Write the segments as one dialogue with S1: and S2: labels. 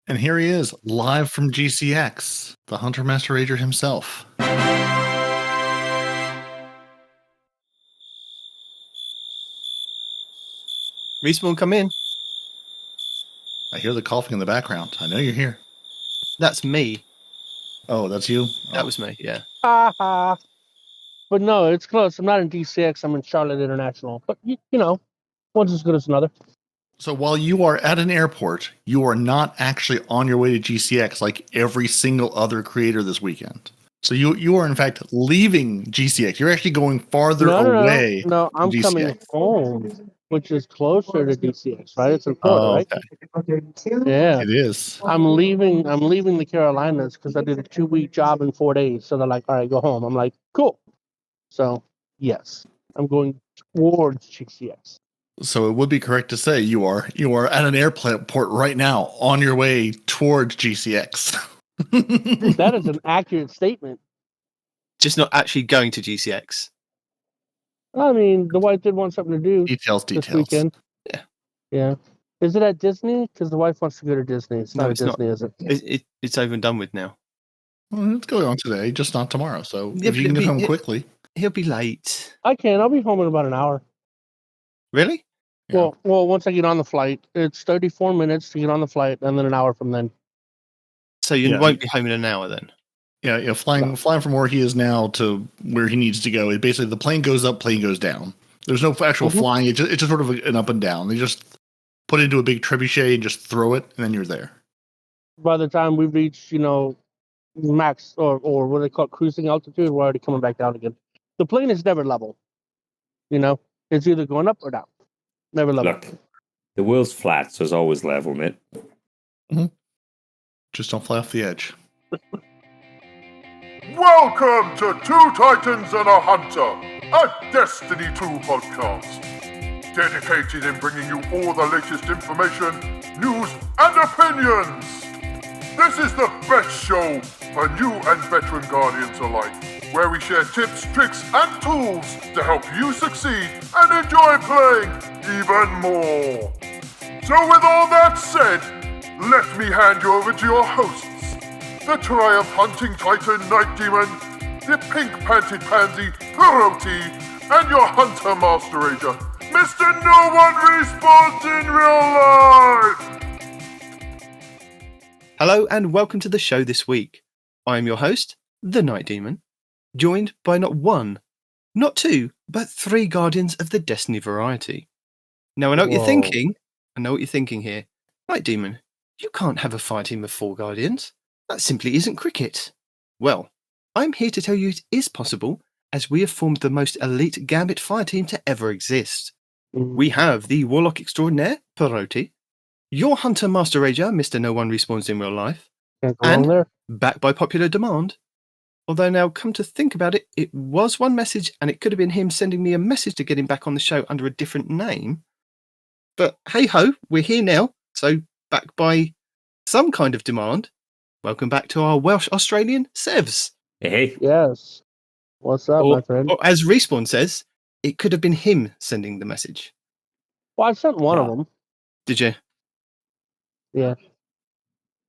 S1: And here he is, live from GCX, the Hunter Master Rager himself.
S2: Respawn, come in.
S1: I hear the coughing in the background. I know you're here.
S2: That's me.
S1: Oh, that's you?
S2: That was me, yeah.
S3: But no, it's close. I'm not in DCX. I'm in Charlotte International. But, you know, one's as good as another.
S1: So while you are at an airport, you are not actually on your way to GCX like every single other creator this weekend. So you are, in fact, leaving GCX. You're actually going farther away.
S3: No, I'm
S1: from
S3: coming
S1: GCX.
S3: home, which is closer to DCX, right? It's in Florida, right? Yeah.
S1: It is.
S3: I'm leaving the Carolinas because I did a 2-week job in 4 days. So they're like, all right, go home. I'm like, cool. So, yes, I'm going towards GCX.
S1: So it would be correct to say you are at an airport right now on your way towards GCX.
S3: That is an accurate statement.
S2: Just not actually going to GCX.
S3: I mean, the wife did want something to do
S1: Details.
S3: this weekend. Yeah. Is it at Disney? Because the wife wants to go to Disney. It's not at Disney, is it?
S2: It's over and done with now.
S1: Well, it's going on today, just not tomorrow. So
S2: Yeah,
S1: if you can get home quickly.
S2: He'll be late.
S3: I can. I'll be home in about an hour.
S2: Really?
S1: Yeah.
S3: Well, once I get on the flight, it's 34 minutes to get on the flight, and then an hour from then.
S2: So you won't be home in an hour then?
S1: Yeah, flying from where he is now to where he needs to go. It basically, the plane goes up, plane goes down. There's no actual flying. It's just sort of an up and down. They just put it into a big trebuchet and just throw it, and then you're there.
S3: By the time we reach, max or what they call cruising altitude, we're already coming back down again. The plane is never level. It's either going up or down. Never level.
S4: Look, the world's flat, so it's always level, mate.
S1: Mm-hmm. Just don't fly off the edge.
S5: Welcome to Two Titans and a Hunter, a Destiny 2 podcast. Dedicated in bringing you all the latest information, news, and opinions. This is the best show for new and veteran Guardians alike, where we share tips, tricks, and tools to help you succeed and enjoy playing even more. So with all that said, let me hand you over to your hosts, the Triumph Hunting Titan Night Demon, the pink-panted pansy Paroti, and your Hunter Master Rager, Mr. No One Respawns in Real Life!
S2: Hello and welcome to the show this week. I am your host, the Night Demon, joined by not one, not two, but 3 Guardians of the Destiny variety. Now I know what you're thinking. I know what you're thinking here. Night Demon, you can't have a fire team of 4 Guardians. That simply isn't cricket. Well, I'm here to tell you it is possible, as we have formed the most elite Gambit fire team to ever exist. We have the Warlock Extraordinaire, Paroti, your Hunter Master Rager, Mr. No One Respawns in Real Life, and, back by popular demand, although now come to think about it, it was one message and it could have been him sending me a message to get him back on the show under a different name. But hey-ho, we're here now, so back by some kind of demand. Welcome back to our Welsh Australian Sevs.
S4: Hey.
S3: Yes. What's up, my friend?
S2: Or as Respawn says, it could have been him sending the message.
S3: Well, I sent one of them.
S2: Did you?
S3: Yeah.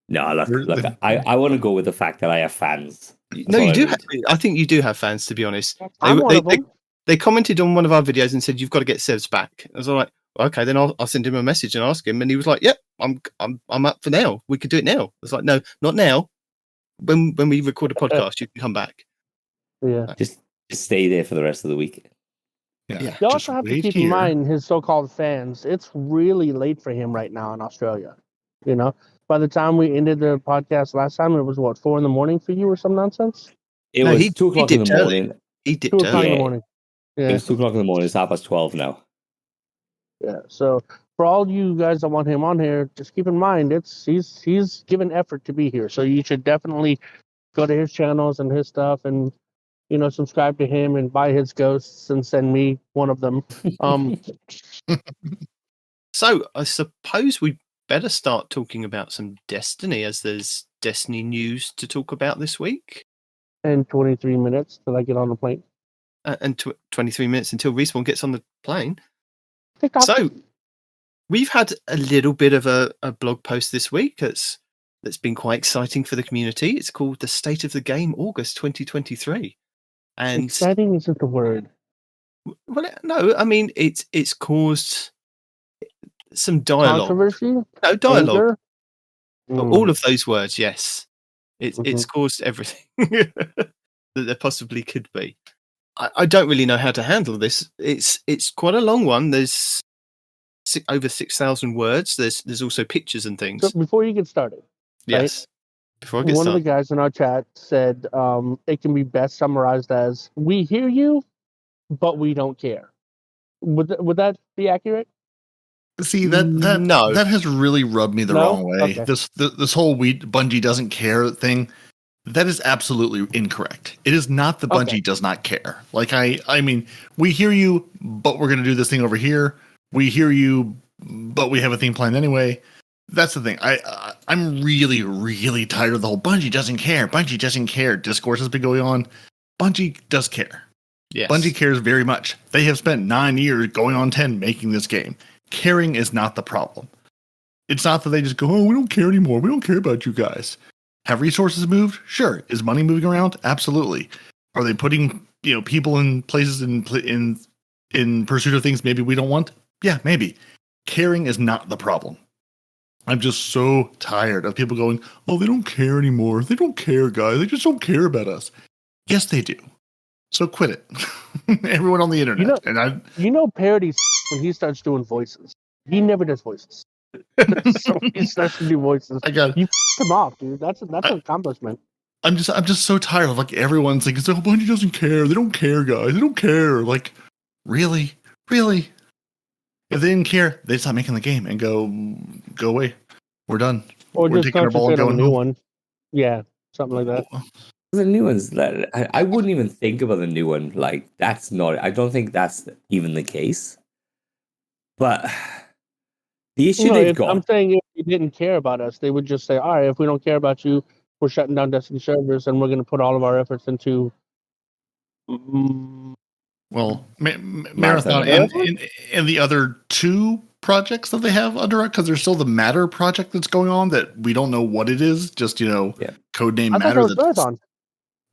S4: No, look. I want to go with the fact that I have fans.
S2: No, you do. I think you do have fans, to be honest. They commented on one of our videos and said you've got to get Sevs back. I was like, okay, then I'll send him a message and ask him. And he was like, "Yep, I'm up for now. We could do it now." I was like, "No, not now. When we record a podcast, you can come back."
S3: Yeah.
S4: Just stay there for the rest of the week.
S2: Yeah.
S3: You also have to keep in mind his so-called fans. It's really late for him right now in Australia. By the time we ended the podcast last time, it was 4 a.m. for you or some nonsense?
S4: It was 2 o'clock in the morning.
S2: He dipped
S3: 2 o'clock in the morning. Yeah.
S4: It was 2 o'clock in the morning. It's 12:30 now.
S3: Yeah. So for all you guys that want him on here, just keep in mind he's given effort to be here. So you should definitely go to his channels and his stuff and subscribe to him and buy his ghosts and send me one of them.
S2: So I suppose we better start talking about some Destiny, as there's Destiny news to talk about this week.
S3: And 23 minutes till I get on the plane.
S2: And 23 minutes until Respawn gets on the plane. So we've had a little bit of a blog post this week. It's that's been quite exciting for the community. It's called the State of the Game August 2023. And
S3: exciting isn't the word.
S2: well, no, I mean it's caused some dialogue.
S3: Controversy?
S2: No, dialogue.
S3: Anger?
S2: All of those words, yes. It's
S3: Mhm.
S2: caused everything that there possibly could be. I don't really know how to handle this. It's quite a long one. There's over 6,000 words. There's also pictures and things.
S3: So before you get started,
S2: Yes. Before I get
S3: one
S2: started.
S3: of the guys in our chat said it can be best summarized as, "We hear you, but we don't care." Would that be accurate?
S1: See that
S2: No.
S1: that has really rubbed me the
S3: No?
S1: wrong way.
S3: Okay.
S1: This whole Bungie doesn't care thing, that is absolutely incorrect. It is not that Bungie
S3: Okay.
S1: does not care. Like I mean, we hear you, but we're going to do this thing over here. We hear you, but we have a theme plan anyway. That's the thing. I'm really, really tired of the whole Bungie doesn't care. Bungie doesn't care. Discourse has been going on. Bungie does care.
S2: Yes.
S1: Bungie cares very much. They have spent 9 years going on 10 making this game. Caring is not the problem. It's not that they just go, oh, we don't care anymore. We don't care about you guys. Have resources moved? Sure. Is money moving around? Absolutely. Are they putting people in places in pursuit of things maybe we don't want? Yeah, maybe. Caring is not the problem. I'm just so tired of people going, oh, they don't care anymore. They don't care, guys. They just don't care about us. Yes, they do. So quit it. Everyone on the internet.
S3: Parody when he starts doing voices. He never does voices. So he starts to do voices. You him off, dude. That's an accomplishment.
S1: I'm just so tired of like everyone's like, oh, Bungie doesn't care. They don't care, guys. They don't care. Like, really? If they didn't care, they'd stop making the game and go away. We're done.
S3: Or
S1: We're
S3: just
S1: taking our ball and
S3: concentrate on a
S1: going
S3: new
S1: home.
S3: one. Yeah, something like that.
S4: The new ones, I wouldn't even think about the new one. Like, that's not, I don't think that's even the case. But the issue they've got.
S3: I'm saying if they didn't care about us, they would just say, all right, if we don't care about you, we're shutting down Destiny servers and we're going to put all of our efforts into.
S1: Well, Marathon and the other two projects that they have under it, because there's still the Matter project that's going on that we don't know what it is. Just codename
S3: I
S1: Matter.
S3: thought that was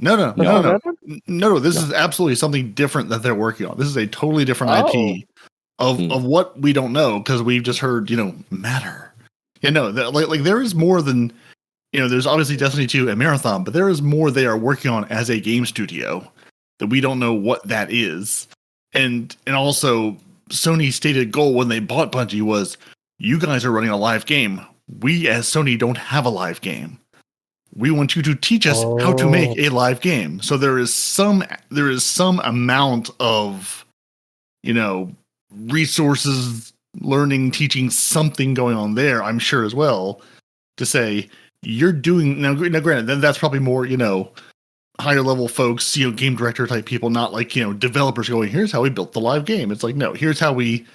S3: Marathon.
S1: No. This is absolutely something different that they're working on. This is a totally different IP of what we don't know, because we've just heard Matter. Like there is more than there's obviously Destiny 2 and Marathon, but there is more they are working on as a game studio that we don't know what that is. And also Sony's stated goal when they bought Bungie was, you guys are running a live game. We as Sony don't have a live game. We want you to teach us how to make a live game. So there is some amount of resources, learning, teaching, something going on there, I'm sure as well, to say you're doing now granted, then that's probably more higher level folks, game director type people, not like developers going, here's how we built the live game. It's like, no, here's how we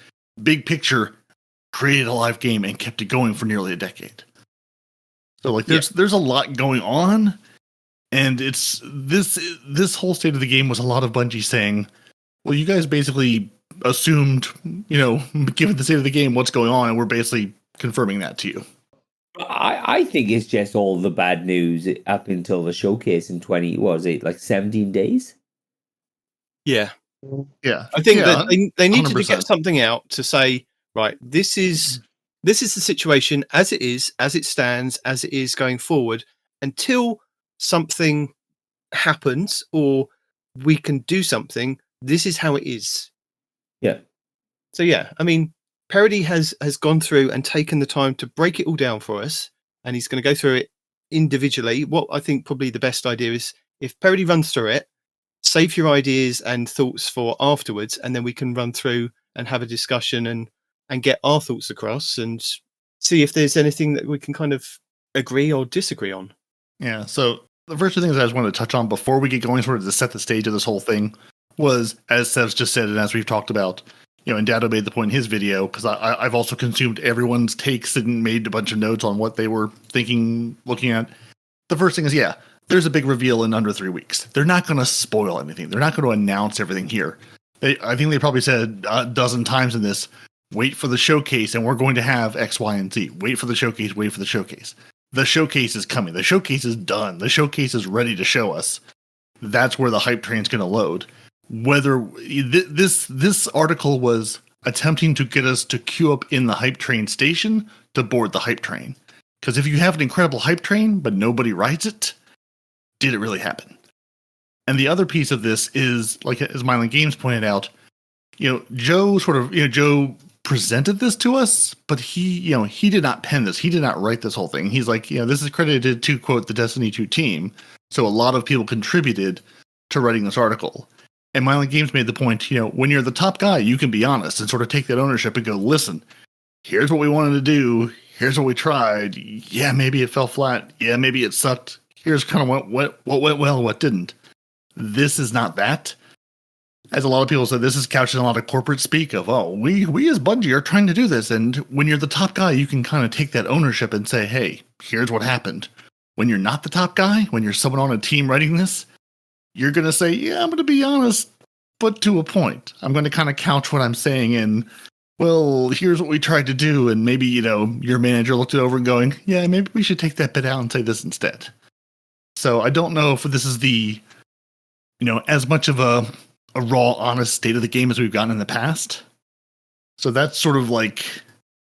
S1: big picture created a live game and kept it going for nearly a decade. So like there's a lot going on, and it's this whole state of the game was a lot of Bungie saying, well, you guys basically assumed, given the state of the game, what's going on, and we're basically confirming that to you.
S4: I think it's just all the bad news up until the showcase in 17 days?
S2: Yeah.
S1: Yeah.
S2: I think that they needed
S1: 100%.
S2: to get something out to say, right, this is the situation as it is, as it stands, as it is going forward, until something happens or we can do something. This is how it is.
S4: Yeah.
S2: So yeah, I mean, Parody has gone through and taken the time to break it all down for us, and he's going to go through it individually. What I think probably the best idea is if Parody runs through it, save your ideas and thoughts for afterwards, and then we can run through and have a discussion and get our thoughts across and see if there's anything that we can kind of agree or disagree on.
S1: Yeah, so the first two things I just wanted to touch on before we get going, sort of to set the stage of this whole thing, was, as Sevs just said, and as we've talked about, and Dado made the point in his video, because I've also consumed everyone's takes and made a bunch of notes on what they were thinking, looking at. The first thing is, there's a big reveal in under 3 weeks. They're not going to spoil anything. They're not going to announce everything here. I think they probably said a dozen times in this, wait for the showcase, and we're going to have X, Y, and Z. Wait for the showcase, wait for the showcase. the showcase is coming. The showcase is done. The showcase is ready to show us. That's where the hype train's going to load. Whether this article was attempting to get us to queue up in the hype train station to board the hype train. Because if you have an incredible hype train, but nobody rides it, did it really happen? And the other piece of this is, like as Mylan Games pointed out, Joe presented this to us, but he did not pen this. He did not write this whole thing. He's like, this is credited to, quote, the Destiny 2 team. So a lot of people contributed to writing this article. And Mylan Games made the point, when you're the top guy, you can be honest and sort of take that ownership and go, listen, here's what we wanted to do. Here's what we tried. Yeah, maybe it fell flat. Yeah, maybe it sucked. Here's kind of what went well, what didn't. This is not that. As a lot of people said, this is couched in a lot of corporate speak of, we as Bungie are trying to do this. And when you're the top guy, you can kind of take that ownership and say, hey, here's what happened. When you're not the top guy, when you're someone on a team writing this, you're going to say, yeah, I'm going to be honest, but to a point. I'm going to kind of couch what I'm saying in, well, here's what we tried to do. And maybe, your manager looked it over and going, yeah, maybe we should take that bit out and say this instead. So I don't know if this is the, as much of a raw, honest state of the game as we've gotten in the past. So that's sort of like,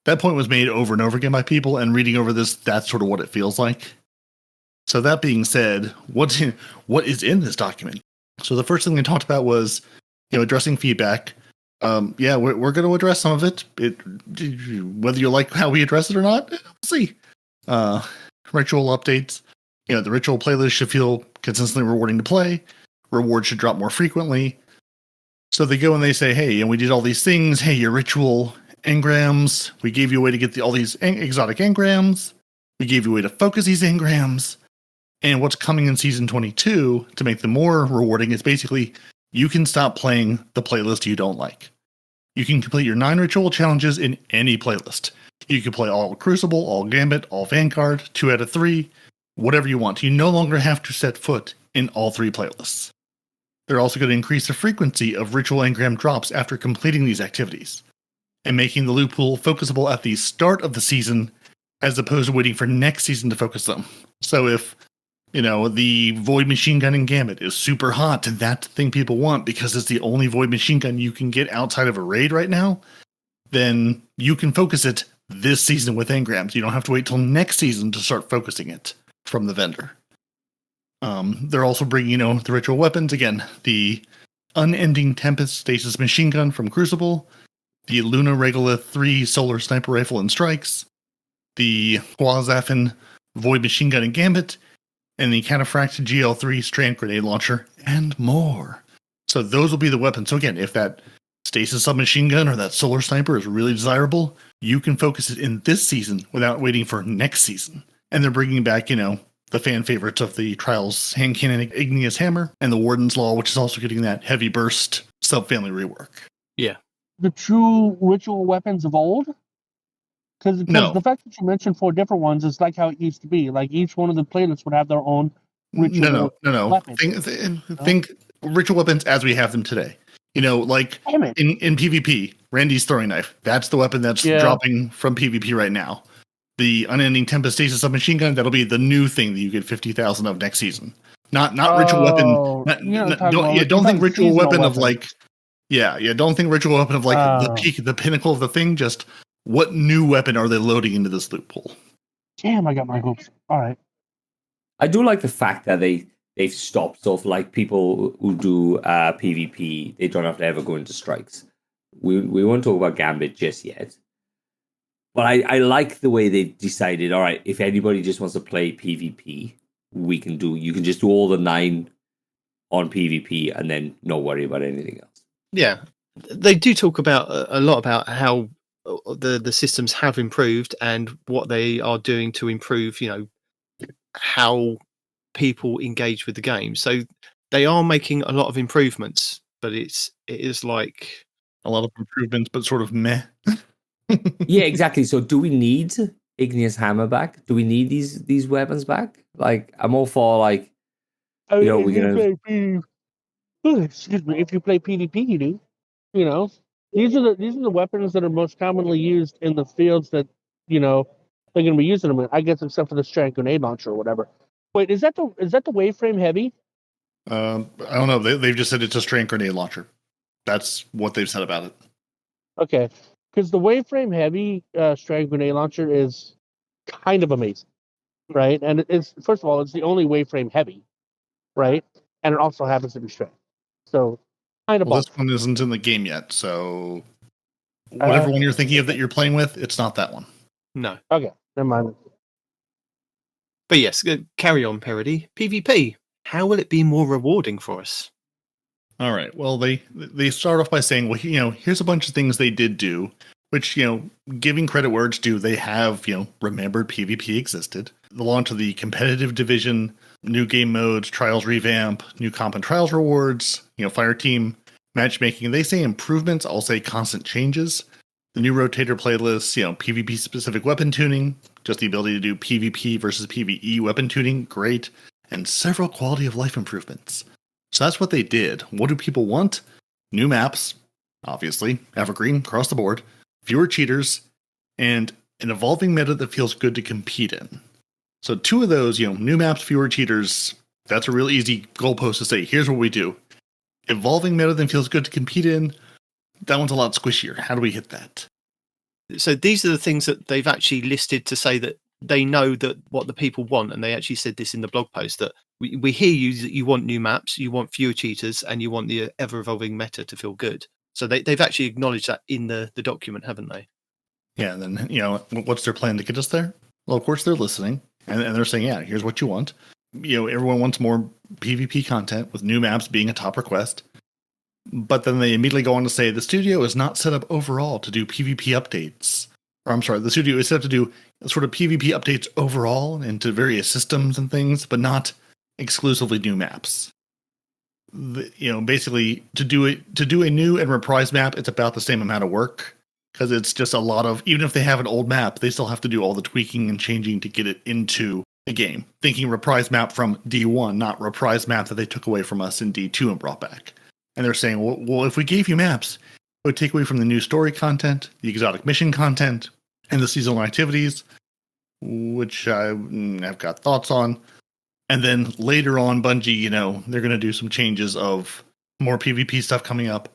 S1: that point was made over and over again by people, and reading over this, that's sort of what it feels like. So that being said, what is in this document? So the first thing they talked about was, addressing feedback. We're going to address some of it. Whether you like how we address it or not, we'll see. Ritual updates. The ritual playlist should feel consistently rewarding to play. Rewards should drop more frequently. So they go and they say, hey, and we did all these things. Hey, your ritual engrams. We gave you a way to get all these exotic engrams. We gave you a way to focus these engrams. And what's coming in Season 22 to make them more rewarding is basically you can stop playing the playlist you don't like. You can complete your 9 ritual challenges in any playlist. You can play all Crucible, all Gambit, all Vanguard, 2 out of 3, whatever you want. You no longer have to set foot in all 3 playlists. They're also going to increase the frequency of ritual engram drops after completing these activities, and making the loot pool focusable at the start of the season as opposed to waiting for next season to focus them. So if the Void Machine Gun in Gambit is super hot and that's the thing people want because it's the only Void Machine Gun you can get outside of a raid right now, then you can focus it this season with engrams. You don't have to wait till next season to start focusing it from the vendor. They're also bringing, the ritual weapons. Again, the Unending Tempest Stasis Machine Gun from Crucible, the Luna Regolith 3 Solar Sniper Rifle and Strikes, the Huazafin Void Machine Gun and Gambit, and the Cataphract GL3 Strand Grenade Launcher, and more. So those will be the weapons. So again, if that Stasis Submachine Gun or that Solar Sniper is really desirable, you can focus it in this season without waiting for next season. And they're bringing back, the fan favorites of the Trials Hand Cannon Igneous Hammer and the Warden's Law, which is also getting that heavy burst sub-family rework.
S2: Yeah.
S3: The true ritual weapons of old? Because the fact that you mentioned 4 different ones is like how it used to be. Like each one of the playlists would have their own ritual weapon.
S1: Think ritual weapons as we have them today. Like in PvP, Randy's throwing knife. That's the weapon that's dropping from PvP right now. The Unending Tempest Stasis Submachine Gun, that'll be the new thing that you get 50,000 of next season. Not ritual weapon. Don't think ritual weapon of like. Don't think ritual weapon of like the peak, the pinnacle of the thing. Just what new weapon are they loading into this loot pool?
S3: Damn, I got my hoops. All right.
S4: I do like the fact that they've stopped sort of like people who do PvP. They don't have to ever go into strikes. We won't talk about Gambit just yet. But I like the way they decided, all right, if anybody just wants to play PvP, you can just do all the 9 on PvP and then not worry about anything else.
S2: Yeah. They do talk about a lot about how the systems have improved and what they are doing to improve, how people engage with the game. So they are making a lot of improvements, but it is like
S1: a lot of improvements, but sort of meh.
S4: Yeah, exactly. So do we need Igneous Hammer back? Do we need these weapons back? Like, I'm all for like,
S3: excuse me, if you play PvP, you do. These are the weapons that are most commonly used in the fields that they're going to be using them. I guess except for the strand grenade launcher or whatever. Wait, is that the waveframe heavy?
S1: I don't know. They've just said it's a strand grenade launcher. That's what they've said about it.
S3: Okay, because the waveframe heavy strand grenade launcher is kind of amazing, right? And it's, first of all, it's the only waveframe heavy, right? And it also happens to be strand. So kind of
S1: Well,
S3: both.
S1: this one isn't in the game yet, so whatever one you're thinking of that you're playing with, it's not that one.
S2: No.
S3: Okay, never mind.
S2: But yes, carry on, Parody. PvP. How will it be more rewarding for us?
S1: All right. Well, they start off by saying, well, here's a bunch of things they did do, which, giving credit where it's due, they have, remembered PvP existed. The launch of the competitive division, new game modes, trials revamp, new comp and trials rewards, fire team, matchmaking. They say improvements, I'll say constant changes. The new rotator playlists, PvP specific weapon tuning, just the ability to do PvP versus PvE weapon tuning, great, and several quality of life improvements. So that's what they did. What do people want? New maps, obviously, evergreen, across the board, fewer cheaters, and an evolving meta that feels good to compete in. So 2 of those, new maps, fewer cheaters, that's a real easy goalpost to say, here's what we do. Evolving meta that feels good to compete in, that one's a lot squishier. How do we hit that?
S2: So these are the things that they've actually listed to say that they know that what the people want, and they actually said this in the blog post, that we hear you that you want new maps, you want fewer cheaters, and you want the ever-evolving meta to feel good. So they've actually acknowledged that in the document, haven't they?
S1: Yeah, and then, what's their plan to get us there? Well, of course, they're listening, and they're saying, yeah, here's what you want. Everyone wants more PvP content, with new maps being a top request. But then they immediately go on to say the studio is not set up overall to do PvP updates. Or I'm sorry, the studio is set up to do sort of PvP updates overall into various systems and things, but not exclusively new maps. Basically to do a new and reprise map, it's about the same amount of work, because it's just a lot of, even if they have an old map, they still have to do all the tweaking and changing to get it into the game. Thinking reprise map from D1, not reprise map that they took away from us in D2 and brought back. And they're saying, well, if we gave you maps, it would take away from the new story content, the exotic mission content, and the seasonal activities, which I've got thoughts on. And then later on, Bungie, they're going to do some changes of more PvP stuff coming up.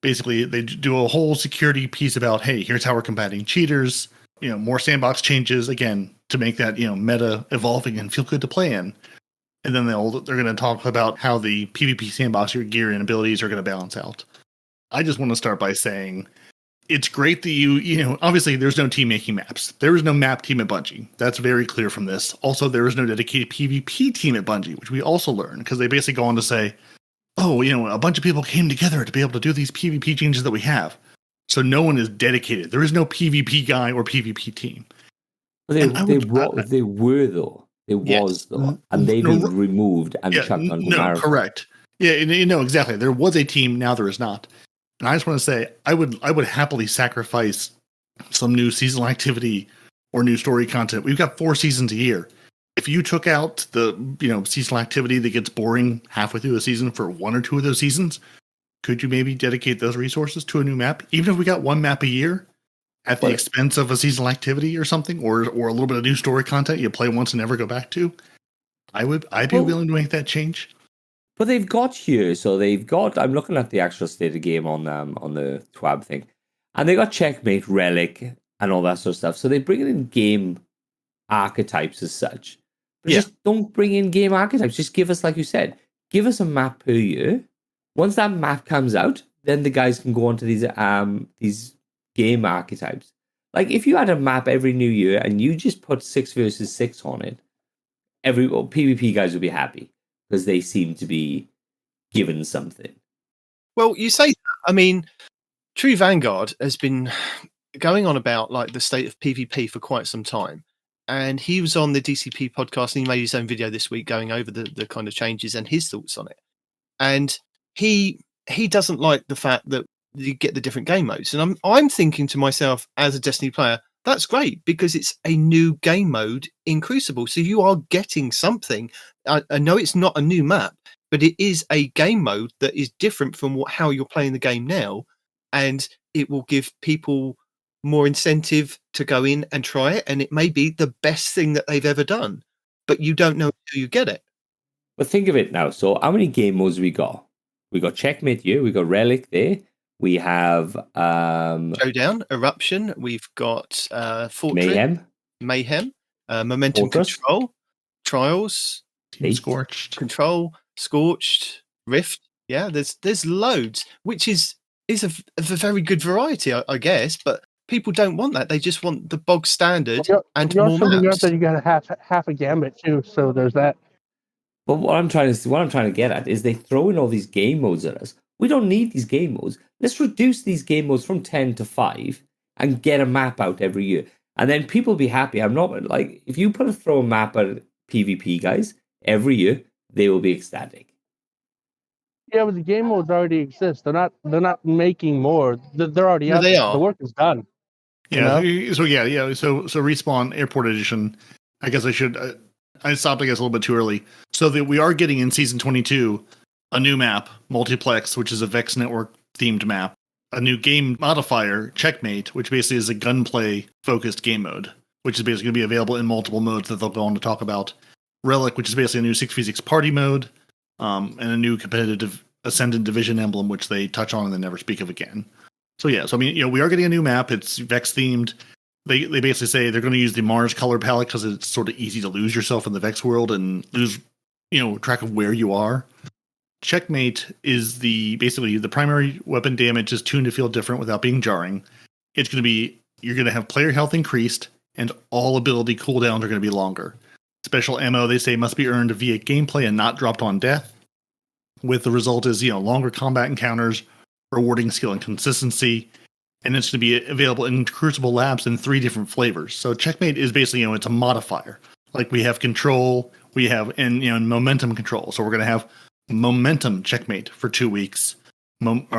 S1: Basically, they do a whole security piece about, hey, here's how we're combating cheaters, more sandbox changes, again, to make that, meta evolving and feel good to play in. And then they're going to talk about how the PvP sandbox, your gear and abilities are going to balance out. I just want to start by saying it's great that obviously there's no team making maps. There is no map team at Bungie. That's very clear from this. Also, there is no dedicated PvP team at Bungie, which we also learned, because they basically go on to say, oh, a bunch of people came together to be able to do these PvP changes that we have. So no one is dedicated. There is no PvP guy or PvP team.
S4: They were, though. It was, though. And they've been removed and chucked onto Marathon.
S1: Correct. Yeah, exactly. There was a team, now there is not. And I just want to say, I would happily sacrifice some new seasonal activity or new story content. We've got 4 seasons a year. If you took out the seasonal activity that gets boring halfway through the season for 1 or 2 of those seasons, could you maybe dedicate those resources to a new map? Even if we got 1 map a year at the expense of a seasonal activity or something, or a little bit of new story content you play once and never go back to, I'd be willing to make that change.
S4: But they've got here, so they've got, I'm looking at the actual state of game on the TWAB thing, and they got Checkmate, Relic, and all that sort of stuff. So they bring in game archetypes as such. But just don't bring in game archetypes. Just give us, like you said, give us a map per year. Once that map comes out, then the guys can go on to these game archetypes. Like if you had a map every new year and you just put 6 versus 6 on it, PvP guys would be happy because they seem to be given something.
S2: Well, you say that. I mean, True Vanguard has been going on about like the state of PvP for quite some time. And he was on the DCP podcast and he made his own video this week going over the kind of changes and his thoughts on it. And he doesn't like the fact that you get the different game modes. And I'm thinking to myself as a Destiny player, that's great because it's a new game mode in Crucible. So you are getting something. I know it's not a new map, but it is a game mode that is different from how you're playing the game now. And it will give people more incentive to go in and try it, and it may be the best thing that they've ever done, but you don't know until you get it.
S4: But think of it now. So how many game modes we got? We got Checkmate here. We got Relic there. We have
S2: Showdown, Eruption. We've got Fortress, Mayhem, Momentum
S4: Fortress.
S2: Control, Trials,
S1: Team Scorched.
S2: Control, Scorched, Rift. Yeah, there's loads, which is a very good variety, I guess. But people don't want that; they just want the bog standard and more maps.
S3: You got half a gambit too, so there's that.
S4: But what I'm trying to get at is they throw in all these game modes at us. We don't need these game modes. Let's reduce these game modes from 10 to 5 and get a map out every year. And then people will be happy. I'm not like, if you throw a map at PvP guys every year, they will be ecstatic.
S3: Yeah, but the game modes already exist. They're not making more. They're already out.
S2: They are.
S3: The work is done.
S1: Yeah. So Respawn Airport Edition. I guess I should. I stopped, I guess, a little bit too early. So that we are getting in Season 22 a new map, Multiplex, which is a Vex Network themed map. A new game modifier, Checkmate, which basically is a gunplay focused game mode, which is basically going to be available in multiple modes that they'll go on to talk about. Relic, which is basically a new 6v6 party mode, and a new competitive Ascendant Division emblem, which they touch on and then never speak of again. So yeah, we are getting a new map. It's Vex themed. They basically say they're going to use the Mars color palette because it's sort of easy to lose yourself in the Vex world and lose, track of where you are. Checkmate is basically the primary weapon damage is tuned to feel different without being jarring. It's going to be, you're going to have player health increased and all ability cooldowns are going to be longer. Special ammo, they say, must be earned via gameplay and not dropped on death. With the result is, longer combat encounters, rewarding skill and consistency. And it's going to be available in Crucible Labs in 3 different flavors. So Checkmate is basically, it's a modifier. Like we have control, we have, and momentum control. So we're going to have Momentum Checkmate for 2 weeks. Not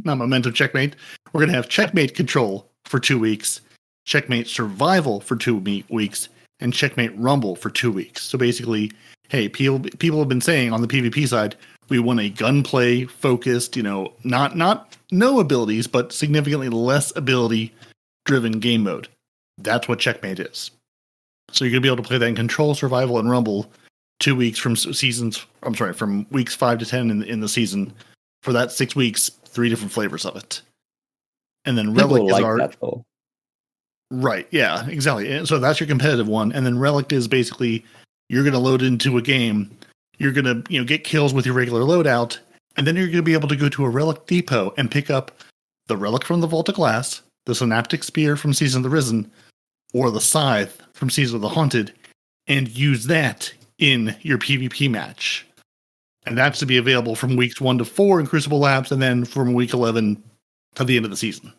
S1: Momentum Checkmate. We're going to have Checkmate Control for 2 weeks, Checkmate Survival for 2 weeks, and Checkmate Rumble for 2 weeks. So basically, hey, people have been saying on the PvP side, we want a gunplay focused, not no abilities, but significantly less ability driven game mode. That's what Checkmate is. So you're going to be able to play that in Control, Survival, and Rumble 2 weeks from weeks 5 to 10 in the season. For that 6 weeks, 3 different flavors of it. And then Relic is
S4: that, though.
S1: Right, yeah, exactly. And so that's your competitive one. And then Relic is basically, you're going to load into a game, you're going to get kills with your regular loadout, and then you're going to be able to go to a Relic depot and pick up the Relic from the Vault of Glass, the Synaptic Spear from Season of the Risen, or the Scythe from Season of the Haunted, and use that in your PvP match. And that's to be available from weeks 1 to 4 in Crucible Labs, and then from week 11 to the end of the season.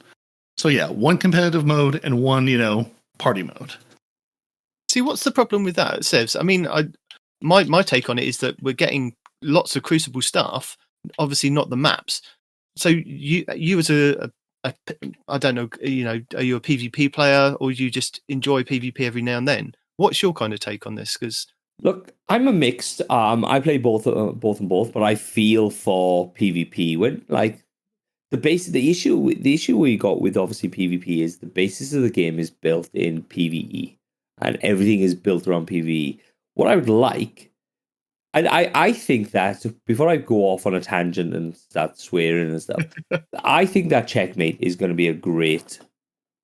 S1: So yeah, 1 competitive mode and 1, party mode.
S2: See, what's the problem with that, Sevs? I mean, my take on it is that we're getting lots of Crucible stuff, obviously not the maps. So you as a I don't know, are you a PvP player or you just enjoy PvP every now and then? What's your kind of take on this? Because
S4: look, I'm a mixed. I play both, but I feel for PvP. When the issue we got with obviously PvP is the basis of the game is built in PvE, and everything is built around PvE. What I would like, and I think that before I go off on a tangent and start swearing and stuff, I think that Checkmate is going to be a great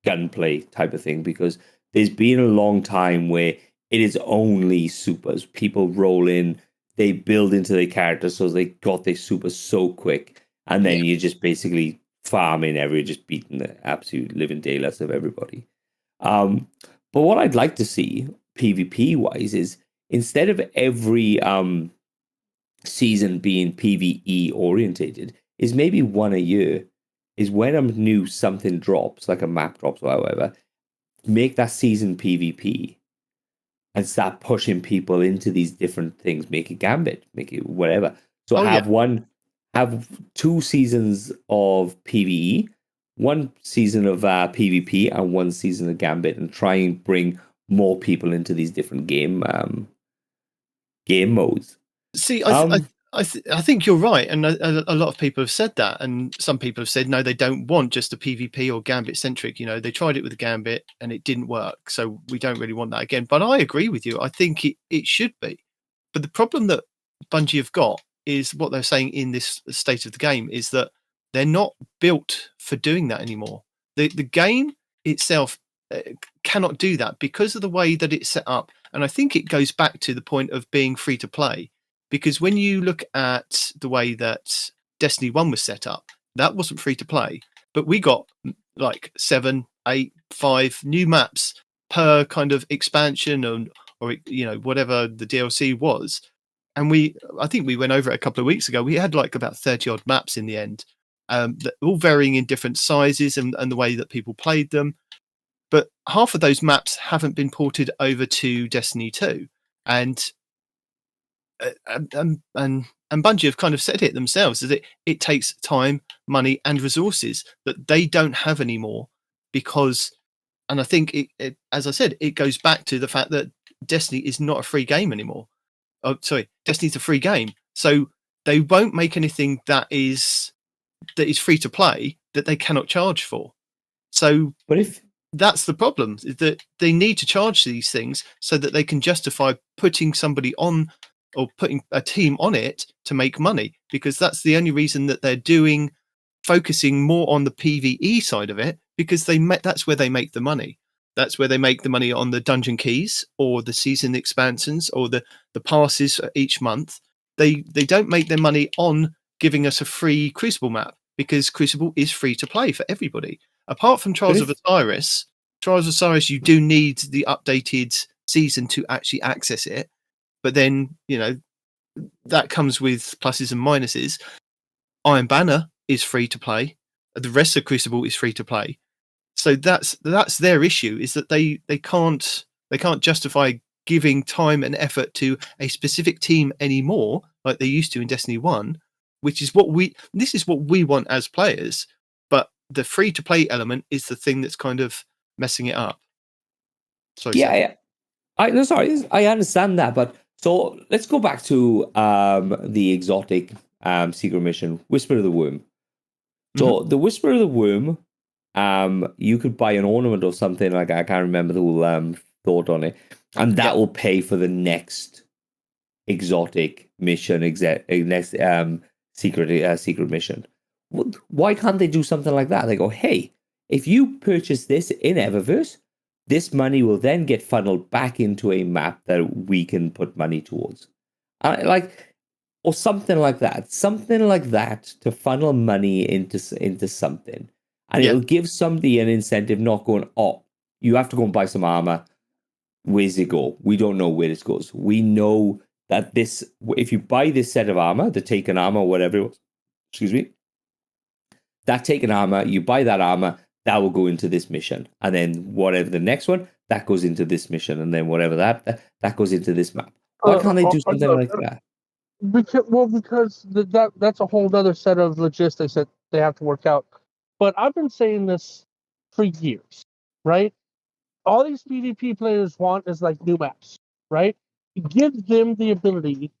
S4: gunplay type of thing because there's been a long time where it is only supers. People roll in, they build into their characters so they got their supers so quick. And then you're just basically farming just beating the absolute living daylights of everybody. But what I'd like to see, PvP-wise, is instead of every season being PvE-orientated, is maybe 1 a year, is when a new something drops, like a map drops or however, make that season PvP. And start pushing people into these different things. Make it Gambit, make it whatever. So have 2 seasons of PvE, 1 season of PvP, and 1 season of Gambit, and try and bring more people into these different game modes.
S2: See, I I think you're right, and a lot of people have said that, and some people have said no, they don't want just a PvP or Gambit centric. They tried it with the Gambit and it didn't work, so we don't really want that again. But I agree with you. I think it should be. But the problem that Bungie have got is what they're saying in this state of the game is that they're not built for doing that anymore. The game itself cannot do that because of the way that it's set up, and I think it goes back to the point of being free to play. Because when you look at the way that Destiny 1 was set up, that wasn't free to play. But we got like 7, 8, 5 new maps per kind of expansion or whatever the DLC was. And I think we went over it a couple of weeks ago. We had like about 30 odd maps in the end, all varying in different sizes and the way that people played them. But half of those maps haven't been ported over to Destiny 2. And Bungie have kind of said it themselves, is it takes time, money, and resources that they don't have anymore because, and I think it as I said, it goes back to the fact that Destiny is not a free game anymore. Oh, sorry, Destiny's a free game, so they won't make anything that is free to play that they cannot charge for. So,
S4: but if
S2: that's the problem, is that they need to charge these things so that they can justify putting somebody on or putting a team on it to make money, because that's the only reason that they're focusing more on the PvE side of it, because that's where they make the money. That's where they make the money on the dungeon keys or the season expansions or the passes each month. They don't make their money on giving us a free Crucible map, because Crucible is free to play for everybody. Apart from Trials of Osiris, you do need the updated season to actually access it. But then, that comes with pluses and minuses. Iron Banner is free to play. The rest of Crucible is free to play. So that's their issue, is that they can't justify giving time and effort to a specific team anymore, like they used to in Destiny 1, which is this is what we want as players. But the free to play element is the thing that's kind of messing it up. Sorry,
S4: I understand that, but so let's go back to the exotic secret mission, Whisper of the Worm. So the Whisper of the Worm, you could buy an ornament or something like I can't remember the whole thought on it, and that will pay for the next exotic mission, next secret mission. Why can't they do something like that? They go, hey, if you purchase this in Eververse, this money will then get funneled back into a map that we can put money towards. Or something like that. Something like that to funnel money into something. And it'll give somebody an incentive, not going, oh, you have to go and buy some armor. Where's it go? We don't know where it goes. We know that if you buy this set of armor, the taken armor, whatever it was, that taken armor, you buy that armor, that will go into this mission. And then whatever the next one, that goes into this mission. And then whatever that goes into this map. Why can't they do something like that?
S3: Because that's a whole other set of logistics that they have to work out. But I've been saying this for years, right? All these PvP players want is like new maps, right? Give them the ability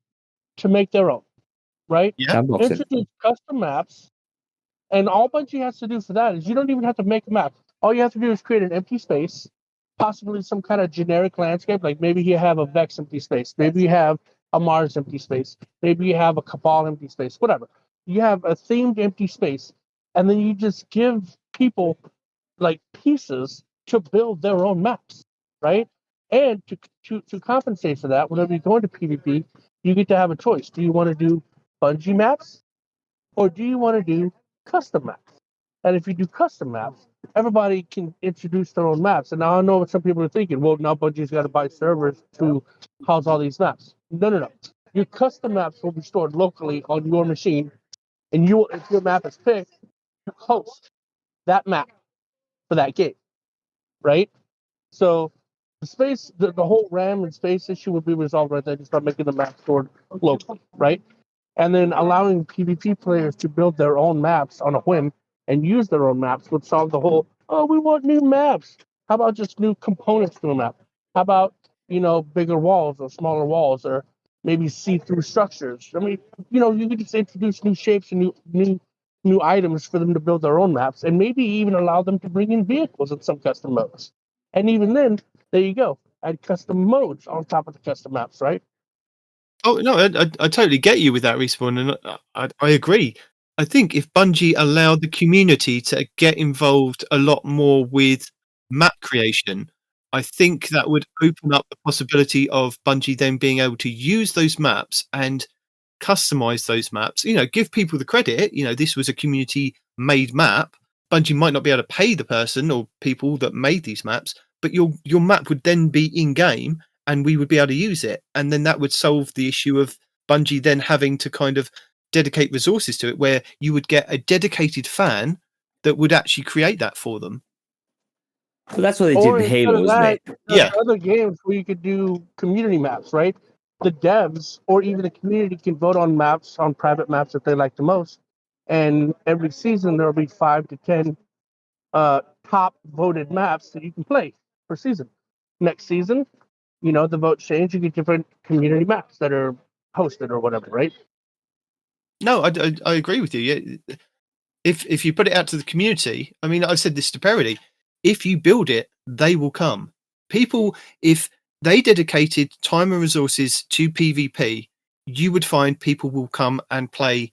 S3: to make their own, right?
S2: Yeah.
S3: Introduce custom maps, and all Bungie has to do for that is you don't even have to make a map. All you have to do is create an empty space, possibly some kind of generic landscape, like maybe you have a Vex empty space, maybe you have a Mars empty space, maybe you have a Cabal empty space, whatever. You have a themed empty space, and then you just give people like pieces to build their own maps, right? And to compensate for that, whenever you go into PvP, you get to have a choice. Do you want to do Bungie maps, or do you want to do custom maps? And if you do custom maps, everybody can introduce their own maps. And now I know what some people are thinking. Well, now Bungie's got to buy servers to house all these maps. No. Your custom maps will be stored locally on your machine, and if your map is picked, you host that map for that game, right? So the whole RAM and space issue would be resolved right there. Just start making the map stored locally, right? And then allowing PvP players to build their own maps on a whim and use their own maps would solve the whole, oh, we want new maps. How about just new components to a map? How about, bigger walls or smaller walls or, maybe see-through structures. I mean, you could just introduce new shapes and new items for them to build their own maps, and maybe even allow them to bring in vehicles in some custom modes. And even then, there you go. Add custom modes on top of the custom maps, right?
S2: Oh no, I totally get you with that, Respawn, and I agree. I think if Bungie allowed the community to get involved a lot more with map creation, I think that would open up the possibility of Bungie then being able to use those maps and customize those maps. Give people the credit. This was a community-made map. Bungie might not be able to pay the person or people that made these maps, but your map would then be in game, and we would be able to use it. And then that would solve the issue of Bungie then having to kind of dedicate resources to it, where you would get a dedicated fan that would actually create that for them.
S4: Well, that's what they
S3: Or
S4: did in
S3: instead
S4: Halo,
S3: of
S4: isn't
S3: that,
S4: it?
S3: there's other games where you could do community maps, right? The devs or even the community can vote on maps, on private maps that they like the most. And every season there'll be 5 to 10 top voted maps that you can play per season. Next season, the votes change. You get different community maps that are hosted or whatever, right?
S2: No, I agree with you. Yeah. If you put it out to the community, I mean, I've said this to Parody. If you build it, they will come. People, if they dedicated time and resources to PvP, you would find people will come and play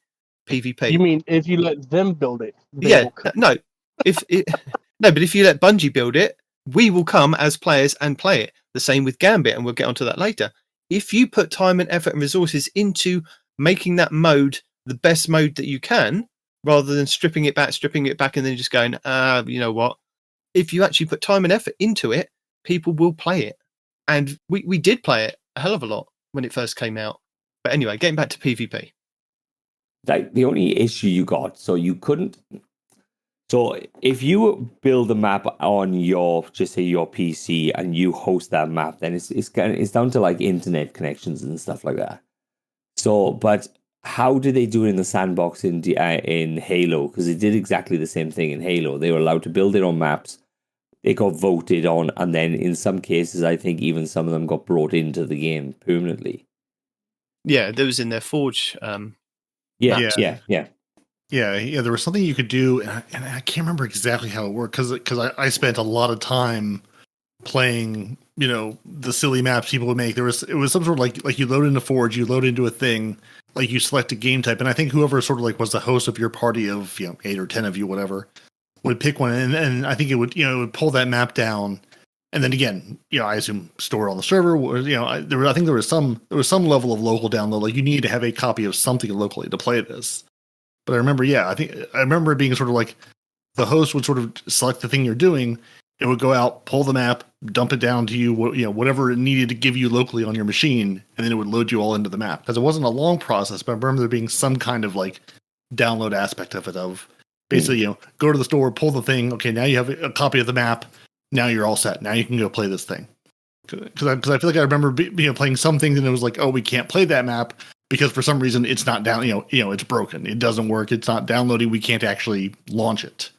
S2: PvP.
S3: You mean if you let them build it?
S2: Yeah, no. But if you let Bungie build it, we will come as players and play it. The same with Gambit, and we'll get onto that later. If you put time and effort and resources into making that mode the best mode that you can, rather than stripping it back, and then just going, you know what? If you actually put time and effort into it, people will play it. And we did play it a hell of a lot when it first came out. But anyway, getting back to PvP.
S4: Like, the only issue you got, so you couldn't. So if you build a map on your PC and you host that map, then it's down to like internet connections and stuff like that. So, but how did they do it in the sandbox in Halo? Because they did exactly the same thing in Halo. They were allowed to build their own maps. They got voted on, and then in some cases, I think even some of them got brought into the game permanently.
S2: Yeah, there was in their Forge.
S4: Yeah.
S1: There was something you could do, and I can't remember exactly how it worked because I spent a lot of time playing, the silly maps people would make. It was some sort of like you load into Forge, you load into a thing, like you select a game type, and I think whoever sort of like was the host of your party of 8 or 10 of you, whatever, would pick one, and I think it would pull that map down, and then again, I assume store it on the server. I think there was some level of local download. Like you need to have a copy of something locally to play this. But I remember, I remember it being sort of like the host would sort of select the thing you're doing. It would go out, pull the map, dump it down to you, whatever it needed to give you locally on your machine, and then it would load you all into the map. Because it wasn't a long process, but I remember there being some kind of like download aspect of it. Of basically, go to the store, pull the thing. Okay, now you have a copy of the map. Now you're all set. Now you can go play this thing. Because I feel like I remember playing some things, and it was like, oh, we can't play that map because for some reason it's not down. It's broken. It doesn't work. It's not downloading. We can't actually launch it.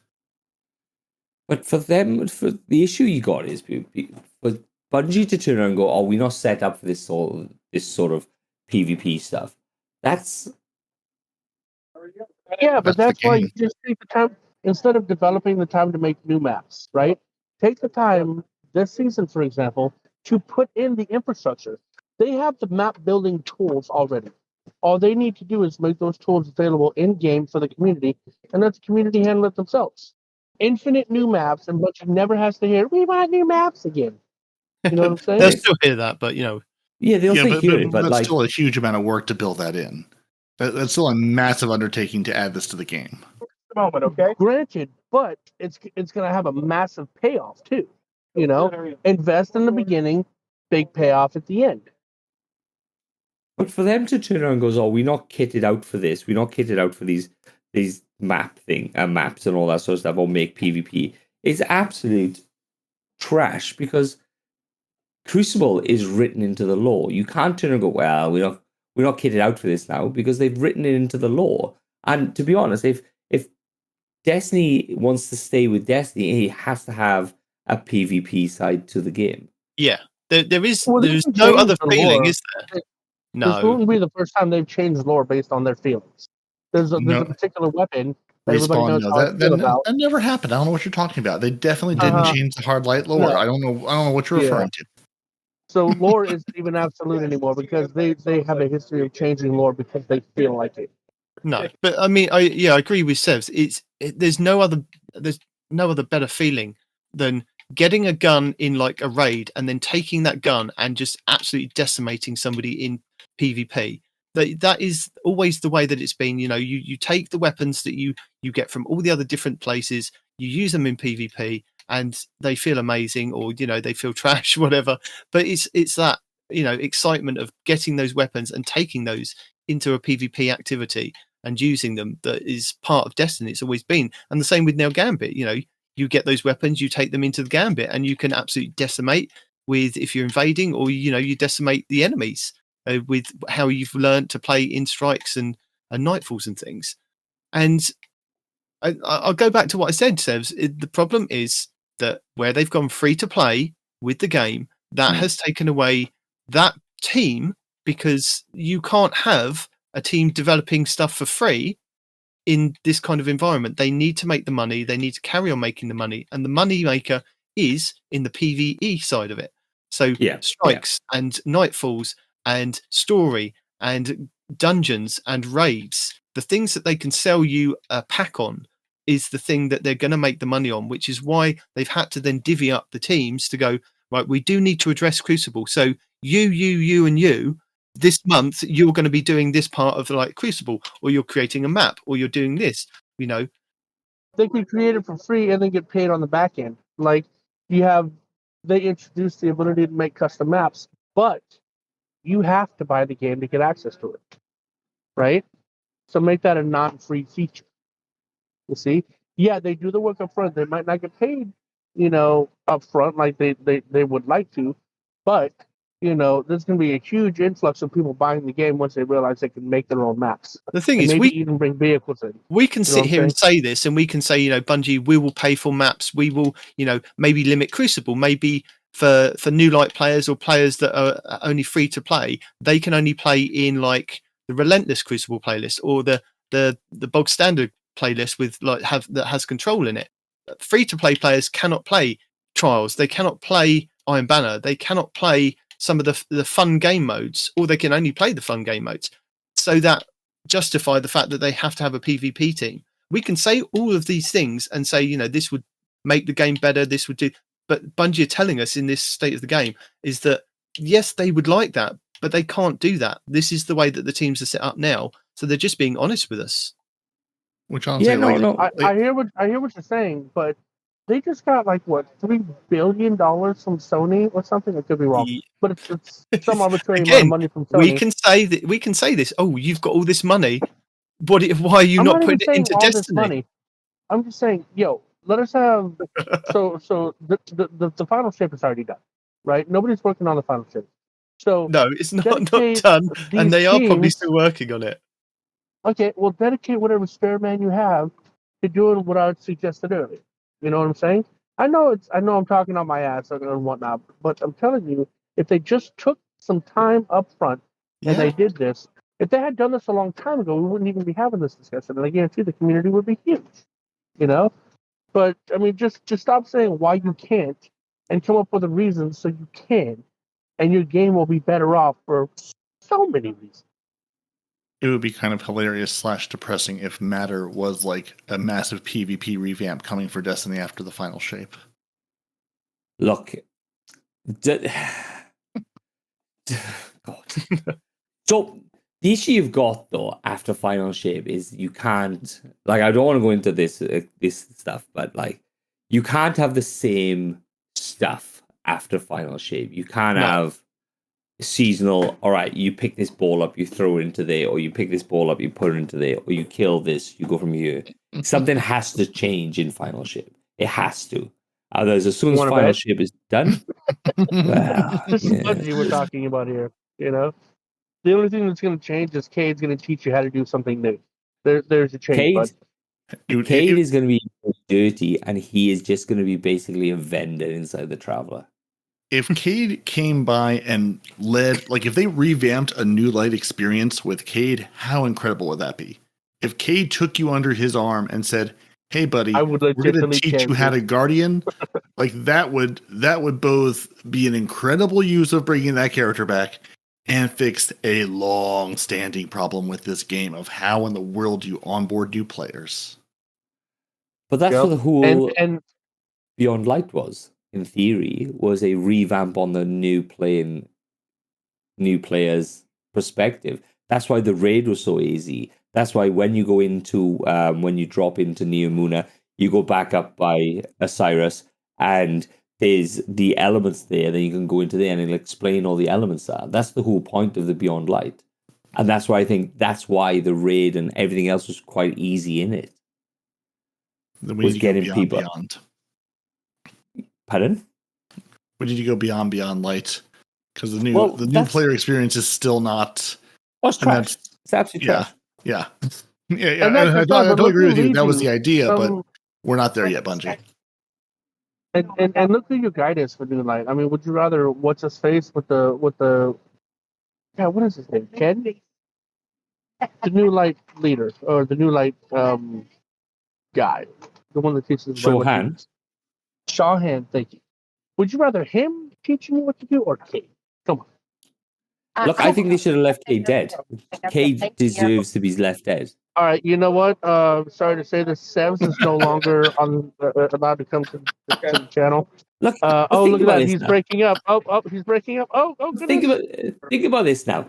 S4: But for them, for the issue you got is for Bungie to turn around and go, "Oh, we're not set up for this sort of PvP stuff." That's
S3: but that's why you just take the time instead of developing the time to make new maps, right? Take the time this season, for example, to put in the infrastructure. They have the map building tools already. All they need to do is make those tools available in game for the community, and let the community handle it themselves. Infinite new maps, and Bungie never has to hear, "We want new maps again." You know what I'm saying?
S2: They'll still hear that, but
S4: yeah, they'll hear it, but
S1: that's
S4: like,
S1: still a huge amount of work to build that in. That's still a massive undertaking to add this to the game.
S3: Moment, okay? Granted, but it's going to have a massive payoff too. Invest in the beginning, big payoff at the end.
S4: But for them to turn around and goes, "Oh, we're not kitted out for this. We're not kitted out for these maps and all that sort of stuff, or make PvP," it's absolute trash because Crucible is written into the law. You can't turn and go, "Well, we're not kitted out for this now," because they've written it into the law. And to be honest, if Destiny wants to stay with Destiny, it has to have a PvP side to the game.
S2: Yeah, there is no other feeling, is there?
S3: This
S2: No.
S3: wouldn't be the first time they've changed lore based on their feelings. There's a particular weapon that everybody
S1: Respawn,
S3: knows
S1: no,
S3: how I
S1: that,
S3: feel
S1: that
S3: about.
S1: that never happened. I don't know what you're talking about. They definitely didn't change the hard light lore.
S3: No.
S1: I don't know what you're
S3: Yeah.
S1: referring to.
S3: So lore isn't even absolute anymore because they have a history of changing lore because they feel like it.
S2: No, but I mean, I agree with Sevs. There's no other better feeling than getting a gun in like a raid and then taking that gun and just absolutely decimating somebody in PvP. That is always the way that it's been. You know, you take the weapons that you get from all the other different places, you use them in PvP, and they feel amazing, or they feel trash, whatever. But it's that excitement of getting those weapons and taking those into a PvP activity and using them that is part of Destiny. It's always been. And the same with now Gambit. You get those weapons, you take them into the Gambit, and you can absolutely decimate with if you're invading, or you decimate the enemies with how you've learned to play in strikes and nightfalls and things. And I'll go back to what I said, Sevs. The problem is that where they've gone free to play with the game, that has taken away that team, because you can't have a team developing stuff for free in this kind of environment. They need to make the money. They need to carry on making the money, and the money maker is in the PvE side of it. So strikes and nightfalls and story and dungeons and raids, the things that they can sell you a pack on, is the thing that they're going to make the money on, which is why they've had to then divvy up the teams to go, right, we do need to address Crucible. So you, and you, this month you're going to be doing this part of like Crucible, or you're creating a map, or you're doing this.
S3: They could create it for free and then get paid on the back end. Like they introduced the ability to make custom maps, but you have to buy the game to get access to it, right? So make that a non-free feature. You see, they do the work up front. They might not get paid, up front like they would like to, but there's going to be a huge influx of people buying the game once they realize they can make their own maps.
S2: The thing
S3: and
S2: is,
S3: maybe even bring vehicles in.
S2: We can sit here and say this, and we can say, Bungie, we will pay for maps. We will, maybe limit Crucible. Maybe for new light players or players that are only free to play, they can only play in like the Relentless Crucible playlist, or the bog standard playlist with that has control in it. Free to play players cannot play Trials. They cannot play Iron Banner. They cannot play some of the fun game modes, or they can only play the fun game modes. So that justify the fact that they have to have a PvP team. We can say all of these things and say, this would make the game better, this would do. But Bungie are telling us in this state of the game is that, yes, they would like that, but they can't do that. This is the way that the teams are set up now. So they're just being honest with us.
S1: Which honestly,
S3: I hear what you're saying, but they just got like what, $3 billion from Sony or something. I could be wrong, but it's some arbitrary amount of money from Sony.
S2: We can say this. Oh, you've got all this money. Why are you not putting it into Destiny?
S3: I'm just saying, let us have. So the final shape is already done, right? Nobody's working on the final shape. So
S2: no, it's not done, and they are probably still working on it.
S3: Okay, well, dedicate whatever spare man you have to doing what I suggested earlier. You know what I'm saying? I know I'm talking on my ass and whatnot, but I'm telling you, if they just took some time up front and they did this, if they had done this a long time ago, we wouldn't even be having this discussion. And I guarantee the community would be huge. But I mean, just stop saying why you can't and come up with a reason so you can, and your game will be better off for so many reasons.
S1: It would be kind of hilarious / depressing if Matter was like a massive PvP revamp coming for Destiny after the final shape.
S4: Look, God. So the issue you've got though after final shape is you can't, like, I don't want to go into this stuff, but like you can't have the same stuff after final shape. You can't have seasonal, all right, you pick this ball up, you throw it into there, or you pick this ball up, you put it into there, or you kill this, you go from here. Something has to change in final shape. It has to. Otherwise, as soon as final shape is done,
S3: this is Bungie we're talking about here. The only thing that's going to change is Cade's going to teach you how to do something new. There's a change.
S4: Cade is going to be dirty, and he is just going to be basically a vendor inside the Traveler.
S1: if Cade came by and led, like if they revamped a new light experience with Cade, how incredible would that be? If Cade took you under his arm and said, "Hey, buddy,
S3: I would
S1: we're going to
S3: legitimately
S1: teach you how to guardian," like that would both be an incredible use of bringing that character back and fixed a long-standing problem with this game of how in the world you onboard new players.
S4: But that's what the whole
S3: and
S4: Beyond Light was, in theory, was a revamp on the new players' perspective. That's why the raid was so easy. That's why when you go into when you drop into Neomuna, you go back up by Osiris, and there's the elements there. Then you can go into there and it'll explain all the elements are. That's the whole point of the Beyond Light, and that's why I think that's why the raid and everything else was quite easy in it.
S1: Then we need to
S4: getting
S1: go
S4: people.
S1: beyond.
S4: Pardon?
S1: We need to go beyond Light because the new player experience is still not.
S4: What's trash? It's absolutely trash.
S1: Yeah.
S3: And
S1: I totally agree with you. That was the
S3: you.
S1: idea, but we're not there yet, Bungie.
S3: And look who your guide is for New Light. I mean, would you rather what's his face with the what is his name? Ken? The New Light leader or the New Light guy, the one that teaches
S4: Shawhan.
S3: Shawhan, thank you. Would you rather him teaching you what to do or Cade? Come on.
S4: Look, I think they should have left Cade dead. Cade deserves to be left dead.
S3: All right, you know what? Sorry to say this, Sevs is no longer allowed to come to the channel.
S4: Look,
S3: look at that. He's breaking up. He's breaking up. Oh, goodness.
S4: Think about this now.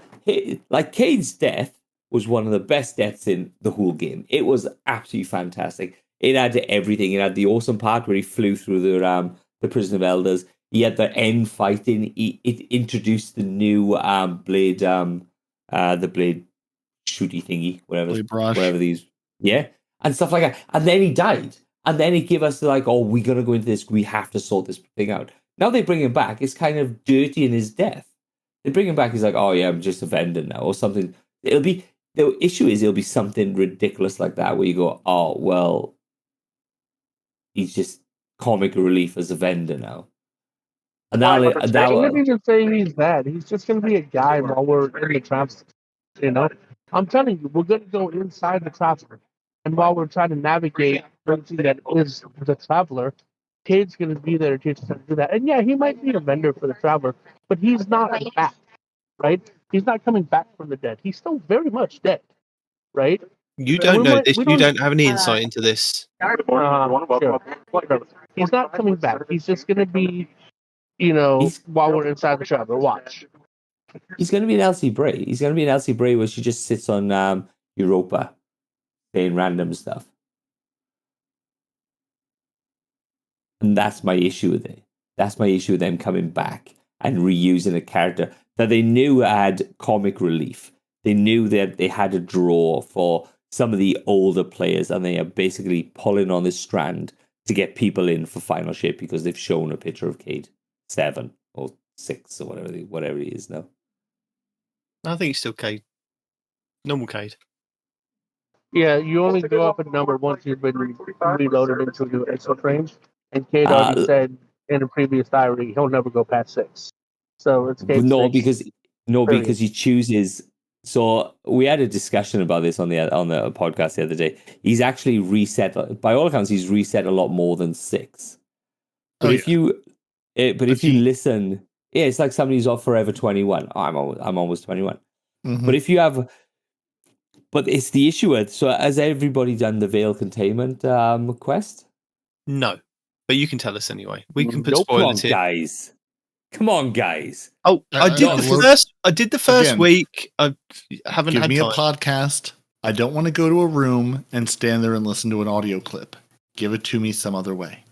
S4: Like, Cade's death was one of the best deaths in the whole game. It was absolutely fantastic. It had everything. It had the awesome part where he flew through the Prison of Elders. He had the end fighting. It introduced the new blade, the blade shooty thingy, whatever these, and stuff like that. And then he died. And then he gave us like, oh, we're gonna go into this. We have to sort this thing out. Now they bring him back. It's kind of dirty in his death. They bring him back. He's like, oh yeah, I'm just a vendor now, or something. The issue is it'll be something ridiculous like that where you go, oh well, he's just comic relief as a vendor now. And
S3: I wouldn't even say he's that. He's just going to be a guy while we're in the traps. You know, I'm telling you, we're going to go inside the traps, and while we're trying to navigate something that is the traveler, Cade's going to be there to teach us how to do that. And yeah, he might be a vendor for the traveler, but he's not back, right? He's not coming back from the dead. He's still very much dead, right?
S2: You don't know this. You don't have any insight into this.
S3: Sure. Whatever. He's not coming back. He's just going to be, while we're inside the traveler. Watch.
S4: He's going to be an Elsie Bray. He's going to be an Elsie Bray where she just sits on Europa saying random stuff. And that's my issue with it. That's my issue with them coming back and reusing a character that they knew had comic relief. They knew that they had a draw for some of the older players, and they are basically pulling on this strand to get people in for Final Shape because they've shown a picture of Cade 7 or 6 or whatever he is now.
S2: I think he's still Cade. Normal Cade.
S3: Yeah, you only go up a number once you've been reloaded into your extra frames. And Cade already said in a previous diary he'll never go past 6. So it's Cade 6.
S4: Because he chooses. So we had a discussion about this on the podcast the other day. He's actually reset. By all accounts, he's reset a lot more than 6. But if you listen, it's like somebody's off forever 21. Oh, I'm almost 21. Mm-hmm. But if you have, but it's the issue with. So has everybody done the Veil Containment quest?
S2: No, but you can tell us anyway. We can put spoilers here.
S4: Come on, guys.
S2: Oh, I did the first week. I haven't had time.
S1: Give me a podcast. I don't want to go to a room and stand there and listen to an audio clip. Give it to me some other way.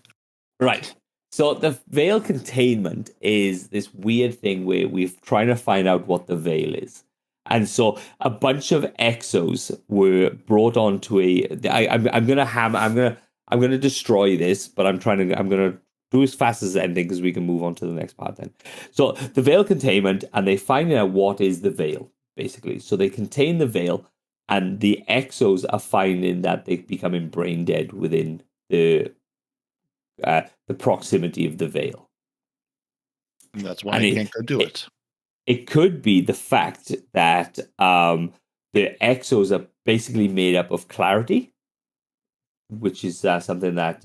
S4: Right. So the Veil Containment is this weird thing where we're trying to find out what the Veil is. And so a bunch of exos were brought onto I'm gonna destroy this, but I'm gonna do as fast as ending because we can move on to the next part then. So the Veil Containment, and they find out what is the Veil, basically. So they contain the Veil, and the exos are finding that they're becoming brain dead within the proximity of the Veil.
S1: And that's why
S4: And
S1: I can't go do it.
S4: It could be the fact that the exos are basically made up of clarity, which is something that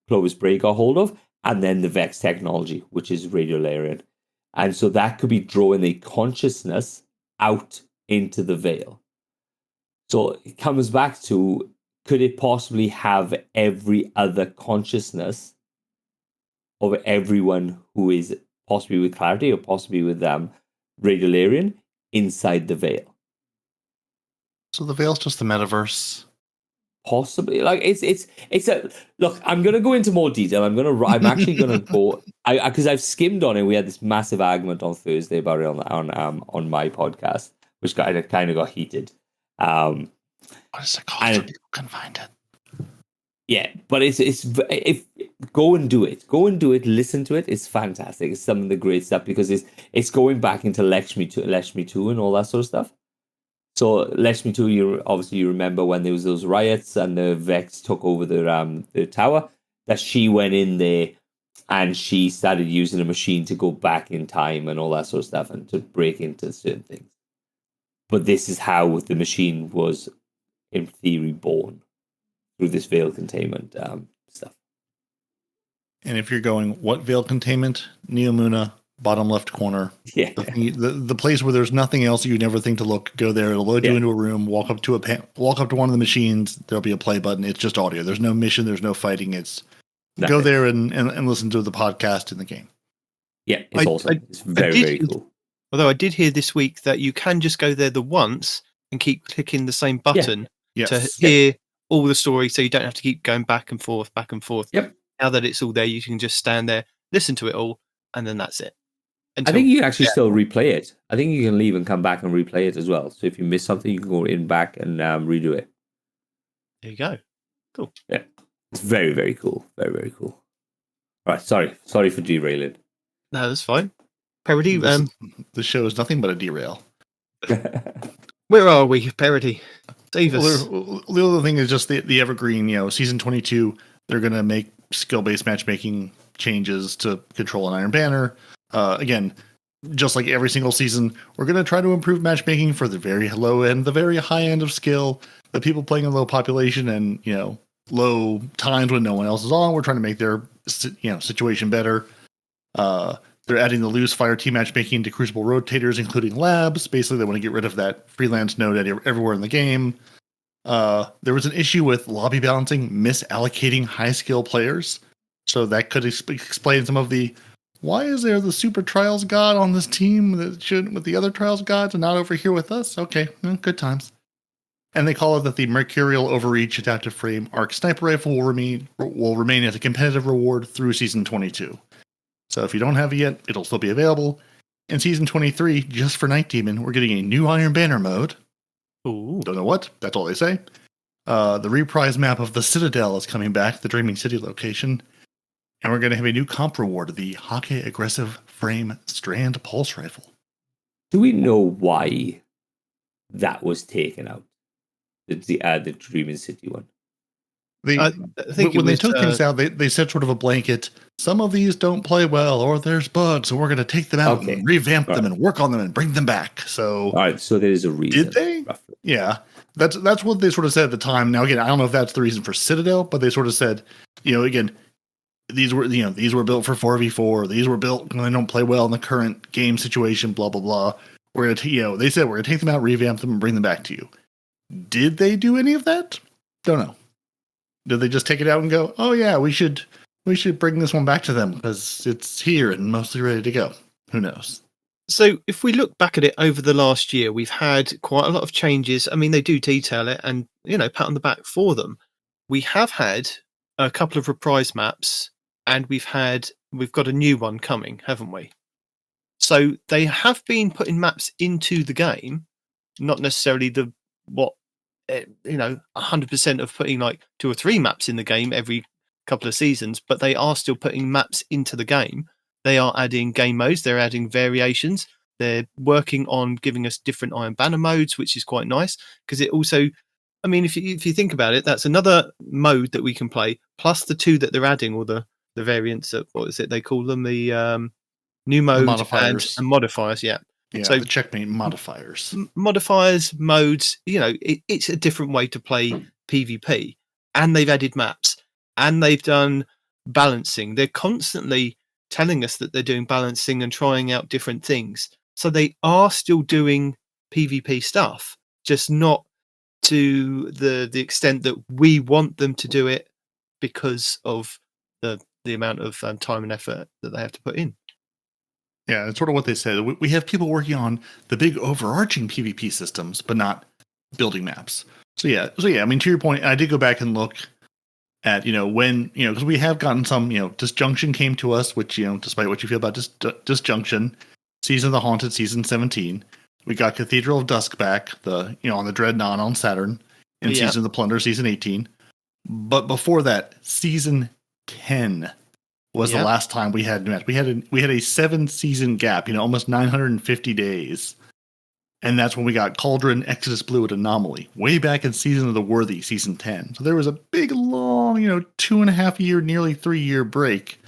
S4: Clovis Bray got hold of, and then the Vex technology, which is radiolarian. And so that could be drawing the consciousness out into the veil. So it comes back to, could it possibly have every other consciousness of everyone who is possibly with clarity or possibly with radiolarian inside the veil?
S1: So the veil's just the metaverse.
S4: Possibly, like it's a look. I'm gonna go into more detail. I'm actually gonna go. Because I've skimmed on it. We had this massive argument on Thursday about it on my podcast, which kind of got heated.
S1: What is it called? So people can find it.
S4: Yeah, but if go and do it. Go and do it. Listen to it. It's fantastic. It's some of the great stuff because it's going back into Lakshmi 2 and all that sort of stuff. So Lakshmi 2, you remember when there was those riots and the Vex took over the tower, that she went in there and she started using a machine to go back in time and all that sort of stuff and to break into certain things. But this is how the machine was, in theory, born through this veil containment stuff.
S1: And if you're going, what veil containment? Neomuna, bottom left corner.
S4: Yeah.
S1: The place where there's nothing else you never think to look. Go there. It'll load you into a room. Walk up to one of the machines. There'll be a play button. It's just audio. There's no mission. There's no fighting. It's go there and listen to the podcast in the game.
S4: Yeah, it's awesome. It's very cool.
S2: Although I did hear this week that you can just go there the once and keep clicking the same button to hear all the story, so you don't have to keep going back and forth.
S4: Yep.
S2: Now that it's all there, you can just stand there, listen to it all, and then that's it.
S4: I think you can actually still replay it. I think you can leave and come back and replay it as well. So if you miss something, you can go in back and redo it.
S2: There you go. Cool.
S4: Yeah. It's very, very cool. Very, very cool. All right. Sorry for derailing.
S2: No, that's fine. Parody.
S1: The show is nothing but a derail.
S2: Where are we, Parody? Save us.
S1: The other thing is just the evergreen, season 22, they're going to make skill-based matchmaking changes to control an Iron Banner. Again, just like every single season, we're going to try to improve matchmaking for the very low end, the very high end of skill, the people playing in low population and, low times when no one else is on. We're trying to make their, situation better. They're adding the loose fire team matchmaking to Crucible rotators, including labs. Basically, they want to get rid of that freelance node everywhere in the game. There was an issue with lobby balancing, misallocating high skill players. So that could explain some of the, why is there the super trials god on this team that shouldn't with the other trials gods and not over here with us? Okay, good times. And they call it that the Mercurial Overreach Adaptive Frame Arc Sniper Rifle will remain as a competitive reward through Season 22. So if you don't have it yet, it'll still be available. In Season 23, just for Night Demon, we're getting a new Iron Banner mode.
S2: Ooh.
S1: Don't know what, that's all they say. The reprise map of the Citadel is coming back, the Dreaming City location. And we're going to have a new comp reward, the Hake Aggressive Frame Strand Pulse Rifle.
S4: Do we know why that was taken out? The Dreaming City one.
S2: I think
S1: when they took things out, they said sort of a blanket, some of these don't play well or there's bugs, so we're going to take them out and revamp them and work on them and bring them back. So,
S4: all right, so there is a reason.
S1: Did they?
S4: Roughly.
S1: Yeah. That's what they sort of said at the time. Now, again, I don't know if that's the reason for Citadel, but they sort of said, again, these were built for 4v4. These were built when they don't play well in the current game situation, blah, blah, blah. We're going to, they said, we're going to take them out, revamp them, and bring them back to you. Did they do any of that? Don't know. Did they just take it out and go, oh yeah, we should bring this one back to them because it's here and mostly ready to go? Who knows?
S2: So if we look back at it over the last year, we've had quite a lot of changes. I mean, they do detail it and, pat on the back for them. We have had a couple of reprise maps and we've got a new one coming, haven't we? So they have been putting maps into the game, not necessarily 100% of putting like 2 or 3 maps in the game every couple of seasons, but they are still putting maps into the game. They are adding game modes, they're adding variations, they're working on giving us different Iron Banner modes, which is quite nice because it also, I mean, if you think about it, that's another mode that we can play plus the 2 that they're adding, or the variants of, what is it they call them, the new mode and
S1: modifiers.
S2: modifiers. Yeah.
S1: Yeah,
S2: So
S1: the checkmate modifiers.
S2: Modifiers, modes, it's a different way to play PvP, and they've added maps, and they've done balancing. They're constantly telling us that they're doing balancing and trying out different things. So they are still doing PvP stuff, just not to the extent that we want them to do it because of the amount of time and effort that they have to put in.
S1: Yeah, it's sort of what they said. We have people working on the big overarching PvP systems, but not building maps. So yeah. I mean, to your point, I did go back and look at when because we have gotten some Disjunction came to us, which despite what you feel about Disjunction, Season of the Haunted, Season 17, we got Cathedral of Dusk back, the on the Dreadnought on Saturn, and Season of the Plunder, Season 18. But before that, Season 10 was the last time we had new maps. We had a 7-season gap, almost 950 days. And that's when we got Cauldron, Exodus Blue, and Anomaly, way back in Season of the Worthy, Season 10. So there was a big, long, 2.5 year, nearly 3 year break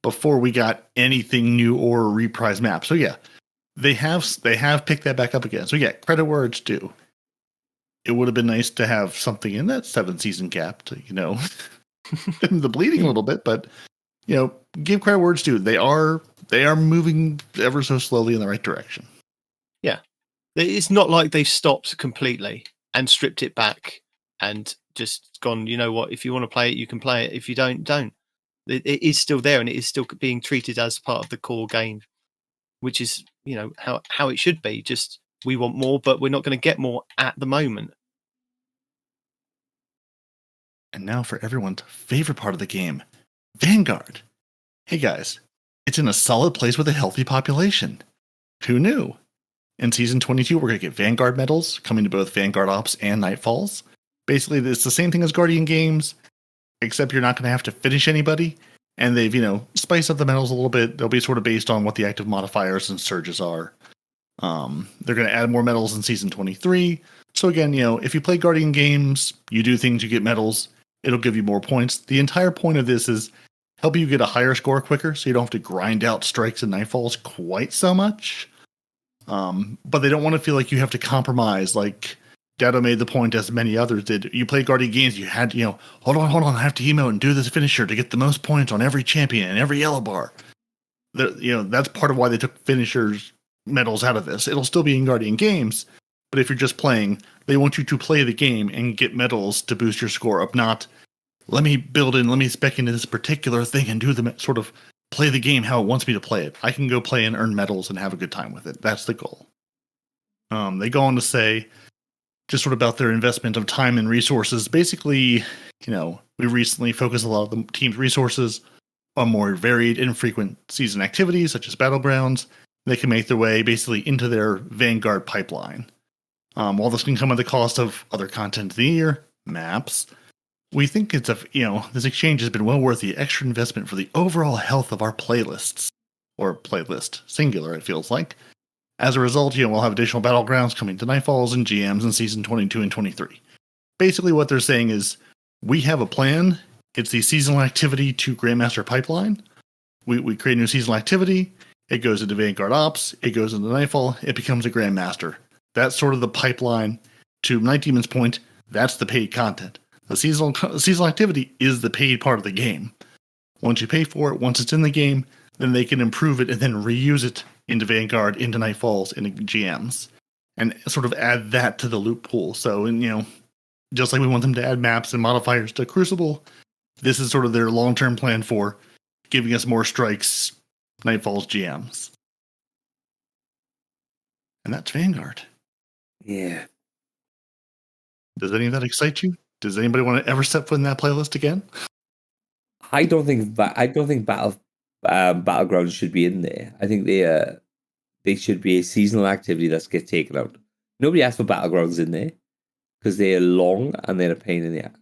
S1: before we got anything new or a reprise map. So yeah, they have picked that back up again. So yeah, credit where it's due. It would have been nice to have something in that 7-season gap to, the bleeding a little bit, but give credit where it's due. They are moving ever so slowly in the right direction.
S2: Yeah. It's not like they've stopped completely and stripped it back and just gone, you know what, if you want to play it, you can play it. If you don't. It is still there, and it is still being treated as part of the core game, which is, how it should be. Just we want more, but we're not going to get more at the moment.
S1: And now for everyone's favorite part of the game, Vanguard. Hey guys, it's in a solid place with a healthy population. Who knew? In Season 22, we're going to get Vanguard medals coming to both Vanguard Ops and Nightfalls. Basically, it's the same thing as Guardian games, except you're not going to have to finish anybody. And they've, spiced up the medals a little bit. They'll be sort of based on what the active modifiers and surges are. They're going to add more medals in Season 23. So again, if you play Guardian games, you do things, you get medals, it'll give you more points. The entire point of this is help you get a higher score quicker, so you don't have to grind out strikes and nightfalls quite so much. But they don't want to feel like you have to compromise. Like Dado made the point, as many others did. You play Guardian games, you had to, hold on, I have to emote and do this finisher to get the most points on every champion and every yellow bar. That's part of why they took finishers medals out of this. It'll still be in Guardian games, but if you're just playing, they want you to play the game and get medals to boost your score up, not let me spec into this particular thing and do the sort of play the game how it wants me to play it. I can go play and earn medals and have a good time with it. That's the goal. They go on to say just sort of about their investment of time and resources. Basically, we recently focused a lot of the team's resources on more varied and frequent season activities, such as Battlegrounds. They can make their way basically into their Vanguard pipeline. While this can come at the cost of other content of the year, maps, we think this exchange has been well worth the extra investment for the overall health of our playlists, or playlist singular, it feels like. As a result, we'll have additional Battlegrounds coming to Nightfalls and GMs in Season 22 and 23. Basically, what they're saying is, we have a plan. It's the seasonal activity to Grandmaster pipeline. We create a new seasonal activity. It goes into Vanguard Ops. It goes into Nightfall. It becomes a Grandmaster. That's sort of the pipeline. To Night Demon's point, that's the paid content. The seasonal activity is the paid part of the game. Once you pay for it, once it's in the game, then they can improve it and then reuse it into Vanguard, into Nightfalls, into GMs, and sort of add that to the loot pool. So, just like we want them to add maps and modifiers to Crucible, this is sort of their long-term plan for giving us more strikes, Nightfalls, GMs. And that's Vanguard.
S4: Yeah.
S1: Does any of that excite you? Does anybody want to ever step foot in that playlist again?
S4: I don't think Battlegrounds should be in there. I think they should be a seasonal activity that gets taken out. Nobody asked for Battlegrounds in there because they are long and they're a pain in the ass.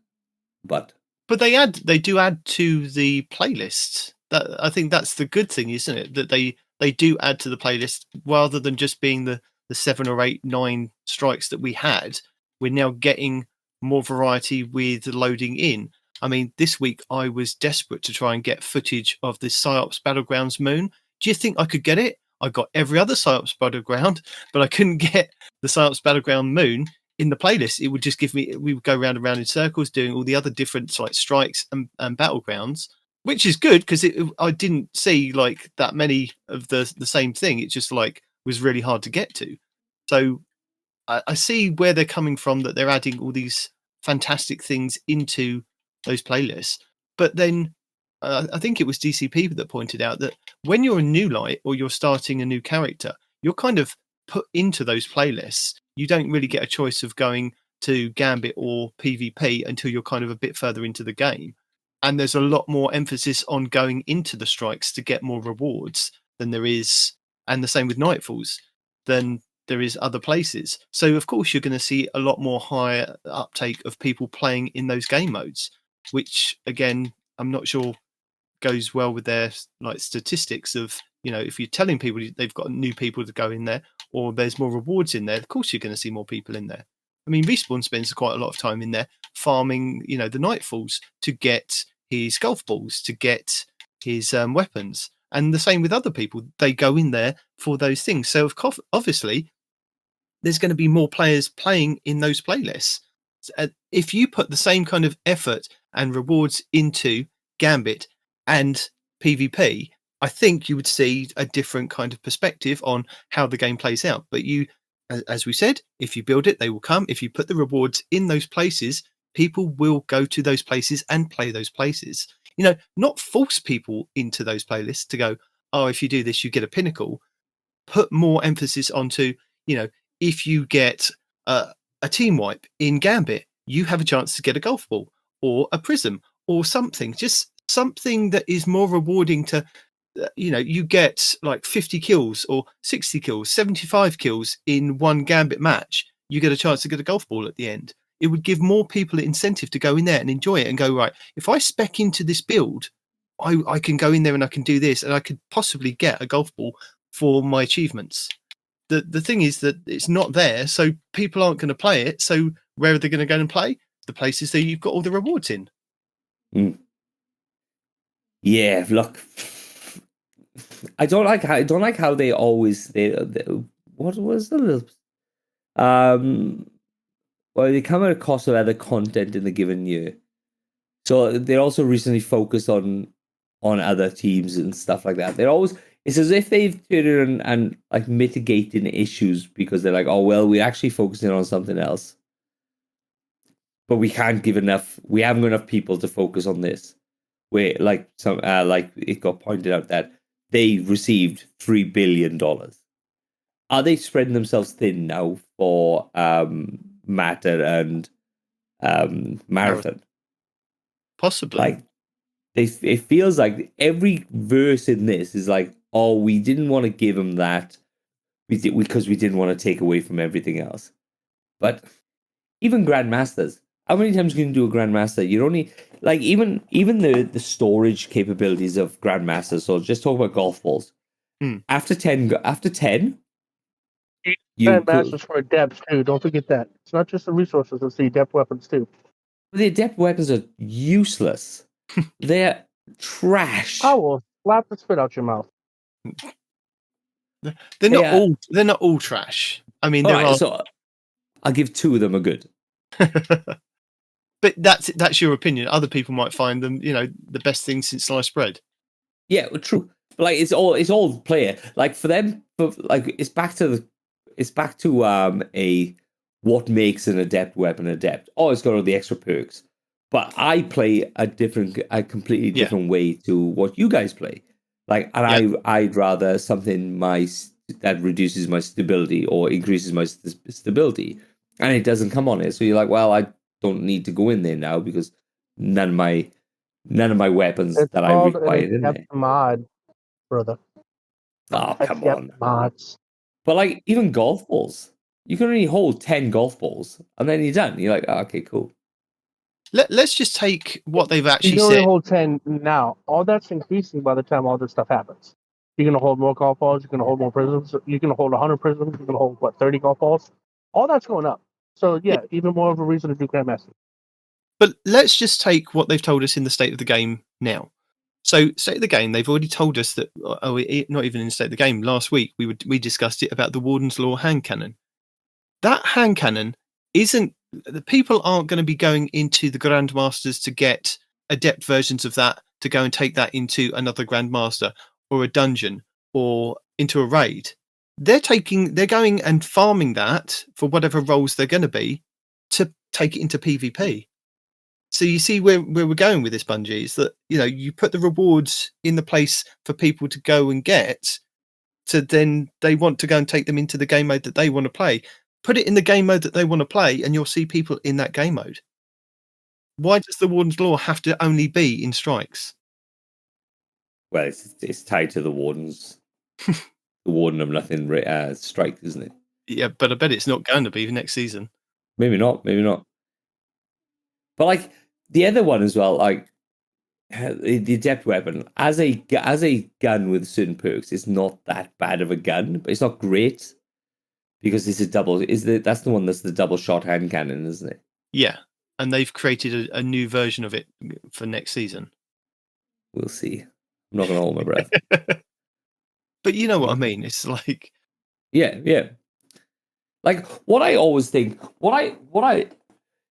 S4: But
S2: they do add to the playlist. I think that's the good thing, isn't it? That they do add to the playlist rather than just being the 7 or 8, 9 strikes that we had. We're now getting more variety with loading in. I mean, this week I was desperate to try and get footage of the PsyOps Battlegrounds moon do you think I could get it? I got every other Psyops Battleground, but I couldn't get the Psyops Battleground Moon in the playlist. It would just give me, we would go round and round in circles doing all the other different like strikes and battlegrounds, which is good because I didn't see like that many of the same thing. It just like was really hard to get to. So I see where they're coming from, that they're adding all these fantastic things into those playlists. But then I think it was DCP that pointed out that when you're a new light or you're starting a new character, you're kind of put into those playlists. You don't really get a choice of going to Gambit or PvP until you're kind of a bit further into the game. And there's a lot more emphasis on going into the strikes to get more rewards than there is, and the same with Nightfalls, than there is other places. So of course you're going to see a lot more higher uptake of people playing in those game modes, which again, I'm not sure goes well with their like statistics of, if you're telling people they've got new people to go in there or there's more rewards in there, of course you're going to see more people in there. I mean, Respawn spends quite a lot of time in there farming, the Nightfalls to get his golf balls, to get his weapons. And the same with other people. They go in there for those things. So obviously there's going to be more players playing in those playlists. If you put the same kind of effort and rewards into Gambit and PvP, I think you would see a different kind of perspective on how the game plays out. But as we said, if you build it, they will come. If you put the rewards in those places, people will go to those places and play those places. Not force people into those playlists to go, oh, if you do this, you get a pinnacle. Put more emphasis onto, if you get a team wipe in Gambit, you have a chance to get a golf ball or a prism or something. Just something that is more rewarding to, you get like 50 kills or 60 kills, 75 kills in one Gambit match. You get a chance to get a golf ball at the end. It would give more people an incentive to go in there and enjoy it and go, right, if I spec into this build, I can go in there and I can do this and I could possibly get a golf ball for my achievements. The thing is that it's not there, so people aren't going to play it. So where are they going to go and play? The places that you've got all the rewards in.
S4: Yeah, look, I don't like how they always what was the little well, they come at a cost of other content in the given year. So they're also recently focused on other teams and stuff like that. It's as if they've turned and like mitigating issues because they're like, oh well, we're actually focusing on something else, but we haven't got enough people to focus on this. Where like it got pointed out that they received $3 billion. Are they spreading themselves thin now for Matter and Marathon?
S2: Possibly.
S4: Like it feels like every verse in this is like, oh, we didn't want to give them that because we didn't want to take away from everything else. But even Grandmasters, how many times can you do a Grandmaster? You're only like even the storage capabilities of Grandmasters. So just talk about golf balls. After 10,
S3: Grandmasters for adepts too. Don't forget that. It's not just the resources; it's the adept weapons too.
S4: The adept weapons are useless. They're trash.
S3: I will slap the spit out your mouth.
S2: They're not all trash. I mean,
S4: so I'll give 2 of them a good.
S2: But that's your opinion. Other people might find them, the best thing since sliced bread.
S4: Yeah, true. But like it's all player. Like for them, it's back to a what makes an adept weapon adept. Oh, it's got all the extra perks. But I play a completely different way to what you guys play. Like, and I'd rather something that reduces my stability or increases my stability, and it doesn't come on it. So you're like, well, I don't need to go in there now because none of my weapons that I require in there.
S3: Mod, brother.
S4: Oh, come on.
S3: Mods.
S4: But like even golf balls, you can only hold 10 golf balls, and then you're done. You're like, oh, okay, cool.
S2: Let's just take what they've actually
S3: you can
S2: said.
S3: only hold 10 now. All that's increasing by the time all this stuff happens. You're going to hold more golf balls. You're going to hold more prisms. You're going to hold 100 prisms. You're going to hold, 30 golf balls? All that's going up. So, even more of a reason to do Grandmaster.
S2: But let's just take what they've told us in the state of the game now. So, State of the Game, they've already told us that, not even in State of the Game, last week we discussed it about the Warden's Law hand cannon. That hand cannon the people aren't going to be going into the Grandmasters to get adept versions of that, to go and take that into another Grandmaster or a dungeon or into a raid. They're going and farming that for whatever roles they're going to be to take it into PvP. So you see where we're going with this, Bungie, is that, you put the rewards in the place for people to go and get, to then they want to go and take them into the game mode that they want to play. Put it in the game mode that they want to play, and you'll see people in that game mode. Why does the Warden's Law have to only be in strikes?
S4: Well, it's tied to the Wardens. The Warden of Nothing strike, isn't it?
S2: Yeah, but I bet it's not going to be next season.
S4: Maybe not. But like the other one as well, like the adept weapon as a gun with certain perks is not that bad of a gun, but it's not great because it's a double. That's the one that's the double shot hand cannon, isn't it?
S2: Yeah, and they've created a new version of it for next season.
S4: We'll see. I'm not going to hold my breath.
S2: But you know what I mean? It's like,
S4: yeah. Like what I always think,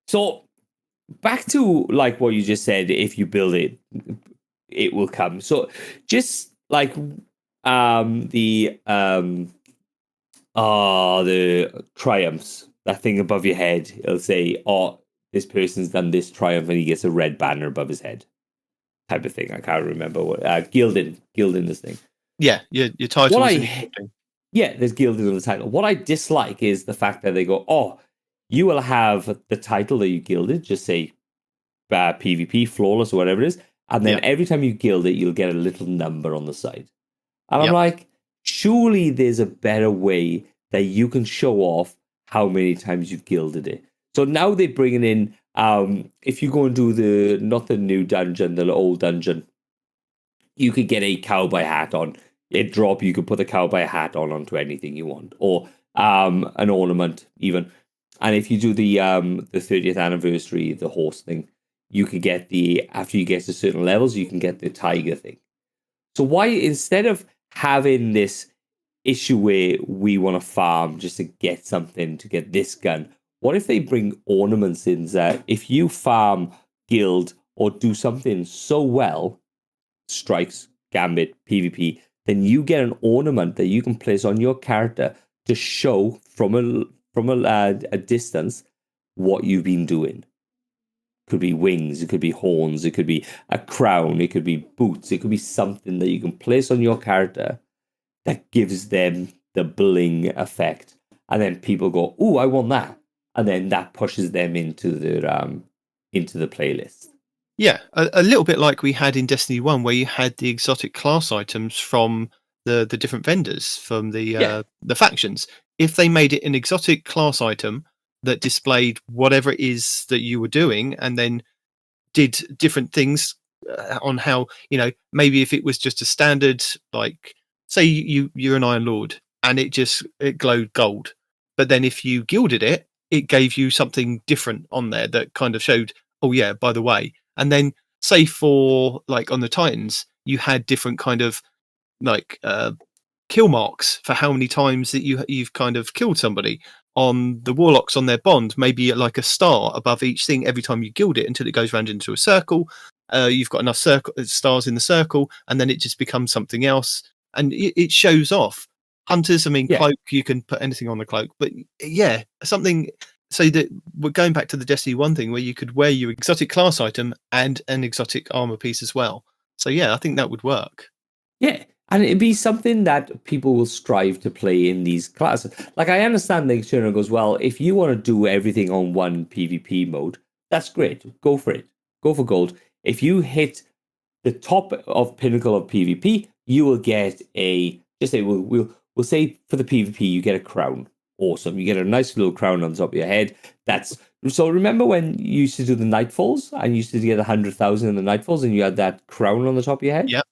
S4: so back to like what you just said, if you build it, it will come. So just like the triumphs, that thing above your head, it'll say, oh, this person's done this triumph, and he gets a red banner above his head, type of thing. I can't remember what gilding this thing.
S2: Yeah, your title.
S4: Yeah, there's gilding on the title. What I dislike is the fact that they go, oh, you will have the title that you gilded, just say PvP, flawless, or whatever it is. And then every time you gild it, you'll get a little number on the side. And I'm like, surely there's a better way that you can show off how many times you've gilded it. So now they're bringing in, if you go and do not the new dungeon, the old dungeon, you could get a cowboy hat on. It drop, you could put the cowboy hat onto anything you want. Or an ornament, even. And if you do the 30th anniversary, the horse thing, you could get after you get to certain levels, you can get the tiger thing. So why, instead of having this issue where we want to farm just to get something, to get this gun, what if they bring ornaments in that if you farm, guild, or do something so well, strikes, gambit, PvP, then you get an ornament that you can place on your character to show from a distance what you've been doing. Could be wings, it could be horns, it could be a crown, it could be boots, it could be something that you can place on your character that gives them the bling effect. And then people go, "Ooh, I want that." And then that pushes them into the playlist.
S2: Yeah, a little bit like we had in Destiny 1, where you had the exotic class items from the different vendors, from the factions. If they made it an exotic class item that displayed whatever it is that you were doing, and then did different things on how, maybe if it was just a standard, like, say you're an Iron Lord, and it glowed gold. But then if you gilded it, it gave you something different on there that kind of showed, oh yeah, by the way. And then say for like on the Titans, you had different kind of like kill marks for how many times that you've kind of killed somebody. On the Warlocks, on their bond, maybe like a star above each thing every time you gild it until it goes round into a circle. You've got enough stars in the circle, and then it just becomes something else, and it shows off. Hunters, cloak, you can put anything on the cloak, but something. So that we're going back to the Destiny 1 thing, where you could wear your exotic class item and an exotic armor piece as well. So I think that would work.
S4: Yeah, and it'd be something that people will strive to play in these classes. Like, I understand the external goes, well, if you want to do everything on one PvP mode, that's great. Go for it. Go for gold. If you hit the top of pinnacle of PvP, you will get we'll say for the PvP, you get a crown. Awesome. You get a nice little crown on top of your head. So remember when you used to do the Nightfalls and you used to get 100,000 in the Nightfalls and you had that crown on the top of your head?
S2: Yep.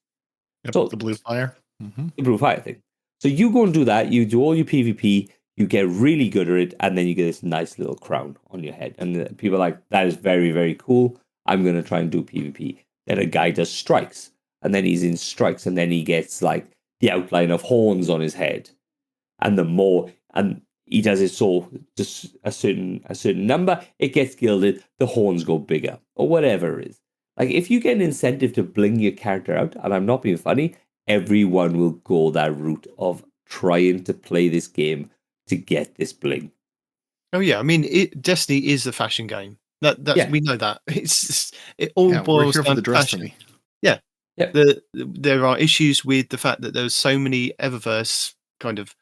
S1: So the blue fire.
S4: Mm-hmm. The blue fire thing. So you go and do that, you do all your PvP, you get really good at it, and then you get this nice little crown on your head. And people are like, that is very, very cool. I'm going to try and do PvP. Then a guy does strikes. and then he's in strikes, and then he gets like the outline of horns on his head, and the more and he does it so just a certain number, it gets gilded, the horns go bigger, or whatever it is. Like if you get an incentive to bling your character out, and I'm not being funny, everyone will go that route of trying to play this game to get this bling.
S2: Oh yeah, I mean, Destiny is a fashion game. We know that. It all
S1: Yeah, we're
S2: boils
S1: here for
S2: down
S1: the
S2: to
S1: dress
S2: fashion.
S1: for me.
S2: Yeah.
S4: Yeah.
S2: There are issues with the fact that there's so many Eververse kind of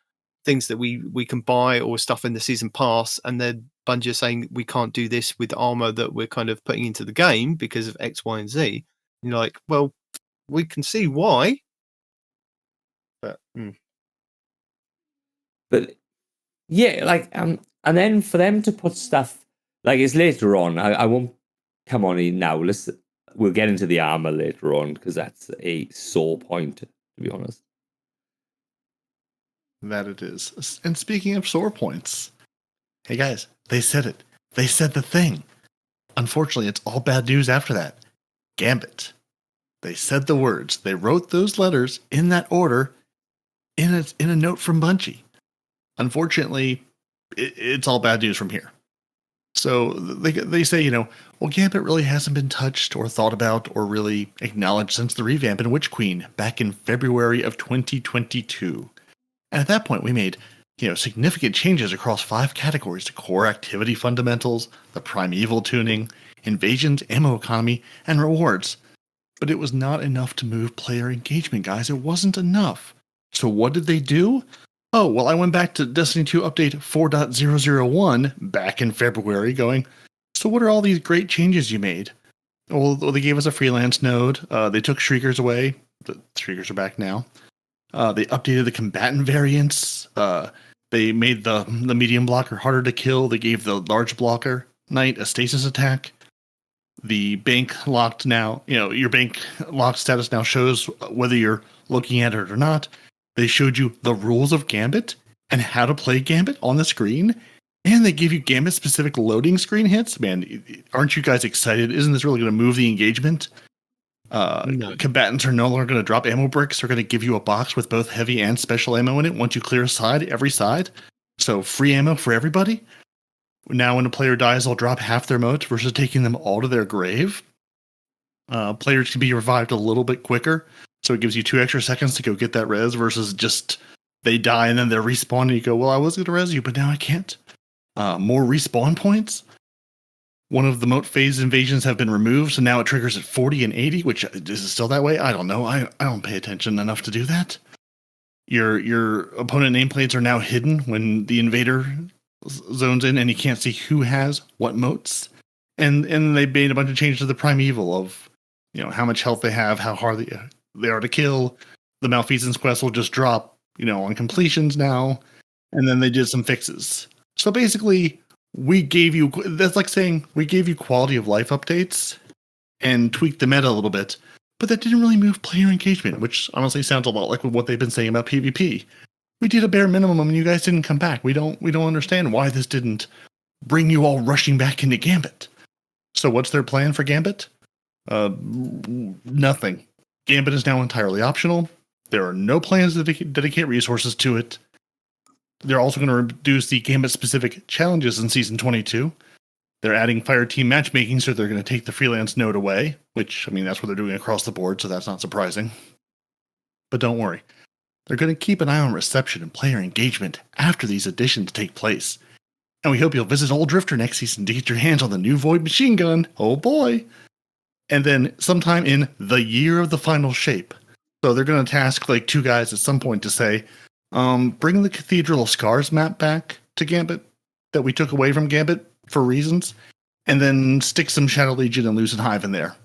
S2: things that we can buy or stuff in the season pass, and then Bungie are saying we can't do this with armor that we're kind of putting into the game because of X, Y, and Z. And you're like, well, we can see why.
S4: But yeah, like and then for them to put stuff like it's later on. I won't come on in now. We'll get into the armor later on because that's a sore point, to be honest.
S1: That it is. And speaking of sore points, hey guys, they said it. They said the thing. Unfortunately, it's all bad news after that. Gambit. They said the words. They wrote those letters in that order in a note from Bungie. Unfortunately, it's all bad news from here. So they say, well, Gambit really hasn't been touched or thought about or really acknowledged since the revamp in Witch Queen back in February of 2022. And at that point, we made significant changes across 5 categories: the core activity fundamentals, the primeval tuning, invasions, ammo economy, and rewards. But it was not enough to move player engagement, guys. It wasn't enough. So what did they do? Oh, well, I went back to Destiny 2 update 4.001 back in February going, so what are all these great changes you made? Well, they gave us a freelance node. They took Shriekers away. The Shriekers are back now. They updated the combatant variants. They made the medium blocker harder to kill. They gave the large blocker knight a stasis attack. The bank locked now, your bank locked status now shows whether you're looking at it or not. They showed you the rules of Gambit and how to play Gambit on the screen. And they gave you Gambit specific loading screen hits. Man, aren't you guys excited? Isn't this really going to move the engagement? No. Combatants are no longer going to drop ammo bricks. They're going to give you a box with both heavy and special ammo in it once you clear a side, every side. So free ammo for everybody. Now when a player dies, they'll drop half their motes versus taking them all to their grave. Players can be revived a little bit quicker. So it gives you 2 extra seconds to go get that res versus just they die and then they're respawned and you go, well, I was going to res you, but now I can't. More respawn points. One of the moat phase invasions have been removed, so now it triggers at 40 and 80, which is it still that way? I don't know. I don't pay attention enough to do that. Your opponent nameplates are now hidden when the invader zones in and you can't see who has what moats. And they made a bunch of changes to the primeval of how much health they have, how hard they are to kill. The malfeasance quest will just drop on completions now. And then they did some fixes. So basically, that's like saying we gave you quality of life updates and tweaked the meta a little bit, but that didn't really move player engagement, which honestly sounds a lot like what they've been saying about PvP. We did a bare minimum and you guys didn't come back. We don't understand why this didn't bring you all rushing back into Gambit. So what's their plan for Gambit? Nothing. Gambit is now entirely optional. There are no plans to dedicate resources to it. They're also going to reduce the Gambit-specific challenges in Season 22. They're adding Fireteam matchmaking, so they're going to take the freelance node away, which, that's what they're doing across the board, so that's not surprising. But don't worry. They're going to keep an eye on reception and player engagement after these additions take place. And we hope you'll visit Old Drifter next season to get your hands on the new Void machine gun. Oh boy! And then sometime in the year of the final shape. So they're going to task 2 guys at some point to say, bring the Cathedral of Scars map back to Gambit that we took away from Gambit for reasons, and then stick some Shadow Legion and Lucid Hive in there.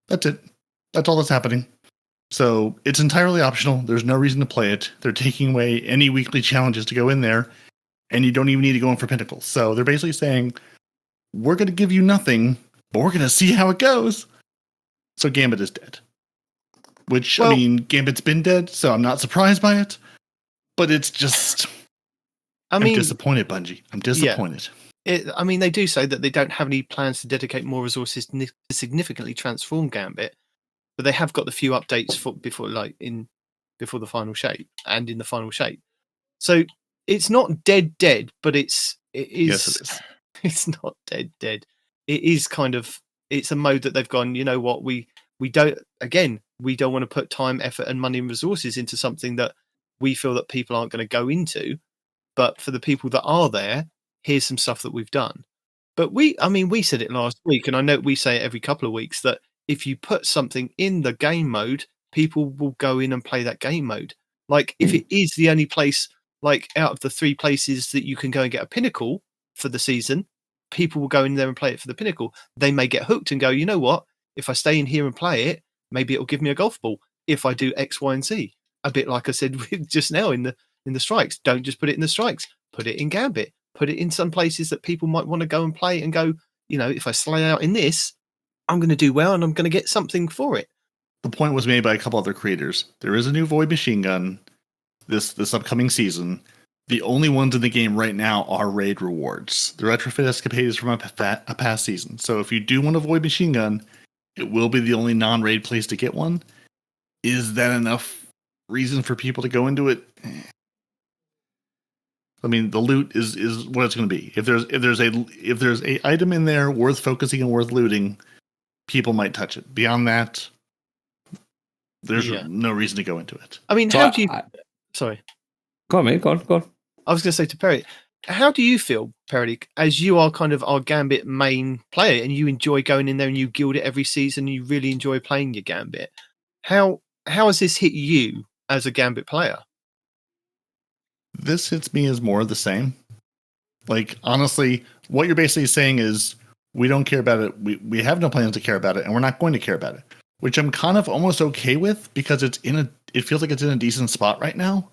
S1: That's it. That's all that's happening. So it's entirely optional. There's no reason to play it. They're taking away any weekly challenges to go in there, and you don't even need to go in for Pinnacles. So they're basically saying, we're going to give you nothing, but we're going to see how it goes. So Gambit is dead. Which, Gambit's been dead, so I'm not surprised by it. But it's just... I'm disappointed, Bungie. I'm disappointed.
S2: Yeah. They do say that they don't have any plans to dedicate more resources to significantly transform Gambit. but they have got the few updates before the final shape and in the final shape. So it's not dead, but it is.
S1: Yes, it is.
S2: It's not dead. It is kind of. It's a mode that they've gone. You know what? We don't want to put time, effort, and money and resources into something that we feel that people aren't going to go into. But for the people that are there, here's some stuff that we've done. But we said it last week, and I know we say it every couple of weeks, that if you put something in the game mode, people will go in and play that game mode. Like, if it is the only place, like, out of the 3 places that you can go and get a pinnacle for the season, people will go in there and play it for the pinnacle. They may get hooked and go, you know what? If I stay in here and play it, maybe it'll give me a golf ball if I do X, Y, and Z. A bit like I said just now in the strikes. Don't just put it in the strikes. Put it in Gambit. Put it in some places that people might want to go and play and go, you know, if I slay out in this, I'm going to do well and I'm going to get something for it.
S1: The point was made by a couple other creators. There is a new Void machine gun this upcoming season. The only ones in the game right now are raid rewards. The retrofit escapade is from a past season. So if you do want a Void machine gun, it will be the only non-raid place to get one. Is that enough reason for people to go into it? I mean, the loot is what it's going to be. If there's a item in there worth focusing and worth looting, people might touch it. Beyond that, there's no reason to go into it.
S2: I mean,
S4: So
S2: sorry.
S4: Go on, mate. Go on.
S2: I was going to say to Perry, how do you feel, Perry, as you are kind of our Gambit main player and you enjoy going in there and you guild it every season and you really enjoy playing your Gambit? How has this hit you as a Gambit player?
S1: This hits me as more of the same. Like, honestly, what you're basically saying is we don't care about it. We have no plans to care about it, and we're not going to care about it, which I'm kind of almost okay with because it feels like it's in a decent spot right now.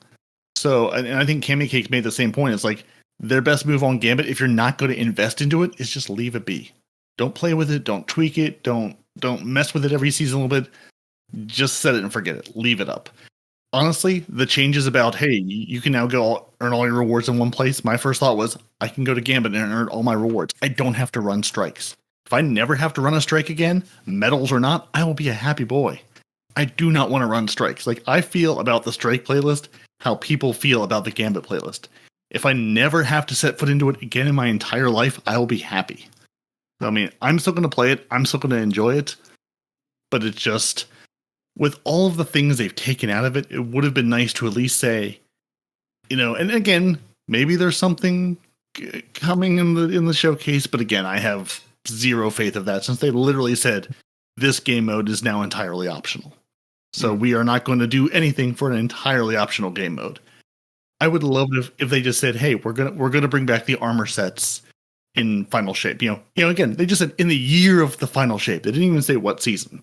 S1: So, and I think Cammy Cake made the same point. It's like their best move on Gambit, if you're not going to invest into it, is just leave it be. Don't play with it. Don't tweak it. Don't mess with it every season a little bit. Just set it and forget it. Leave it up. Honestly, the changes about, hey, you can now go earn all your rewards in one place. My first thought was, I can go to Gambit and earn all my rewards. I don't have to run strikes. If I never have to run a strike again, medals or not, I will be a happy boy. I do not want to run strikes. Like, I feel about the strike playlist how people feel about the Gambit playlist. If I never have to set foot into it again in my entire life, I will be happy. I mean, I'm still going to play it. I'm still going to enjoy it. But it's just, with all of the things they've taken out of it, it would have been nice to at least say, you know, and again, maybe there's something coming in the showcase, but again, I have zero faith of that since they literally said this game mode is now entirely optional. So we are not going to do anything for an entirely optional game mode. I would love it if they just said, "Hey, we're gonna bring back the armor sets in final shape." You know, again, they just said in the year of the final shape. They didn't even say what season.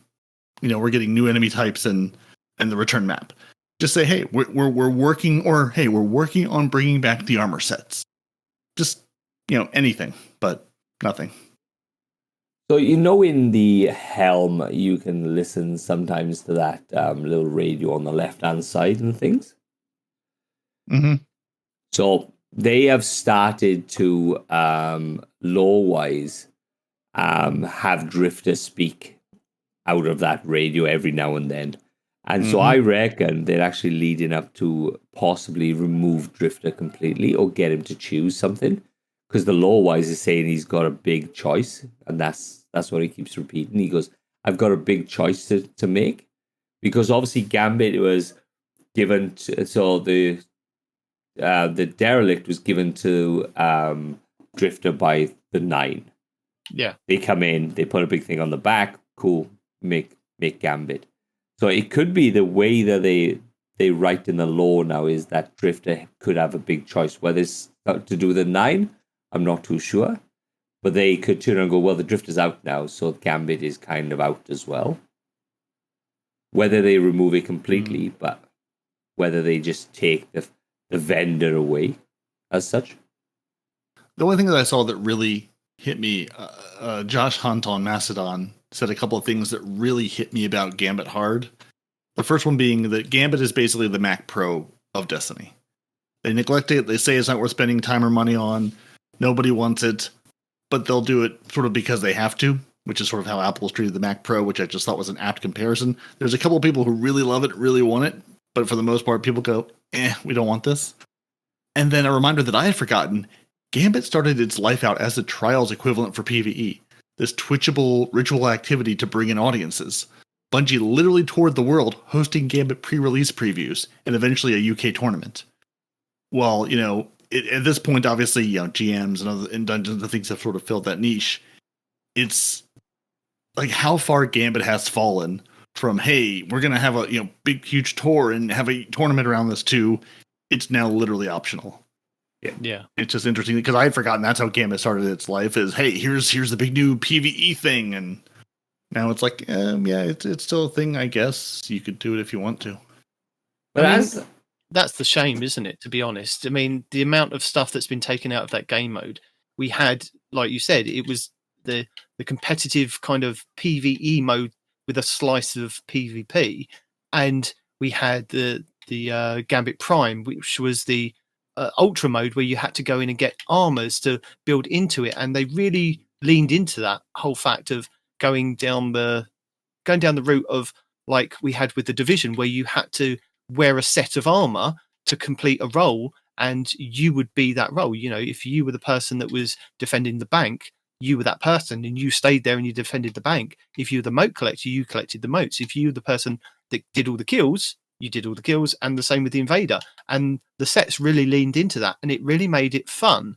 S1: You know, we're getting new enemy types and the return map. Just say, "Hey, we're working," or "Hey, we're working on bringing back the armor sets." Just, you know, anything, but nothing.
S4: So, you know, in the helm, you can listen sometimes to that little radio on the left-hand side and things.
S1: Mm-hmm.
S4: So they have started to, lore-wise, have Drifter speak out of that radio every now and then. And so I reckon they're actually leading up to possibly remove Drifter completely or get him to choose something. Because the lore-wise is saying he's got a big choice, and that's what he keeps repeating. He goes, I've got a big choice to make. Because obviously Gambit was given to, so the derelict was given to Drifter by the 9.
S2: Yeah.
S4: They come in, they put a big thing on the back, cool, make Gambit. So it could be the way that they write in the lore now is that Drifter could have a big choice. Whether it's to do with the 9, I'm not too sure. But they could turn around and go, well, the Drifter's out now, so Gambit is kind of out as well. Whether they remove it completely, but whether they just take the vendor away as such.
S1: The only thing that I saw that really hit me, Josh Hunt on Mastodon said a couple of things that really hit me about Gambit hard. The first one being that Gambit is basically the Mac Pro of Destiny. They neglect it. They say it's not worth spending time or money on. Nobody wants it, but they'll do it sort of because they have to. which is sort of how Apple's treated the Mac Pro, which I just thought was an apt comparison. There's a couple of people who really love it, really want it, but for the most part, people go, we don't want this. And then a reminder that I had forgotten, Gambit started its life out as a trials equivalent for PvE, this twitchable ritual activity to bring in audiences. Bungie literally toured the world hosting Gambit pre-release previews and eventually a UK tournament. Well, at this point, obviously, GMs and other Dungeons and things have sort of filled that niche. It's like how far Gambit has fallen from, hey, we're going to have a big, huge tour and have a tournament around this too. It's now literally optional.
S2: Yeah.
S1: It's just interesting because I had forgotten that's how Gambit started its life is, hey, here's the big new PvE thing. And now it's like, it's still a thing, I guess. You could do it if you want to.
S2: But that's the shame, isn't it, to be honest? I mean, the amount of stuff that's been taken out of that game mode, we had, like you said, it was the competitive kind of PvE mode with a slice of PvP, and we had the Gambit Prime, which was the ultra mode where you had to go in and get armors to build into it, and they really leaned into that whole fact of going down the route of like we had with the Division, where you had to wear a set of armor to complete a role, and you would be that role. If you were the person that was defending the bank, you were that person and you stayed there and you defended the bank. If you were the moat collector, you collected the moats. If you were the person that did all the kills, you did all the kills, and the same with the invader. And the sets really leaned into that, and it really made it fun.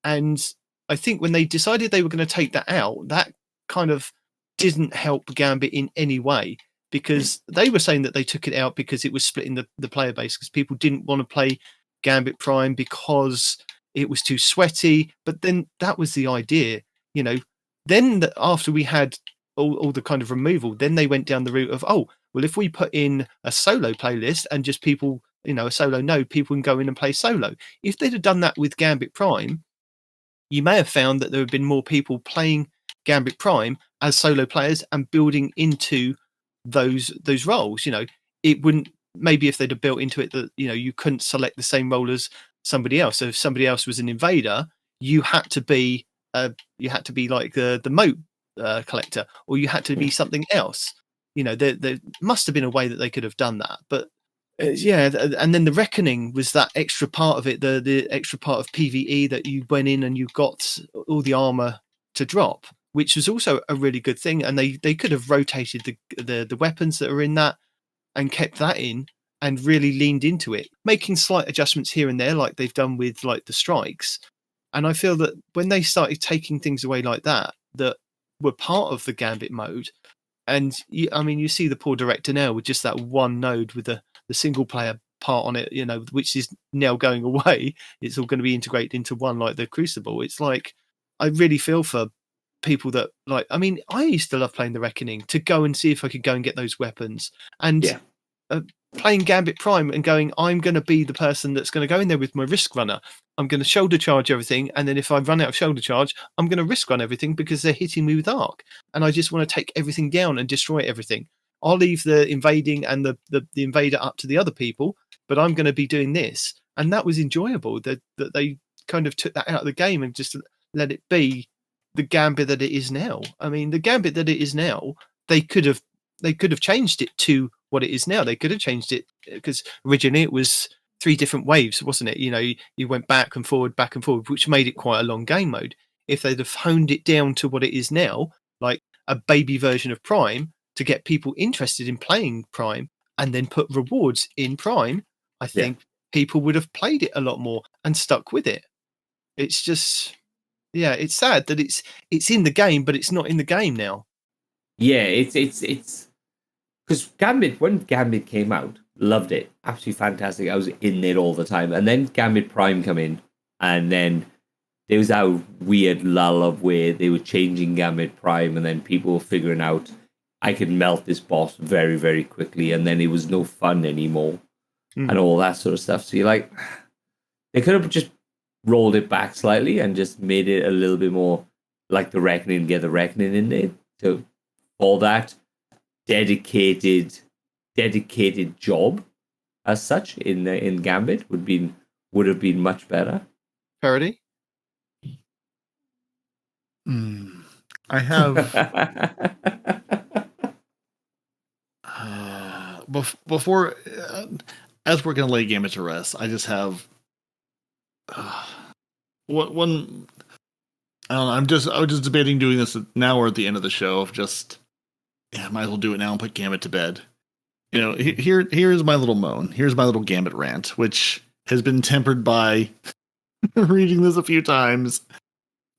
S2: And I think when they decided they were going to take that out, that kind of didn't help Gambit in any way, because they were saying that they took it out because it was splitting the player base, because people didn't want to play Gambit Prime because it was too sweaty. But then that was the idea, Then after we had all the kind of removal, then they went down the route of, if we put in a solo playlist and just people, a solo node, people can go in and play solo. If they'd have done that with Gambit Prime, you may have found that there have been more people playing Gambit Prime as solo players and building into those roles. It wouldn't, maybe if they'd have built into it that you couldn't select the same role as somebody else. So if somebody else was an invader, you had to be like the moat collector, or you had to be something else. There must have been a way that they could have done that, but and then the Reckoning was that extra part of it, the extra part of PvE that you went in and you got all the armor to drop, which was also a really good thing. And they could have rotated the weapons that are in that and kept that in and really leaned into it, making slight adjustments here and there, like they've done with like the strikes. And I feel that when they started taking things away like that were part of the Gambit mode, and you see the poor director now with just that one node with the single player part on it, which is now going away. It's all going to be integrated into one, like the Crucible. It's like, I really feel for people that I used to love playing the Reckoning to go and see if I could go and get those weapons, and playing Gambit Prime and going, I'm going to be the person that's going to go in there with my risk runner. I'm going to shoulder charge everything, and then if I run out of shoulder charge, I'm going to risk run everything because they're hitting me with arc, and I just want to take everything down and destroy everything. I'll leave the invading and the invader up to the other people, but I'm going to be doing this. And that was enjoyable, that they kind of took that out of the game and just let it be the Gambit that it is now. I mean, the Gambit that it is now, they could have changed it to what it is now. They could have changed it because originally it was 3 different waves, wasn't it? You went back and forward, which made it quite a long game mode. If they'd have honed it down to what it is now, like a baby version of Prime, to get people interested in playing Prime and then put rewards in Prime, I think people would have played it a lot more and stuck with it. It's just, it's sad that it's in the game, but it's not in the game now.
S4: Yeah, it's because when Gambit came out, loved it, absolutely fantastic. I was in there all the time, and then Gambit Prime come in, and then there was that weird lull of where they were changing Gambit Prime, and then people were figuring out I could melt this boss very, very quickly, and then it was no fun anymore, and all that sort of stuff. So you're like, they could have just rolled it back slightly and just made it a little bit more like the Reckoning, get the Reckoning in there. So for that dedicated job as such in Gambit would have been much better.
S2: Parody?
S1: I have before as we're gonna lay Gambit to rest. I just have one. I don't know. I was just debating doing this now or at the end of the show. Of just might as well do it now and put Gambit to bed. Here's my little moan. Here's my little Gambit rant, which has been tempered by reading this a few times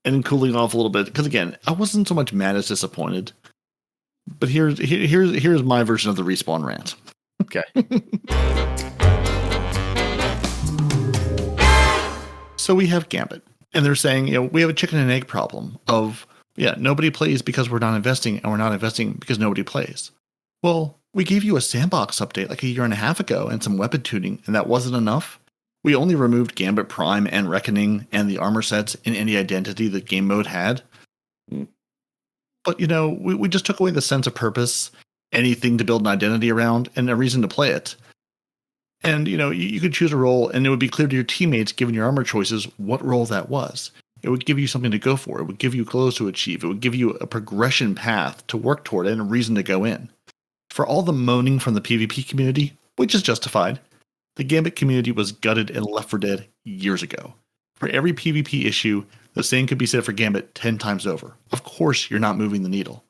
S1: and cooling off a little bit. Because again, I wasn't so much mad as disappointed. But here's my version of the Respawn rant.
S2: Okay.
S1: So we have Gambit, and they're saying, we have a chicken and egg problem of, nobody plays because we're not investing, and we're not investing because nobody plays. Well, we gave you a sandbox update like a year and a half ago and some weapon tuning, and that wasn't enough. We only removed Gambit Prime and Reckoning and the armor sets in any identity that game mode had. But, we just took away the sense of purpose, anything to build an identity around, and a reason to play it. And, you could choose a role, and it would be clear to your teammates, given your armor choices, what role that was. It would give you something to go for. It would give you goals to achieve. It would give you a progression path to work toward and a reason to go in. For all the moaning from the PvP community, which is justified, the Gambit community was gutted and left for dead years ago. For every PvP issue, the same could be said for Gambit 10 times over. Of course, you're not moving the needle.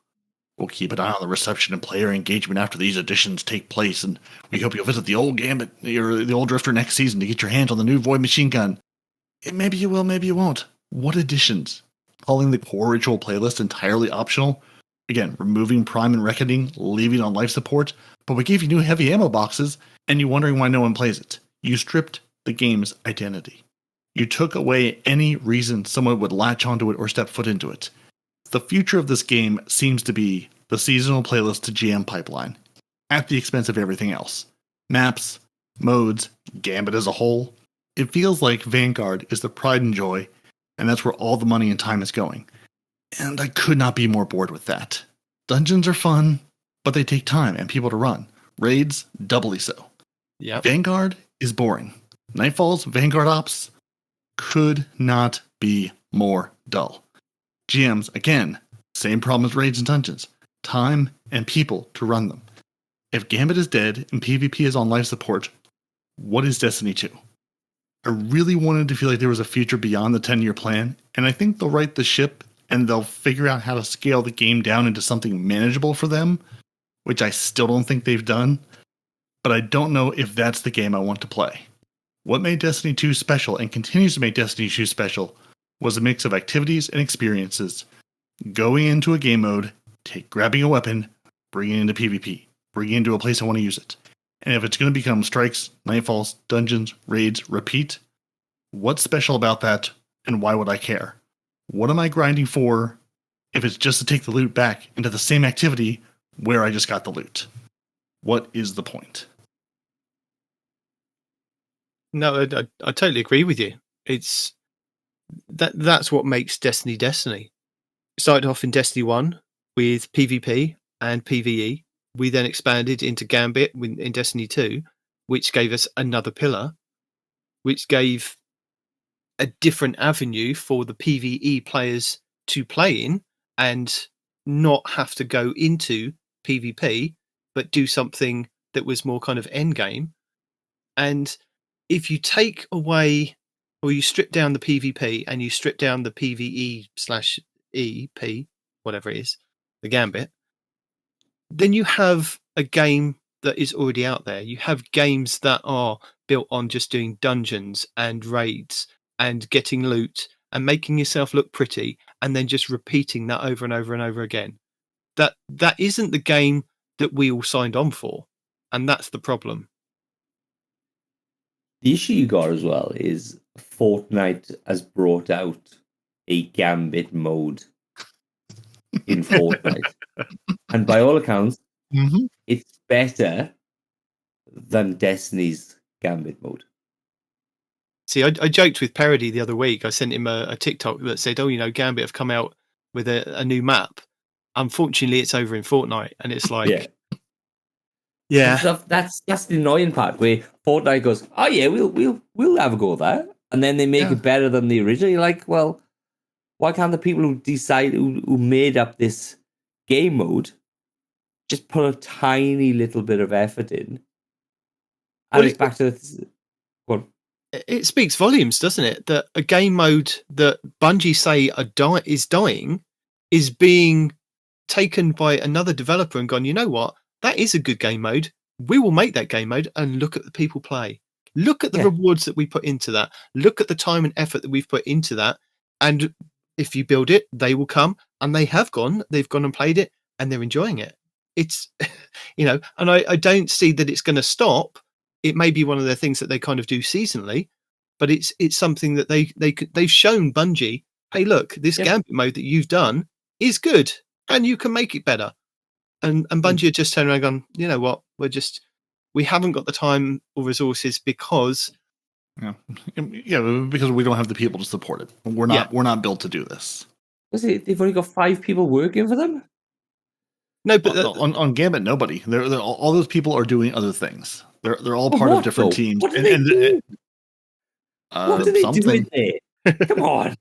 S1: We'll keep an eye on the reception and player engagement after these additions take place, and we hope you'll visit the old Gambit or the old Drifter next season to get your hands on the new Void machine gun. Maybe you will, maybe you won't. What additions? Calling the core ritual playlist entirely optional? Again, removing Prime and Reckoning, leaving on life support, but we gave you new heavy ammo boxes, and you wondering why no one plays it. You stripped the game's identity. You took away any reason someone would latch onto it or step foot into it. The future of this game seems to be the seasonal playlist to GM pipeline, at the expense of everything else. Maps, modes, Gambit as a whole. It feels like Vanguard is the pride and joy, and that's where all the money and time is going. And I could not be more bored with that. Dungeons are fun, but they take time and people to run. Raids, doubly so.
S2: Yeah.
S1: Vanguard is boring. Nightfall's Vanguard Ops could not be more dull. GMs, again, same problem as raids and dungeons. Time and people to run them. If Gambit is dead and PvP is on life support, what is Destiny 2? I really wanted to feel like there was a future beyond the 10-year plan, and I think they'll right the ship and they'll figure out how to scale the game down into something manageable for them, which I still don't think they've done, but I don't know if that's the game I want to play. What made Destiny 2 special and continues to make Destiny 2 special was a mix of activities and experiences. Going into a game mode, grabbing a weapon, bringing it into PvP, bringing it into a place I want to use it. And if it's going to become strikes, nightfalls, dungeons, raids, repeat, what's special about that and why would I care? What am I grinding for if it's just to take the loot back into the same activity where I just got the loot? What is the point?
S2: No, I totally agree with you. It's that's what makes Destiny Destiny. It started off in Destiny 1 with PvP and PvE. We then expanded into Gambit in Destiny 2, which gave us another pillar, which gave a different avenue for the PvE players to play in and not have to go into PvP, but do something that was more kind of end game. And if you take away, or you strip down the PvP and you strip down the PvE/EP, whatever it is, the Gambit, then you have a game that is already out there. You have games that are built on just doing dungeons and raids and getting loot and making yourself look pretty and then just repeating that over and over and over again. That isn't the game that we all signed on for, and that's the problem.
S4: The issue you got as well is Fortnite has brought out a Gambit mode in Fortnite. And by all accounts, it's better than Destiny's Gambit mode.
S2: See, I joked with Parody the other week. I sent him a TikTok that said, Gambit have come out with a new map. Unfortunately, it's over in Fortnite. And it's like... Yeah.
S4: That's the annoying part where Fortnite goes, oh yeah, we'll have a go there. And then they make it better than the original. You're like, well, Why can't the people who made up this game mode just put a tiny little bit of effort in? And it's back to
S2: it speaks volumes, doesn't it? That a game mode that Bungie say is dying is being taken by another developer and gone, you know what? That is a good game mode. We will make that game mode and look at the people play. Look at the rewards that we put into that. Look at the time and effort that we've put into that. And if you build it, they will come, and they have gone. They've gone and played it, and they're enjoying it. It's, and I don't see that it's going to stop. It may be one of the things that they kind of do seasonally, but it's something that they've shown Bungie. Hey, look, this Gambit mode that you've done is good, and you can make it better. And Bungie had just turned around and gone, you know what? We haven't got the time or resources because
S1: because we don't have the people to support it. We're not built to do this.
S4: They've only got 5 people working for them?
S2: No, but
S1: on Gambit, nobody. They're all those people are doing other things. They're all part of different teams.
S4: What do they do? What do they do in there? Come on.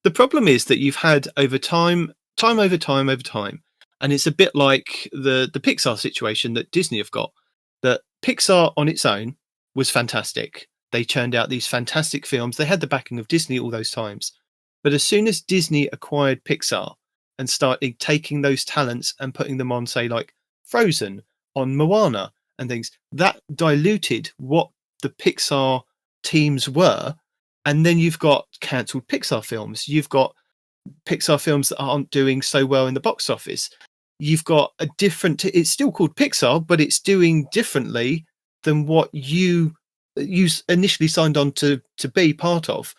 S2: The problem is that you've had over time, and it's a bit like the Pixar situation that Disney have got. That Pixar on its own was fantastic. They churned out these fantastic films. They had the backing of Disney all those times. But as soon as Disney acquired Pixar and started taking those talents and putting them on, say, like Frozen, on Moana and things, that diluted what the Pixar teams were. And then you've got cancelled Pixar films. You've got Pixar films that aren't doing so well in the box office. You've got a different, it's still called Pixar, but it's doing differently than what you initially signed on to be part of.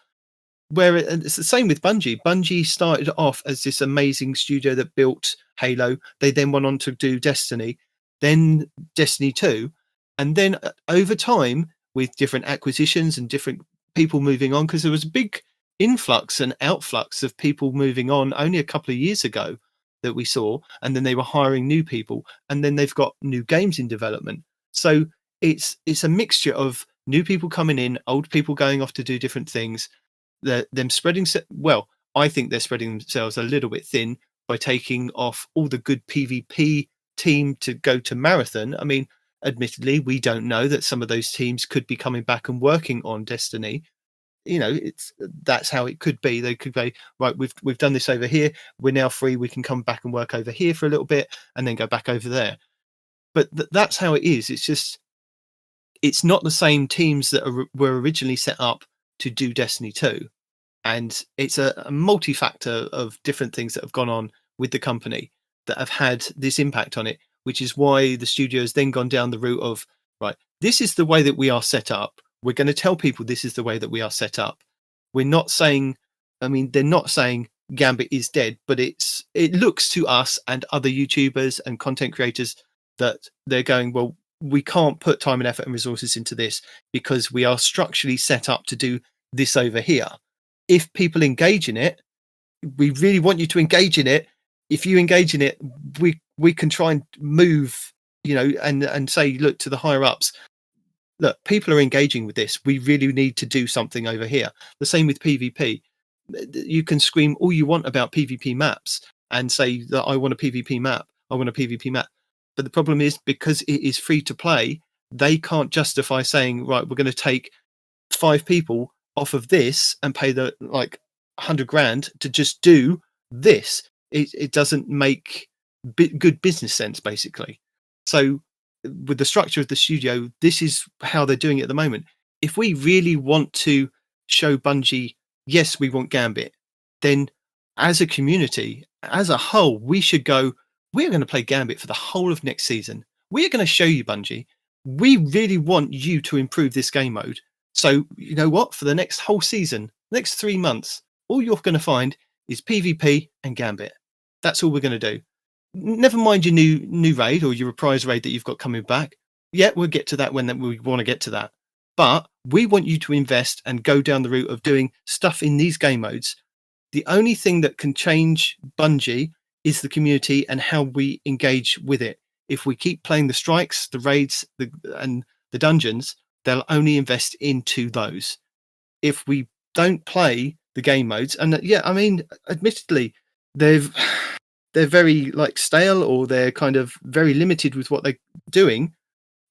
S2: Where it's the same with Bungie. Bungie started off as this amazing studio that built Halo. They then went on to do Destiny, then Destiny 2. And then over time, with different acquisitions and different people moving on, because there was a big influx and outflux of people moving on only a couple of years ago that we saw, and then they were hiring new people, and then they've got new games in development. So it's a mixture of new people coming in, old people going off to do different things. Them spreading, well, I think they're spreading themselves a little bit thin by taking off all the good PvP team to go to Marathon. I mean, admittedly, we don't know that some of those teams could be coming back and working on Destiny. That's how it could be. They could be, right, we've done this over here, we're now free, we can come back and work over here for a little bit and then go back over there. But that's how it is. It's just, it's not the same teams that were originally set up to do Destiny 2, and it's a multi-factor of different things that have gone on with the company that have had this impact on it, which is why the studio has then gone down the route of, right, this is the way that we are set up. We're going to tell people this is the way that we are set up. We're not saying, they're not saying Gambit is dead, but it looks to us and other YouTubers and content creators that they're going, well, we can't put time and effort and resources into this because we are structurally set up to do this over here. If people engage in it, we really want you to engage in it. If you engage in it, we can try and move, and say, look, to the higher ups, look, people are engaging with this. We really need to do something over here. The same with PvP. You can scream all you want about PvP maps and say that I want a PvP map. I want a PvP map. But the problem is, because it is free to play, they can't justify saying, right, we're going to take 5 people off of this and pay the 100 grand to just do this. It doesn't make good business sense, basically. So with the structure of the studio, this is how they're doing it at the moment. If we really want to show Bungie, yes, we want Gambit, then as a community, as a whole, we should go, we're going to play Gambit for the whole of next season. We're going to show you, Bungie, we really want you to improve this game mode. So you know what? For the next whole season, next 3 months, all you're going to find is PvP and Gambit. That's all we're going to do. Never mind your new raid or your reprise raid that you've got coming back. Yeah, we'll get to that when we want to get to that. But we want you to invest and go down the route of doing stuff in these game modes. The only thing that can change Bungie is the community and how we engage with it. If we keep playing the strikes, the raids, and the dungeons, they'll only invest into those. If we don't play the game modes. And yeah, I mean, admittedly, they're very like stale, or they're kind of very limited with what they're doing.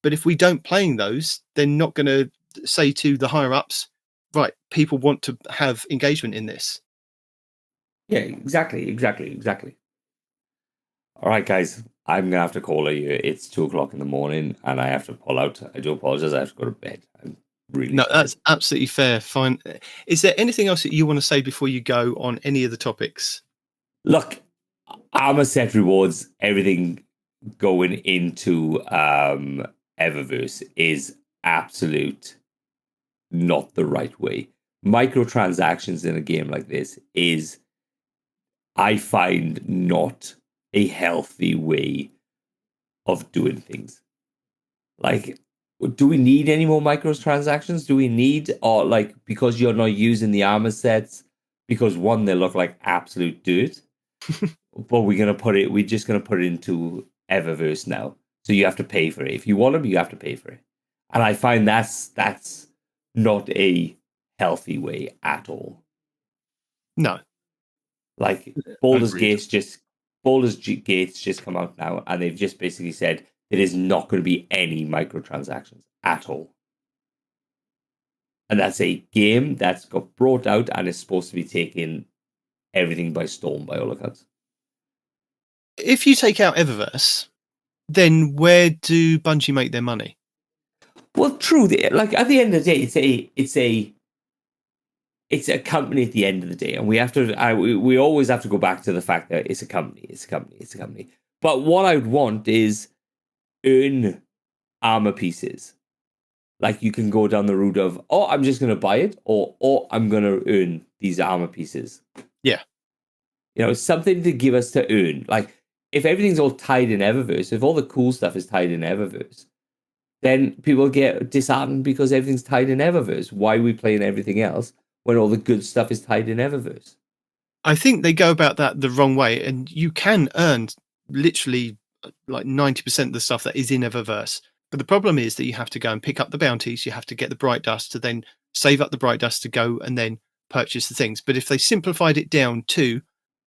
S2: But if we don't playing those, they're not going to say to the higher ups, right, people want to have engagement in this.
S4: Yeah, exactly. All right, guys, I'm going to have to call you. It's 2:00 in the morning and I have to pull out. I do apologize. I have to go to bed. I'm really
S2: No,
S4: sorry.
S2: that's absolutely fair. Fine. Is there anything else that you want to say before you go on any of the topics?
S4: Look, armor set rewards, everything going into Eververse is absolute not the right way. Microtransactions in a game like this is, I find, not a healthy way of doing things. Like, do we need any more microtransactions? Do we need, or like, because you're not using the armor sets, because one, they look like absolute dirt, but we're just gonna put it into Eververse now. So you have to pay for it. If you want them, you have to pay for it. And I find that's not a healthy way at all.
S2: No.
S4: Like Baldur's
S1: Agreed.
S4: Gates just come out now, and they've just basically said there is not going to be any microtransactions at all. And that's a game that's got brought out and is supposed to be taking everything by storm by all accounts.
S2: If you take out Eververse, then where do Bungie make their money?
S4: Well, true. Like at the end of the day, it's a company at the end of the day, and we always have to go back to the fact that it's a company. But what I would want is earn armor pieces. Like you can go down the route of, oh, I'm just going to buy it, or I'm going to earn these armor pieces.
S2: Yeah.
S4: You know, something to give us to earn. Like if everything's all tied in Eververse, if all the cool stuff is tied in Eververse, then people get disheartened because everything's tied in Eververse. Why are we playing everything else when all the good stuff is tied in Eververse?
S2: I think they go about that the wrong way, and you can earn literally like 90% of the stuff that is in Eververse. But the problem is that you have to go and pick up the bounties, you have to get the bright dust to then save up the bright dust to go and then purchase the things. But if they simplified it down to,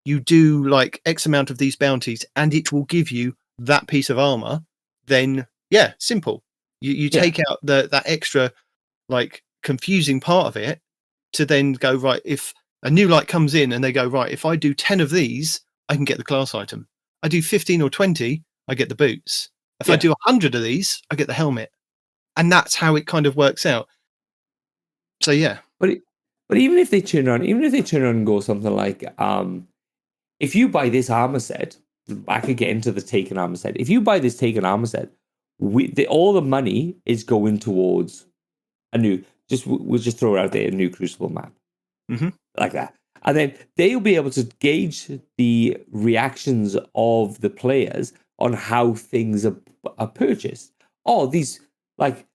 S2: you do like X amount of these bounties and it will give you that piece of armor, then yeah, simple. You take out that extra like confusing part of it to then go, right, if a new light comes in and they go, right, if I do 10 of these, I can get the class item. I do 15 or 20, I get the boots. If I do 100 of these, I get the helmet. And that's how it kind of works out. So yeah.
S4: But even if they turn around and go something like, if you buy this armor set, I could get into the taken armor set. If you buy this taken armor set, all the money is going towards we'll just throw it out there, a new Crucible map.
S2: Mm-hmm.
S4: Like that. And then they'll be able to gauge the reactions of the players on how things are purchased. Oh, these, like,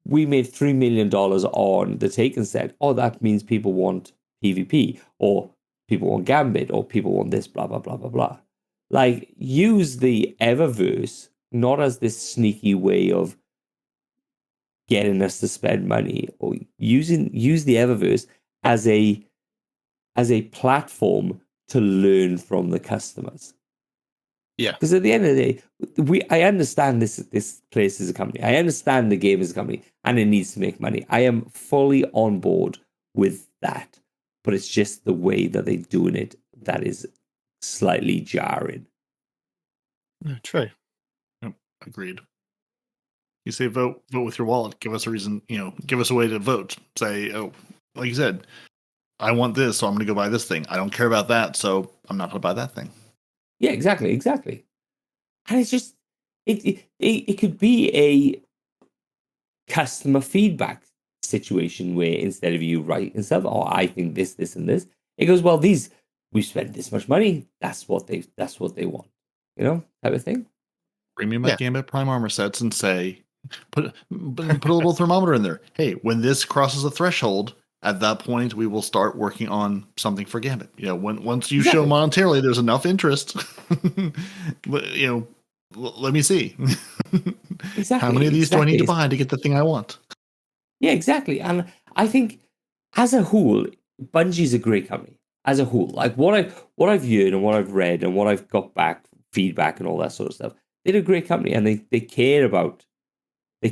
S4: we made $3 million on the Taken set. Oh, that means people want PvP, or people want Gambit, or people want this, blah, blah, blah, blah, blah. Like, use the Eververse not as this sneaky way of getting us to spend money, or use the Eververse as a platform to learn from the customers.
S2: Yeah.
S4: Because at the end of the day, I understand this place is a company. I understand the game is a company and it needs to make money. I am fully on board with that. But it's just the way that they're doing it that is slightly jarring.
S2: True.
S1: Yep, agreed. You say vote with your wallet. Give us a reason, give us a way to vote. Say, oh, like you said, I want this, so I'm going to go buy this thing. I don't care about that, so I'm not going to buy that thing.
S4: Yeah, exactly. And it's just, it could be a customer feedback situation where instead of you writing stuff, oh, I think this, and this, it goes, well, we spent this much money. That's what they want, type of thing.
S1: Bring me my Gambit Prime armor sets and say, put a little thermometer in there. Hey, when this crosses a threshold, at that point, we will start working on something for Gambit. Once you show monetarily there's enough interest, let me see.
S4: Exactly.
S1: How many of these do I need to buy to get the thing I want?
S4: Yeah, exactly. And I think as a whole, Bungie's a great company as a whole. Like what I've heard and what I've read and what I've got back feedback and all that sort of stuff. They're a great company, and they care about the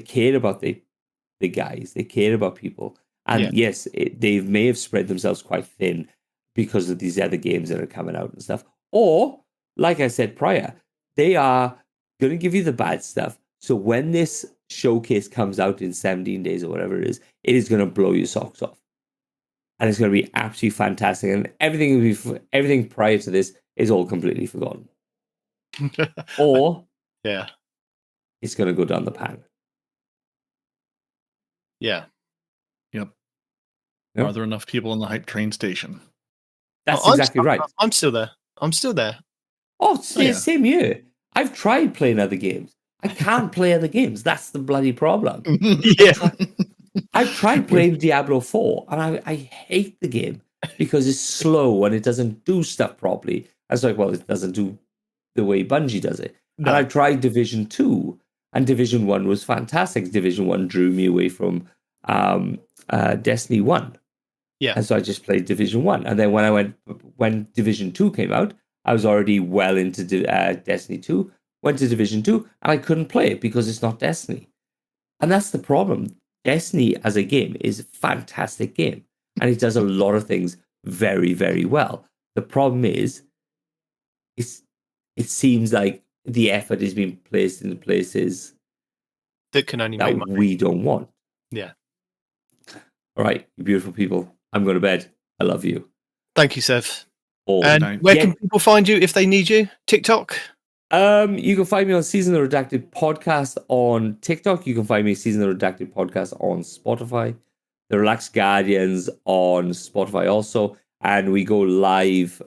S4: guys. They care about people. And yes, they may have spread themselves quite thin because of these other games that are coming out and stuff. Or, like I said prior, they are going to give you the bad stuff. So when this showcase comes out in 17 days or whatever it is going to blow your socks off. And it's going to be absolutely fantastic. And everything prior to this is all completely forgotten. Or it's going to go down the pan.
S2: Yeah.
S1: Yep.
S4: Yep.
S1: Are there enough people in the hype train station?
S4: That's exactly right.
S2: I'm still there.
S4: Oh, same here. I've tried playing other games. I can't play other games. That's the bloody problem. I've tried playing Diablo 4, and I hate the game because it's slow and it doesn't do stuff properly. I was like, well, it doesn't do the way Bungie does it. No. And I tried Division 2, and Division 1 was fantastic. Division 1 drew me away from Destiny 1.
S2: Yeah.
S4: And so I just played Division 1. And then when Division 2 came out, I was already well into Destiny 2, went to Division 2, and I couldn't play it because it's not Destiny. And that's the problem. Destiny as a game is a fantastic game, and it does a lot of things very, very well. The problem is, it seems like the effort is being placed in the places
S2: that can only
S4: that
S2: make money.
S4: We don't want.
S2: Yeah.
S4: All right, you beautiful people. I'm going to bed. I love you.
S2: Thank you, Sev.
S4: And
S2: where can people find you if they need you? TikTok?
S4: You can find me on Season of the Redacted Podcast on TikTok. You can find me Season of the Redacted Podcast on Spotify. The Relaxed Guardians on Spotify also. And we go live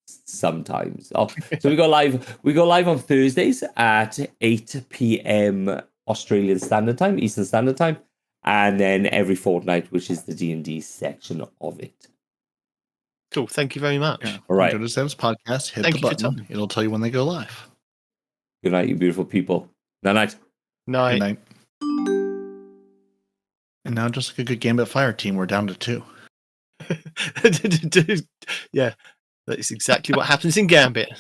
S4: sometimes. So we go live on Thursdays at 8 p.m. Australian Standard Time, Eastern Standard Time. And then every fortnight, which is the D&D section of it.
S2: Cool. Thank you very much.
S1: Yeah.
S4: All right.
S1: Go to Sevs Podcast, hit the button. It'll tell you when they go live.
S4: Good night, you beautiful people. Night.
S2: Night.
S1: Good night. And now, just like a good Gambit Fire team, we're down to 2.
S2: Yeah, that's exactly what happens in Gambit.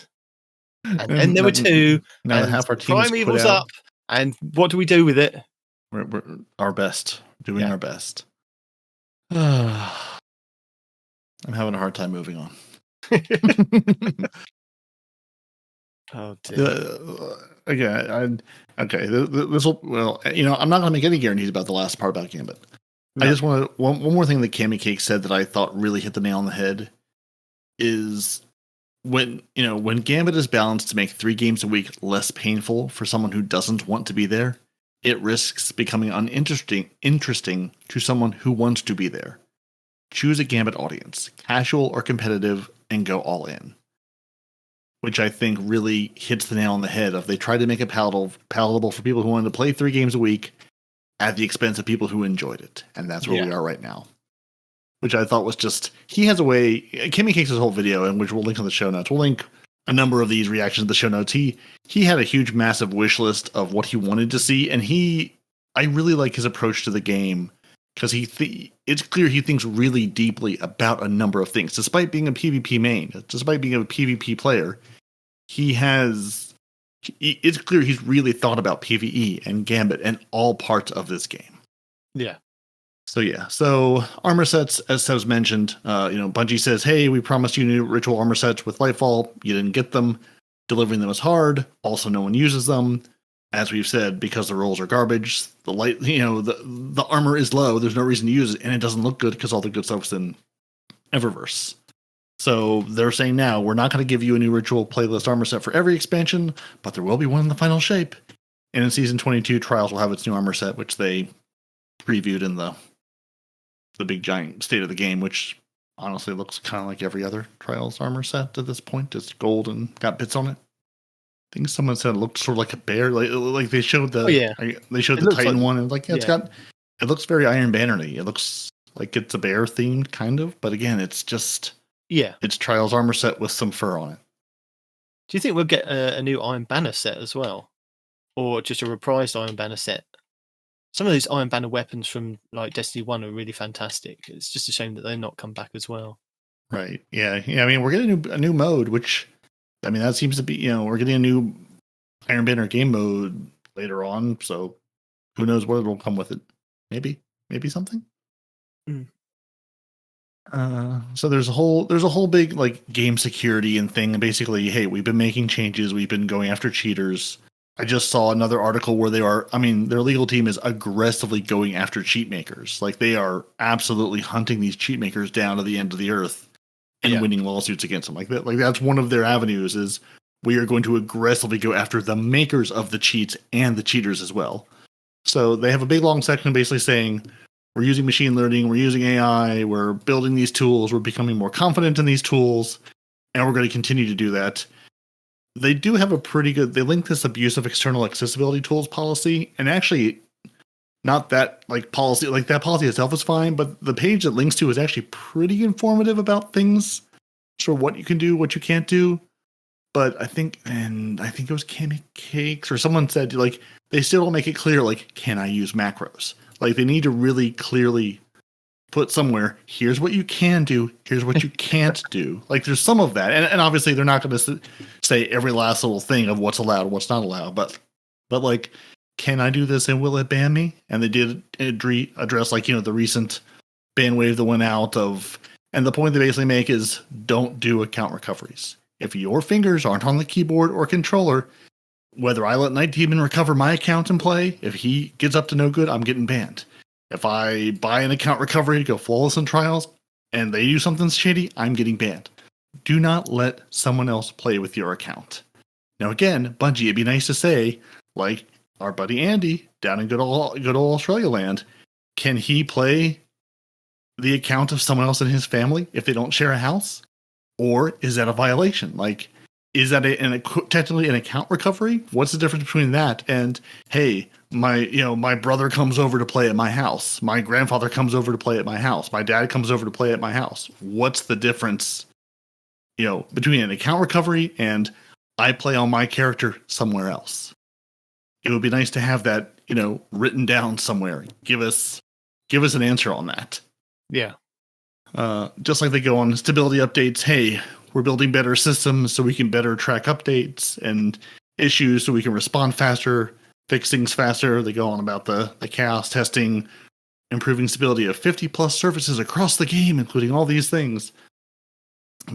S2: And then there were 2.
S1: Now
S2: and
S1: half our team
S2: Primeval's up. And what do we do with it?
S1: We're our best. Doing our best. I'm having a hard time moving on.
S2: Oh dear.
S1: Okay. This will. Well, I'm not going to make any guarantees about the last part about Gambit. No. I just want to one more thing that Cammy Cake said that I thought really hit the nail on the head is when Gambit is balanced to make 3 games a week less painful for someone who doesn't want to be there, it risks becoming uninteresting to someone who wants to be there. Choose a Gambit audience, casual or competitive, and go all in. Which I think really hits the nail on the head of they tried to make it palatable for people who wanted to play 3 games a week at the expense of people who enjoyed it. And that's where we are right now. Which I thought was just, he has a way, Kimmy Cakes his whole video, and which we'll link on the show notes. We'll link a number of these reactions in the show notes. He had a huge, massive wish list of what he wanted to see, and I really like his approach to the game, because it's clear he thinks really deeply about a number of things. Despite being a PvP main, despite being a PvP player, it's clear he's really thought about PvE and Gambit and all parts of this game.
S2: Yeah.
S1: So armor sets, as Sevs mentioned, Bungie says, hey, we promised you new ritual armor sets with Lightfall. You didn't get them. Delivering them is hard. Also, no one uses them. As we've said, because the rolls are garbage, the armor is low. There's no reason to use it, and it doesn't look good because all the good stuff's in Eververse. So they're saying now, we're not going to give you a new ritual playlist armor set for every expansion, but there will be one in the final shape. And in Season 22, Trials will have its new armor set, which they previewed in the big giant state of the game, which honestly looks kind of like every other Trials armor set at this point. It's gold and got bits on it. I think someone said it looked sort of like a bear, like they showed the they showed the Titan one, and it looks very Iron Banner-y. It looks like it's a bear themed kind of, but again, it's just it's Trials armor set with some fur on it.
S2: Do you think we'll get a new Iron Banner set as well, or just a reprised Iron Banner set Some of those Iron Banner weapons from like Destiny 1 are really fantastic. It's just a shame that they're not come back as well.
S1: Right. Yeah. I mean, we're getting a new mode, which, I mean, that seems to be, we're getting a new Iron Banner game mode later on. So who knows what will come with it? Maybe something.
S2: Mm.
S1: So there's a whole big like game security and thing. And basically, hey, we've been making changes. We've been going after cheaters. I just saw another article where their legal team is aggressively going after cheat makers. Like they are absolutely hunting these cheat makers down to the end of the earth and winning lawsuits against them. Like that's one of their avenues is we are going to aggressively go after the makers of the cheats and the cheaters as well. So they have a big long section basically saying we're using machine learning, we're using AI, we're building these tools, we're becoming more confident in these tools, and we're going to continue to do that. They do have they link this abuse of external accessibility tools policy, and actually not that like policy, like that policy itself is fine, but the page that links to is actually pretty informative about things, sort of what you can do, what you can't do. But I think it was Cammy Cakes or someone said like they still don't make it clear like can I use macros? Like they need to really clearly put somewhere, here's what you can do, here's what you can't do. Like there's some of that. And obviously they're not going to say every last little thing of what's allowed and what's not allowed. But like, can I do this and will it ban me? And they did address like, the recent ban wave that went out of, and the point they basically make is don't do account recoveries. If your fingers aren't on the keyboard or controller, whether I let Night Demon recover my account and play, if he gets up to no good, I'm getting banned. If I buy an account recovery to go flawless in trials and they do something shady, I'm getting banned. Do not let someone else play with your account. Now again, Bungie, it'd be nice to say, like our buddy Andy down in good old Australia land, can he play the account of someone else in his family if they don't share a house? Or is that a violation? Like, is that technically an account recovery? What's the difference between that and, hey, my brother comes over to play at my house. My grandfather comes over to play at my house. My dad comes over to play at my house. What's the difference, between an account recovery and I play on my character somewhere else? It would be nice to have that, written down somewhere. Give us an answer on that.
S2: Yeah.
S1: Just like they go on stability updates. Hey, we're building better systems so we can better track updates and issues so we can respond faster, fix things faster. They go on about the chaos testing, improving stability of 50 plus surfaces across the game, including all these things.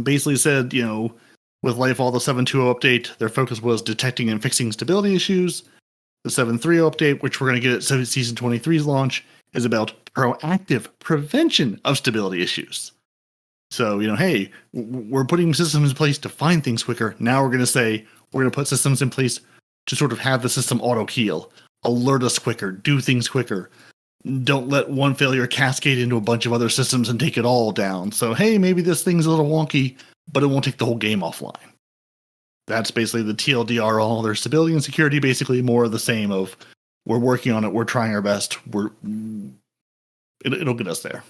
S1: Basically said, with Lightfall, the 7.2.0 update, their focus was detecting and fixing stability issues. The 7.3.0 update, which we're going to get at Season 23's launch, is about proactive prevention of stability issues. So, hey, we're putting systems in place to find things quicker. Now we're going to say we're going to put systems in place to sort of have the system auto-heal, alert us quicker, do things quicker. Don't let one failure cascade into a bunch of other systems and take it all down. So, hey, maybe this thing's a little wonky, but it won't take the whole game offline. That's basically the TLDR, all their stability and security, basically more of the same of we're working on it, we're trying our best, it'll get us there.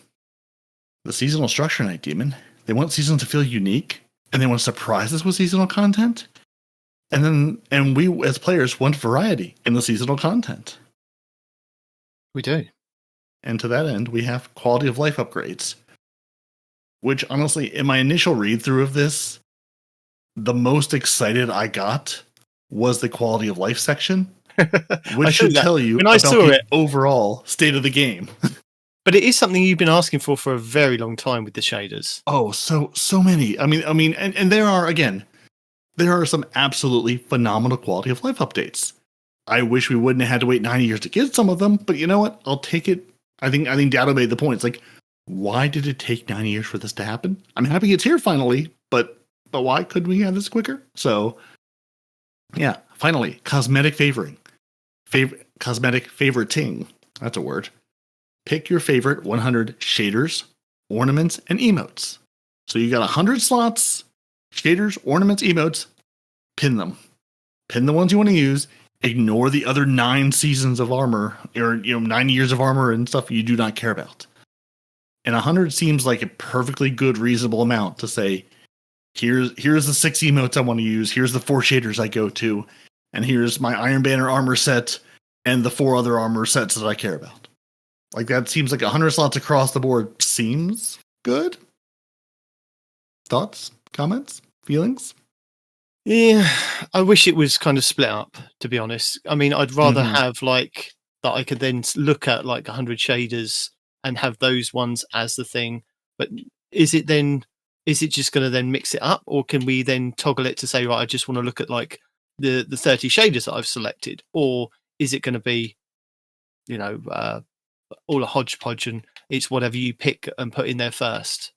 S1: The seasonal structure, Night Demon, they want seasons to feel unique, and they want to surprise us with seasonal content. And we as players want variety in the seasonal content.
S2: We do.
S1: And to that end, we have quality of life upgrades. Which honestly, in my initial read through of this, the most excited I got was the quality of life section, which should tell you about the overall state of the game.
S2: But it is something you've been asking for a very long time with the shaders.
S1: Oh, so many. I mean, and there are some absolutely phenomenal quality of life updates. I wish we wouldn't have had to wait 90 years to get some of them, but you know what? I'll take it. I think Dado made the point. It's like, why did it take 90 years for this to happen? I'm happy it's here finally, but why couldn't we have this quicker? So, yeah, finally, cosmetic favoriting. Cosmetic favoriting. That's a word. Pick your favorite 100 shaders, ornaments, and emotes. So you got 100 slots, shaders, ornaments, emotes. Pin them. Pin the ones you want to use. Ignore the other 9 seasons of armor, or 9 years of armor and stuff you do not care about. And 100 seems like a perfectly good, reasonable amount to say, here's the 6 emotes I want to use, here's the 4 shaders I go to, and here's my Iron Banner armor set, and the 4 other armor sets that I care about. Like that seems like 100 slots across the board seems good. Thoughts, comments, feelings?
S2: Yeah, I wish it was kind of split up, to be honest. I mean, I'd rather
S1: Mhm.
S2: have like that I could then look at like 100 shaders and have those ones as the thing. But is it just going to then mix it up, or can we then toggle it to say, right, I just want to look at like the 30 shaders that I've selected, or is it going to be, all a hodgepodge and it's whatever you pick and put in there first?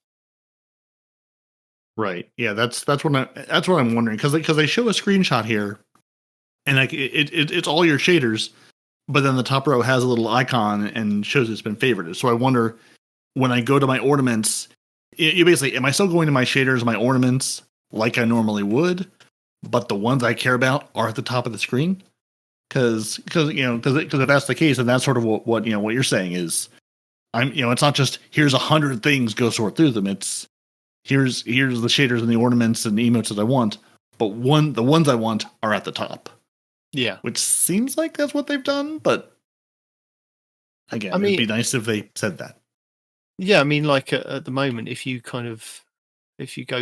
S1: Right. Yeah, that's what I'm wondering because they show a screenshot here, and like it's all your shaders, but then the top row has a little icon and shows it's been favorited. So I wonder when I go to my ornaments, you basically am I still going to my shaders, my ornaments like I normally would, but the ones I care about are at the top of the screen? Because if that's the case, then that's sort of what you're saying is it's not just here's 100 things, go sort through them. It's here's the shaders and the ornaments and the emotes that I want, but the ones I want are at the top.
S2: Yeah,
S1: Which seems like that's what they've done, but again, it'd be nice if they said that.
S2: Yeah, I mean, like at the moment, if you go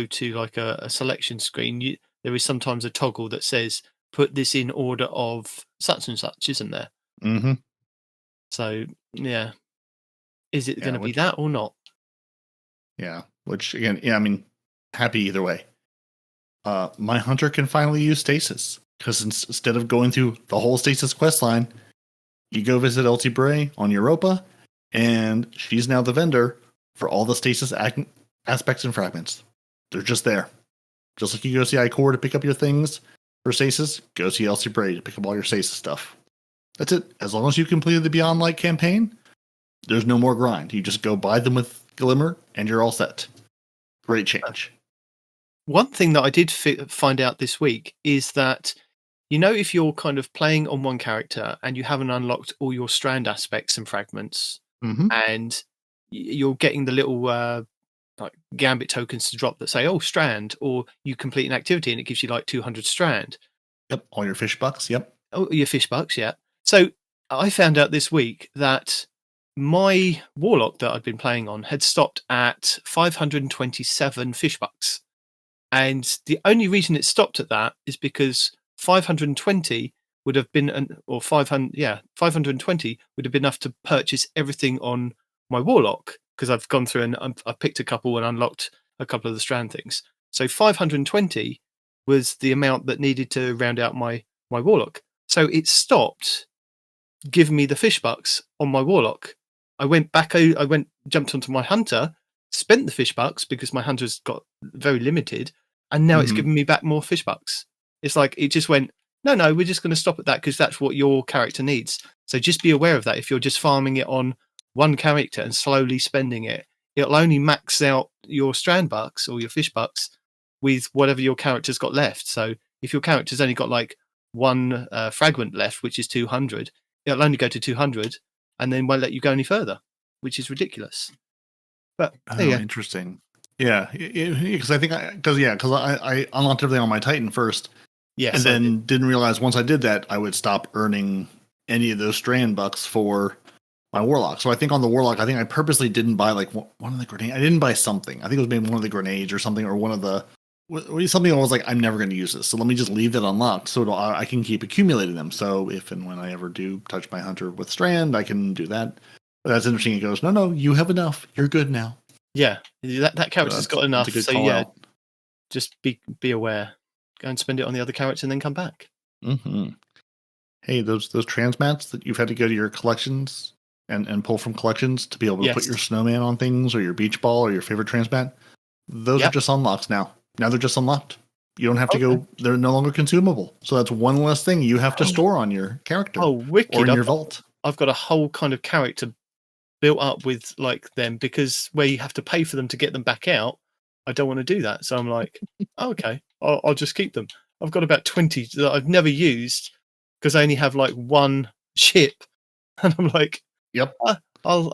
S2: to like a selection screen, there is sometimes a toggle that says put this in order of such and such, isn't there?
S1: Mm-hmm.
S2: So yeah, is it going to be that or not?
S1: Yeah, which again, I mean, happy either way. My hunter can finally use stasis because instead of going through the whole stasis quest line, you go visit Elsie Bray on Europa, and she's now the vendor for all the stasis aspects and fragments. They're just there. Just like you go see iCore to pick up your things for stasis, go see Elsie Bray to pick up all your stasis stuff. That's it. As long as you completed the Beyond Light campaign, there's no more grind. You just go buy them with Glimmer, and you're all set. Great change.
S2: One thing that I did find out this week is that, if you're kind of playing on one character and you haven't unlocked all your strand aspects and fragments, and you're getting the little like gambit tokens to drop that say, oh, strand, or you complete an activity and it gives you like 200 strand.
S1: Yep, all your fish bucks, yep.
S2: Oh, your fish bucks, yeah. So I found out this week that my warlock that I'd been playing on had stopped at 527 fish bucks. And the only reason it stopped at that is because 520 would have been, 520 would have been enough to purchase everything on my warlock, because I've gone through and I've picked a couple and unlocked a couple of the strand things. So 520 was the amount that needed to round out my warlock. So it stopped giving me the fish bucks on my warlock. I jumped onto my hunter, spent the fish bucks because my hunter's got very limited, and now it's giving me back more fish bucks. It's like it just went, no, we're just going to stop at that because that's what your character needs. So just be aware of that. If you're just farming it on one character and slowly spending it, it'll only max out your strand bucks or your fish bucks with whatever your character's got left. So if your character's only got like one fragment left, which is 200, it'll only go to 200 and then won't let you go any further, which is ridiculous. But
S1: interesting. Yeah, because I unlocked everything on my Titan first.
S2: Yes,
S1: and then didn't realize once I did that, I would stop earning any of those strand bucks for my warlock. So I think on the warlock, I purposely didn't buy like one of the grenades. I didn't buy something. I think it was maybe one of the grenades or something, or one of the something I was like, I'm never going to use this. So let me just leave that unlocked so I can keep accumulating them. So if and when I ever do touch my hunter with strand, I can do that. But that's interesting. It goes, no, you have enough. You're good now.
S2: Yeah, that character's got enough. So yeah,
S1: out.
S2: Just be aware. Go and spend it on the other character and then come back.
S1: Mm-hmm. Hey, those transmats that you've had to go to your collections and pull from collections to be able to put your snowman on things, or your beach ball, or your favorite transmat, those are just unlocks now. Now they're just unlocked. You don't have to go. They're no longer consumable. So that's one less thing you have to store on your character.
S2: Oh, wicked.
S1: Or in your vault.
S2: I've got a whole kind of character built up with like them, because where you have to pay for them to get them back out, I don't want to do that. So I'm like, okay, I'll just keep them. I've got about 20 that I've never used because I only have like one ship, and I'm like,
S1: yep,
S2: I'll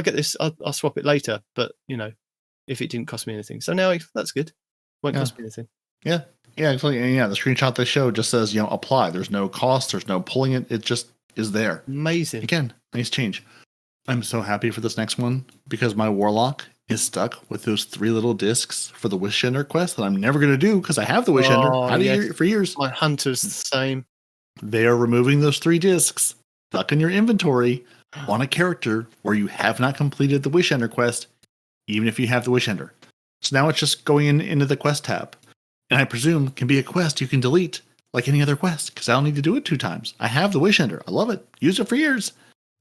S2: get this. I'll swap it later, but if it didn't cost me anything, so now that's good. Won't cost me anything.
S1: Yeah, actually, yeah. The screenshot they show just says apply. There's no cost. There's no pulling it. It is there.
S2: Amazing.
S1: Again, nice change. I'm so happy for this next one because my Warlock is stuck with those 3 little discs for the Wish Ender quest that I'm never going to do because I have the Wish Ender for years.
S2: My Hunter's the same.
S1: They are removing those 3 discs stuck in your inventory on a character where you have not completed the Wish Ender quest, even if you have the Wish Ender. So now it's just going into the quest tab. And I presume can be a quest you can delete like any other quest because I don't need to do it 2 times. I have the Wish Ender. I love it. Used it for years.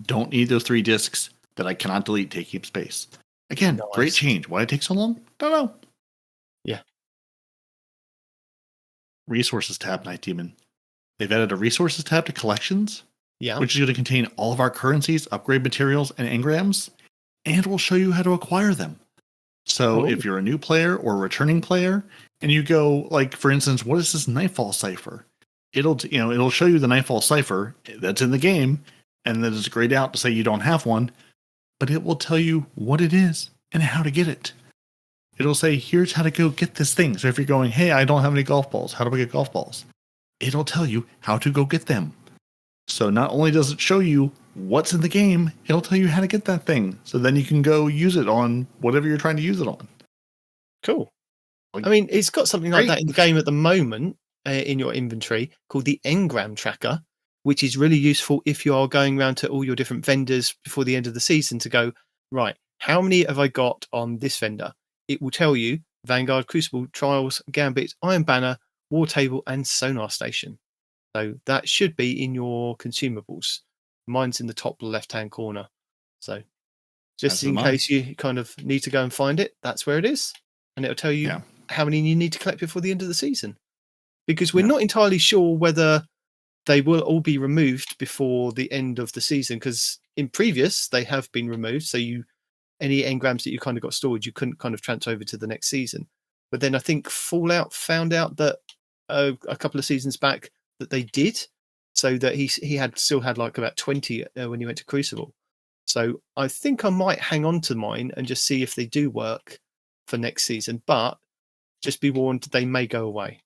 S1: Don't need those 3 discs that I cannot delete taking up space. Again,
S2: Nice.
S1: Great change. Why it takes so long? Don't know.
S2: Yeah.
S1: Resources tab, Night Demon. They've added a resources tab to collections,
S2: Yeah.
S1: which is going to contain all of our currencies, upgrade materials, and engrams, and will show you how to acquire them. So if you're a new player or a returning player, and you go, like, for instance, what is this Nightfall cipher? It'll show you the Nightfall cipher that's in the game, and then it's grayed out to say you don't have one, but it will tell you what it is and how to get it. It'll say, here's how to go get this thing. So if you're going, hey, I don't have any golf balls, how do I get golf balls? It'll tell you how to go get them. So not only does it show you what's in the game, it'll tell you how to get that thing. So then you can go use it on whatever you're trying to use it on.
S2: Cool. I mean, it's got something like that in the game at the moment in your inventory called the Engram Tracker, which is really useful if you are going around to all your different vendors before the end of the season to go, right, how many have I got on this vendor? It will tell you Vanguard, Crucible, Trials, Gambit, Iron Banner, War Table, and Sonar Station. So that should be in your consumables. Mine's in the top left-hand corner. So just in case you kind of need to go and find it, that's where it is. And it'll tell you how many you need to collect before the end of the season. Because we're not entirely sure whether they will all be removed before the end of the season. Because in previous, they have been removed. So any engrams that you kind of got stored, you couldn't kind of transfer over to the next season. But then I think Fallout found out that a couple of seasons back that they did, so that he still had like about 20 when he went to Crucible. So I think I might hang on to mine and just see if they do work for next season. But just be warned, they may go away,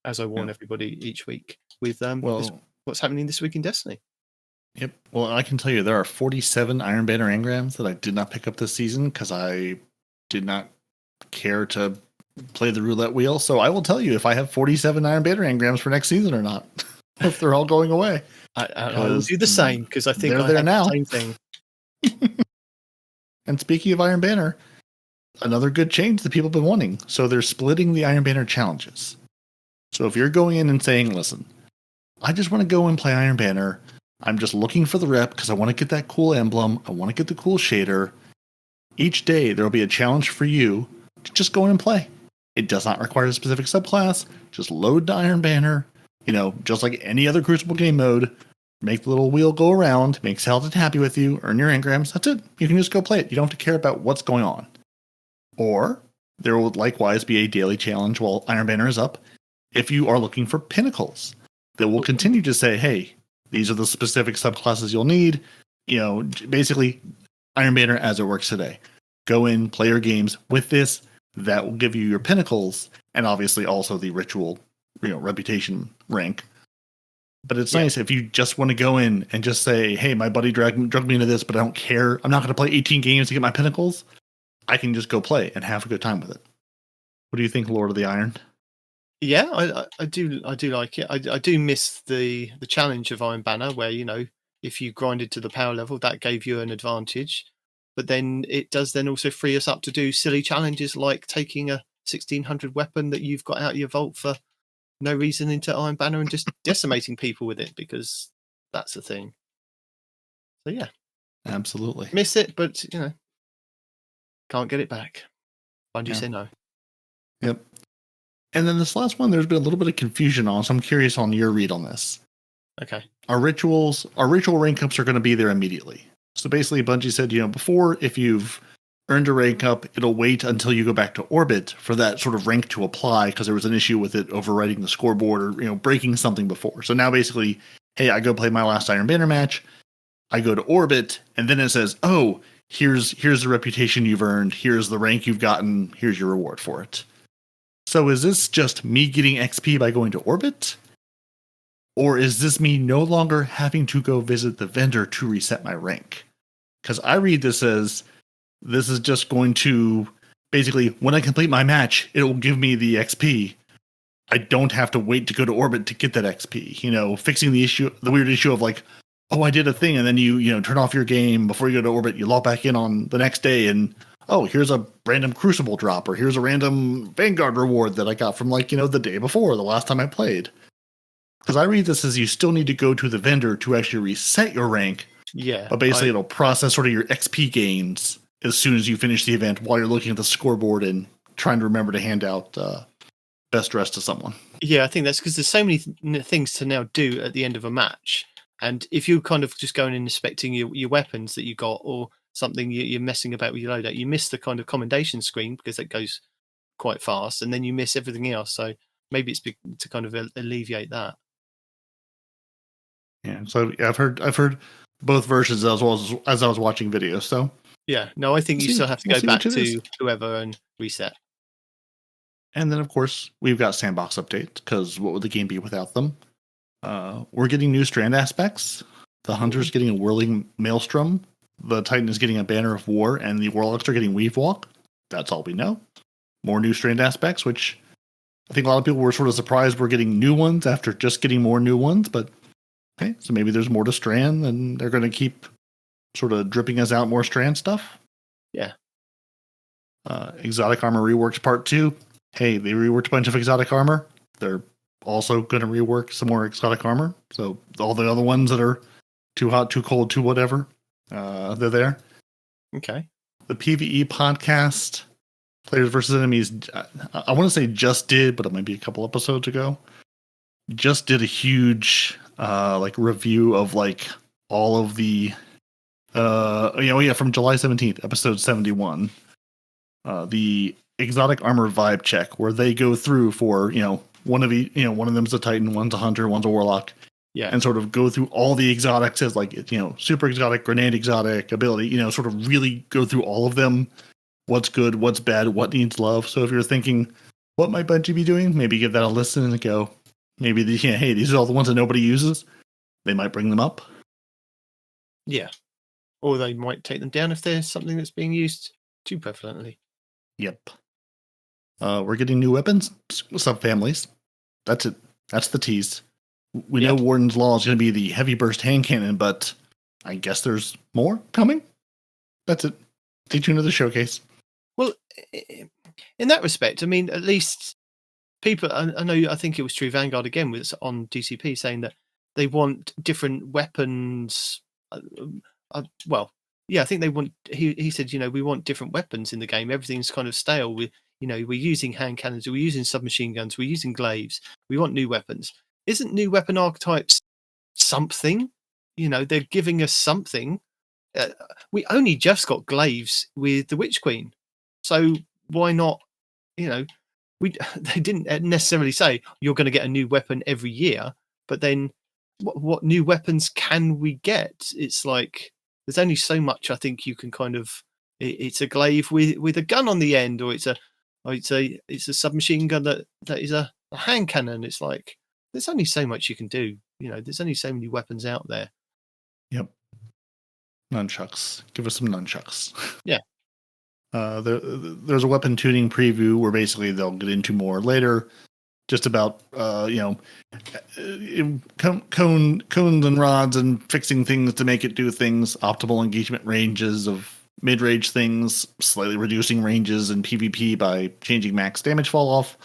S2: as I warn everybody each week with what's happening this week in Destiny.
S1: Yep. Well, I can tell you there are 47 Iron Banner engrams that I did not pick up this season because I did not care to play the roulette wheel. So I will tell you if I have 47 Iron Banner engrams for next season or not, if they're all going away.
S2: I will do the same because I think
S1: they're there now.
S2: The same thing.
S1: And speaking of Iron Banner, another good change that people have been wanting. So they're splitting the Iron Banner challenges. So if you're going in and saying, listen, I just want to go and play Iron Banner. I'm just looking for the rep because I want to get that cool emblem. I want to get the cool shader. Each day there will be a challenge for you to just go in and play. It does not require a specific subclass. Just load the Iron Banner. Just like any other Crucible game mode. Make the little wheel go around. Make Saladin happy with you. Earn your engrams. That's it. You can just go play it. You don't have to care about what's going on. Or there will likewise be a daily challenge while Iron Banner is up if you are looking for pinnacles that will continue to say, hey, these are the specific subclasses you'll need. Basically Iron Banner as it works today. Go in, play your games with this. That will give you your pinnacles and obviously also the ritual, reputation rank. But it's nice if you just want to go in and just say, hey, my buddy drug me into this, but I don't care. I'm not going to play 18 games to get my pinnacles. I can just go play and have a good time with it. What do you think, Lord of the Iron?
S2: Yeah, I do like it. I do miss the challenge of Iron Banner where, if you grinded to the power level, that gave you an advantage. But then it does then also free us up to do silly challenges like taking a 1600 weapon that you've got out of your vault for no reason into Iron Banner and just decimating people with it because that's the thing. So yeah.
S1: Absolutely.
S2: Miss it, but can't get it back. Bungie say no.
S1: Yep. And then this last one, there's been a little bit of confusion on, so I'm curious on your read on this.
S2: Okay.
S1: Our ritual rank ups are going to be there immediately. So basically, Bungie said, before, if you've earned a rank up, it'll wait until you go back to orbit for that sort of rank to apply because there was an issue with it overwriting the scoreboard or, breaking something before. So now basically, hey, I go play my last Iron Banner match. I go to orbit, and then it says, oh, here's the reputation you've earned. Here's the rank you've gotten. Here's your reward for it. So is this just me getting XP by going to orbit? Or is this me no longer having to go visit the vendor to reset my rank? Because I read this as this is just going to basically, when I complete my match, it will give me the XP. I don't have to wait to go to orbit to get that XP. You know, fixing the weird issue of like, oh, I did a thing, and then you turn off your game before you go to orbit. You log back in on the next day, and oh, here's a random Crucible drop, or here's a random Vanguard reward that I got from the day before, the last time I played. Because I read this as you still need to go to the vendor to actually reset your rank.
S2: Yeah.
S1: But basically, it'll process sort of your XP gains as soon as you finish the event while you're looking at the scoreboard and trying to remember to hand out best dress to someone.
S2: Yeah, I think that's because there's so many things to now do at the end of a match. And if you're kind of just going and inspecting your weapons that you got or something you're messing about with your loadout, you miss the kind of commendation screen because it goes quite fast, and then you miss everything else. So maybe it's to kind of alleviate that.
S1: Yeah, so I've heard both versions as well as I was watching videos. So
S2: yeah, no, I think you still have to go back to whoever and reset.
S1: And then, of course, we've got sandbox updates, because what would the game be without them? We're getting new strand aspects. The Hunter's getting a whirling maelstrom. The Titan is getting a banner of war, and the Warlocks are getting weave walk. That's all we know. More new strand aspects, which I think a lot of people were sort of surprised we're getting new ones after just getting more new ones. But okay, so maybe there's more to strand, and they're going to keep sort of dripping us out more strand stuff.
S2: Yeah.
S1: Exotic armor reworks part 2. Hey, they reworked a bunch of exotic armor. They're also going to rework some more exotic armor. So all the other ones that are too hot, too cold, too whatever, they're there.
S2: Okay.
S1: The PvE podcast, Players versus Enemies, I want to say just did, but it might be a couple episodes ago, just did a huge review of all of the from July 17th, episode 71. The exotic armor vibe check, where they go through for one of them's a Titan, one's a Hunter, one's a Warlock, and sort of go through all the exotics as super exotic, grenade exotic, ability, sort of really go through all of them, what's good, what's bad, what needs love. So if you're thinking, what might Bungie be doing, maybe give that a listen and go, maybe hey, these are all the ones that nobody uses. They might bring them up.
S2: Yeah, or they might take them down if there's something that's being used too prevalently.
S1: Yep. We're getting new weapons, subfamilies. That's it. That's the tease. We know Warden's Law is going to be the heavy burst hand cannon, but I guess there's more coming. That's it. Stay tuned to the showcase.
S2: Well, in that respect, I mean, at least people, I think it was true, Vanguard again was on DCP saying that they want different weapons. I think they want, he said, we want different weapons in the game. Everything's kind of stale. We're using hand cannons, we're using submachine guns, we're using glaives. We want new weapons. Isn't new weapon archetypes something? They're giving us something. We only just got glaives with the Witch Queen. So why not, they didn't necessarily say you're going to get a new weapon every year, but then what new weapons can we get? It's like, there's only so much I think you can kind of, it's a glaive with a gun on the end, or it's a submachine gun that is a hand cannon. It's like, there's only so much you can do. There's only so many weapons out there.
S1: Yep. Nunchucks. Give us some nunchucks.
S2: Yeah.
S1: There's a weapon tuning preview where basically they'll get into more later, just about cones and rods and fixing things to make it do things, optimal engagement ranges of mid-range things, slightly reducing ranges in PvP by changing max damage fall off.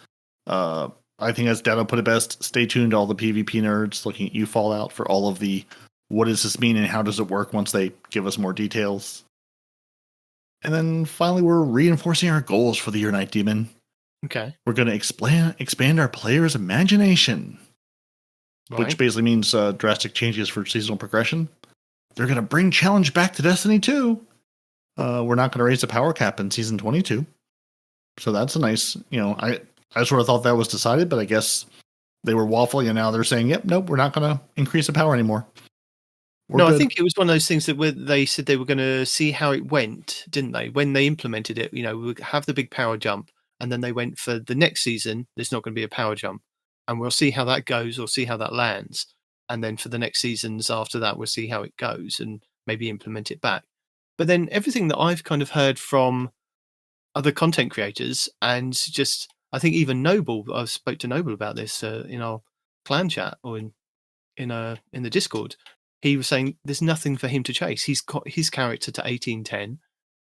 S1: I think as Dado put it best, stay tuned to all the PvP nerds looking at you Fallout for all of the what does this mean and how does it work once they give us more details. And then finally, we're reinforcing our goals for the Year Night Demon.
S2: Okay.
S1: We're going to expand our players' imagination, which basically means drastic changes for seasonal progression. They're going to bring challenge back to Destiny 2. We're not going to raise the power cap in Season 22. So that's a nice, I sort of thought that was decided, but I guess they were waffling and now they're saying, yep, nope, we're not going to increase the power anymore.
S2: I think it was one of those things that they said they were going to see how it went, didn't they? When they implemented it, we would have the big power jump, and then they went for the next season, there's not going to be a power jump. And we'll see how that goes or see how that lands. and then for the next seasons after that, we'll see how it goes and maybe implement it back. But then everything that I've kind of heard from other content creators, and just I think even Noble, I spoke to Noble about this in our clan chat or in the Discord. He was saying there's nothing for him to chase. He's got his character to 1810.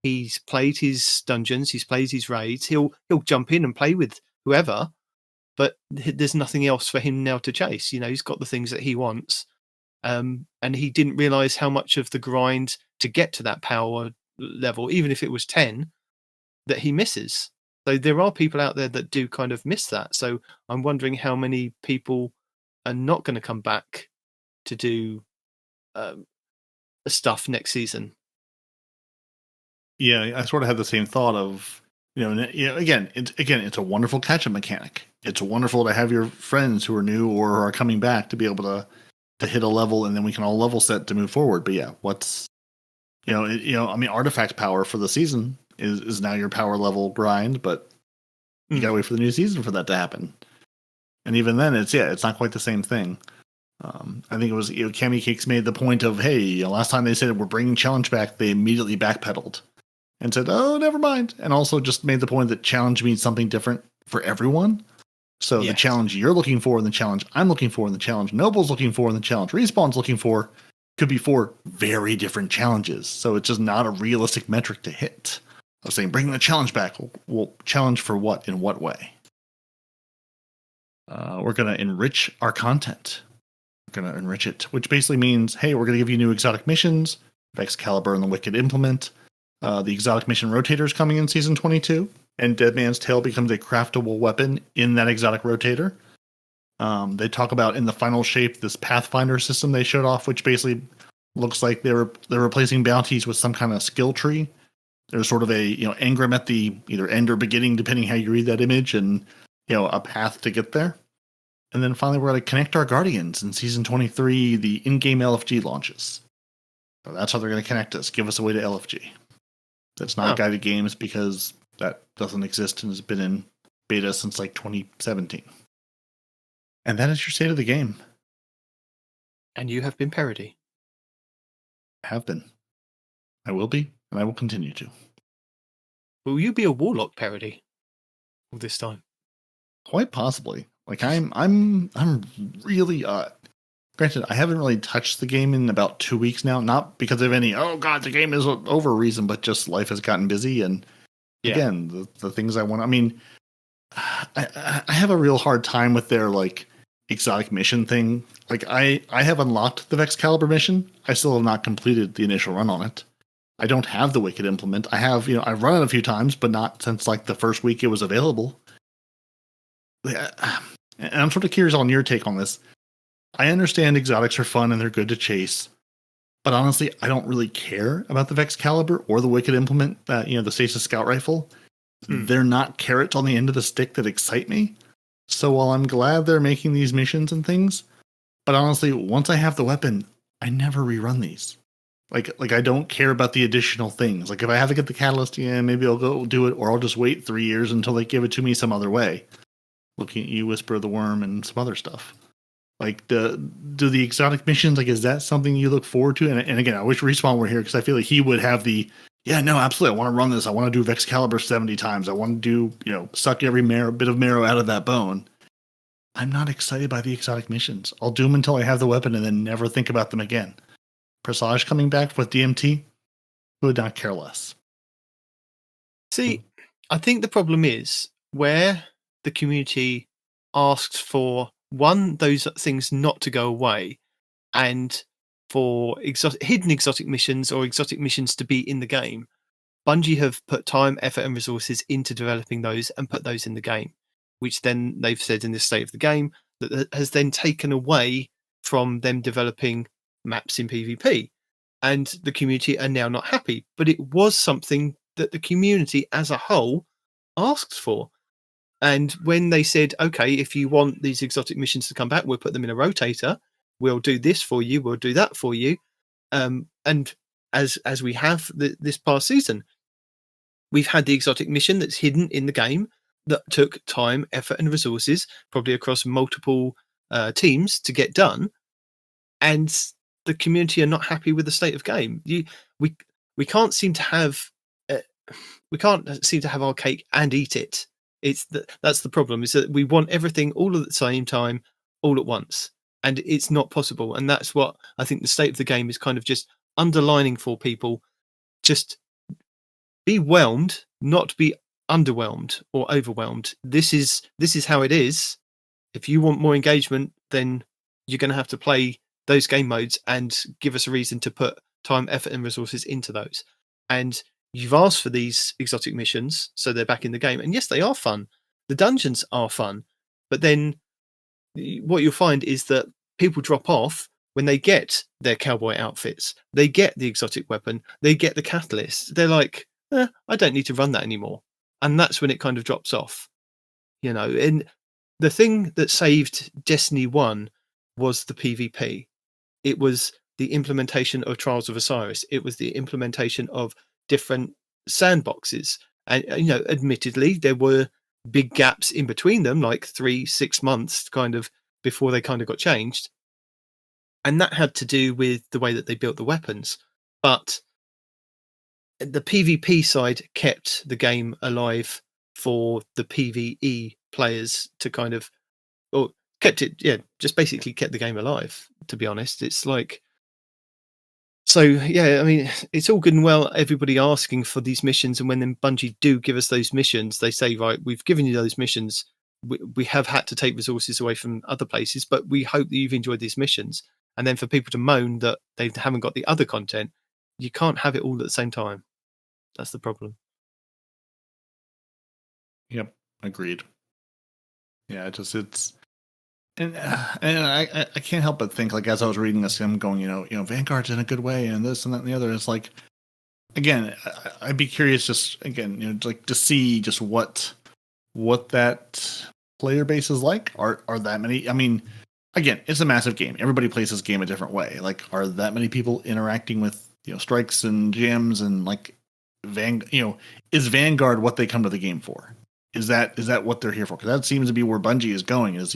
S2: He's played his dungeons. He's played his raids. He'll jump in and play with whoever, but there's nothing else for him now to chase. He's got the things that he wants, and he didn't realize how much of the grind to get to that power level, even if it was 10, that he misses. So there are people out there that do kind of miss that. So I'm wondering how many people are not going to come back to do stuff next season.
S1: Yeah, I sort of had the same thought of, again, it's a wonderful catch-up mechanic. It's wonderful to have your friends who are new or are coming back to be able to hit a level, and then we can all level set to move forward. But yeah, artifact power for the season is now your power level grind, but you gotta wait for the new season for that to happen. And even then, it's not quite the same thing. I think it was Cammy Cakes made the point of, hey, last time they said we're bringing challenge back, they immediately backpedaled and said, oh, never mind. And also just made the point that challenge means something different for everyone. So the challenge you're looking for, and the challenge I'm looking for, and the challenge Noble's looking for, and the challenge Respawn's looking for could be 4 very different challenges. So it's just not a realistic metric to hit. I was saying, bringing the challenge back. Well, challenge for what? In what way? We're going to enrich our content. We're going to enrich it, which basically means, hey, we're going to give you new exotic missions, Excalibur and the Wicked Implement. The exotic mission rotator is coming in Season 22, and Dead Man's Tail becomes a craftable weapon in that exotic rotator. They talk about in the final shape this Pathfinder system they showed off, which basically looks like they're replacing bounties with some kind of skill tree. There's sort of a engram at the either end or beginning, depending how you read that image, and a path to get there. And then finally, we're going to connect our Guardians in Season 23. The in-game LFG launches. So that's how they're going to connect us. Give us a way to LFG. That's not guided games because that doesn't exist and has been in beta since like 2017. And that is your state of the game.
S2: And you have been parody.
S1: I have been. I will be, and I will continue to.
S2: Will you be a Warlock parody this time?
S1: Quite possibly. Like I'm really granted, I haven't really touched the game in about 2 weeks now, not because of any oh god, the game is over reason, but just life has gotten busy, and again, the things I want. I mean, I have a real hard time with their like exotic mission thing. Like I have unlocked the Excalibur mission. I still have not completed the initial run on it. I don't have the Wicked Implement. I have, I've run it a few times, but not since like the first week it was available. And I'm sort of curious on your take on this. I understand exotics are fun and they're good to chase, but honestly, I don't really care about the Excalibur or the Wicked Implement, the Stasis Scout Rifle. They're not carrots on the end of the stick that excite me. So while I'm glad they're making these missions and things, but honestly, once I have the weapon, I never rerun these. Like I don't care about the additional things. Like if I have to get the catalyst, maybe I'll go do it, or I'll just wait 3 years until they give it to me some other way. Looking at you, Whisper of the Worm, and some other stuff. Like, do the exotic missions, like, is that something you look forward to? And again, I wish Respawn were here because I feel like he would have absolutely. I want to run this. I want to do Excalibur 70 times. I want to do, suck every bit of marrow out of that bone. I'm not excited by the exotic missions. I'll do them until I have the weapon and then never think about them again. Presage coming back with DMT? Would not care less.
S2: See, I think the problem is where the community asks for those things not to go away, and for hidden exotic missions or exotic missions to be in the game. Bungie have put time, effort, and resources into developing those and put those in the game, which then they've said in the state of the game that has then taken away from them developing maps in PvP. And the community are now not happy. But it was something that the community as a whole asked for. And when they said, okay, if you want these exotic missions to come back, we'll put them in a rotator. We'll do this for you. We'll do that for you. And as we have this past season, we've had the exotic mission that's hidden in the game that took time, effort, and resources, probably across multiple teams to get done. and the community are not happy with the state of game. We can't seem to have our cake and eat it. That's the problem, is that we want everything all at the same time, all at once, and it's not possible. And that's what I think the state of the game is kind of just underlining for people. Just be whelmed, not be underwhelmed or overwhelmed. This is how it is. If you want more engagement, then you're going to have to play those game modes and give us a reason to put time, effort, and resources into those. And you've asked for these exotic missions, so they're back in the game. And yes, they are fun. The dungeons are fun. But then what you'll find is that people drop off when they get their cowboy outfits, they get the exotic weapon, they get the catalyst. They're like, I don't need to run that anymore. And that's when it kind of drops off. And the thing that saved Destiny 1 was the PvP. It was the implementation of Trials of Osiris. It was the implementation of different sandboxes. And, admittedly, there were big gaps in between them, like 3-6 months kind of before they kind of got changed. And that had to do with the way that they built the weapons. But the PvP side kept the game alive for the PvE players to kind of, or kept it, just basically kept the game alive, to be honest. It's like, so yeah, I mean, it's all good and well everybody asking for these missions, and when then Bungie do give us those missions, they say, right, we've given you those missions, we have had to take resources away from other places, but we hope that you've enjoyed these missions. And then for people to moan that they haven't got the other content, you can't have it all at the same time. That's the problem.
S1: Yep, agreed. Yeah, and I can't help but think, like, as I was reading this, I'm going, Vanguard's in a good way, and this and that and the other. It's like, again, I'd be curious, just again, like to see just what that player base is like. Are that many? I mean, again, it's a massive game. Everybody plays this game a different way. Like, are that many people interacting with strikes and gems and like is Vanguard what they come to the game for? Is that what they're here for? Because that seems to be where Bungie is going. Is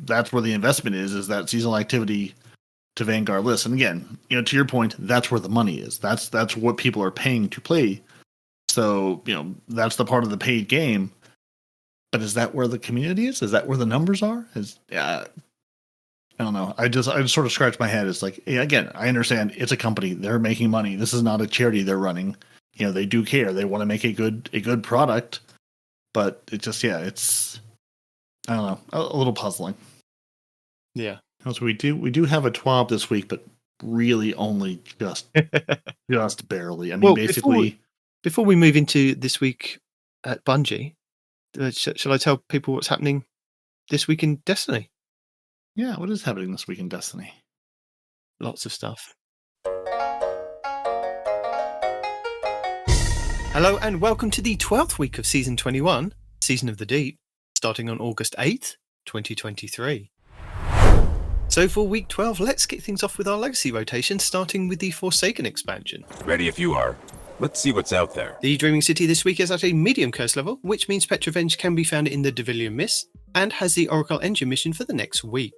S1: that's where the investment is that seasonal activity to Vanguard list. And again, to your point, that's where the money is. That's what people are paying to play. So that's the part of the paid game. But is that where the community is? Is that where the numbers are? I don't know. I just sort of scratch my head. It's like, again, I understand it's a company. They're making money. This is not a charity they're running. They do care. They want to make a good product. But it just, it's, I don't know, a little puzzling.
S2: Yeah.
S1: So we do have a TWAB this week, but really only just barely. I mean, basically.
S2: Before we move into this week at Bungie, shall I tell people what's happening this week in Destiny?
S1: Yeah, what is happening this week in Destiny?
S2: Lots of stuff. Hello and welcome to the 12th week of Season 21, Season of the Deep, starting on August 8th, 2023. So for week 12, let's kick things off with our legacy rotation, starting with the Forsaken expansion.
S6: Ready if you are. Let's see what's out there.
S2: The Dreaming City this week is at a medium curse level, which means Petrovenge can be found in the Devilian Mist, and has the Oracle Engine mission for the next week.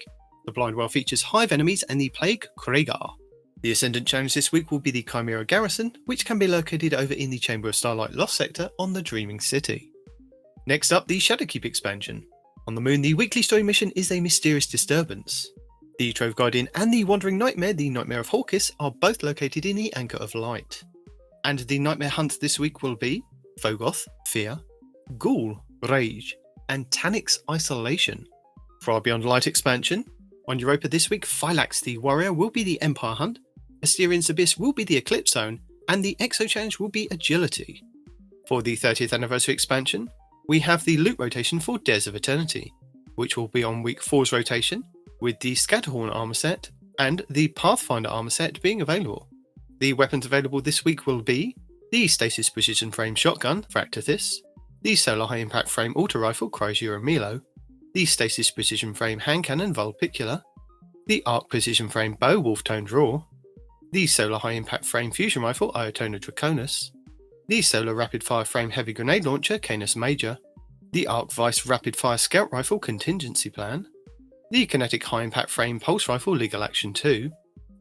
S2: The Blind Well features Hive enemies and the Plague Kragar. The Ascendant challenge this week will be the Chimera Garrison, which can be located over in the Chamber of Starlight Lost sector on the Dreaming City. Next up, the Shadowkeep expansion. On the Moon, the weekly story mission is a mysterious disturbance. The Trove Guardian and the Wandering Nightmare, the Nightmare of Hawkis, are both located in the Anchor of Light. And the Nightmare Hunt this week will be Fogoth, Fear, Ghoul, Rage, and Tanix Isolation. For our Beyond Light expansion, on Europa this week, Phylax the Warrior will be the Empire Hunt, Asterian's Abyss will be the Eclipse Zone, and the Exo Challenge will be Agility. For the 30th Anniversary expansion, we have the loot rotation for Dares of Eternity, which will be on week 4's rotation, with the Scatterhorn armor set and the Pathfinder armor set being available. The weapons available this week will be the Stasis Precision Frame Shotgun, Fractathis, the Solar High Impact Frame Auto Rifle, Chrysura Milo, the Stasis Precision Frame Hand Cannon, Vulpicula, the Arc Precision Frame Bow, Wolf-Toned Raw, the Solar High Impact Frame Fusion Rifle, Iotona Draconis, the Solar Rapid Fire Frame Heavy Grenade Launcher, Canis Major, the Arc Vice Rapid Fire Scout Rifle, Contingency Plan, the Kinetic High Impact Frame Pulse Rifle Legal Action 2,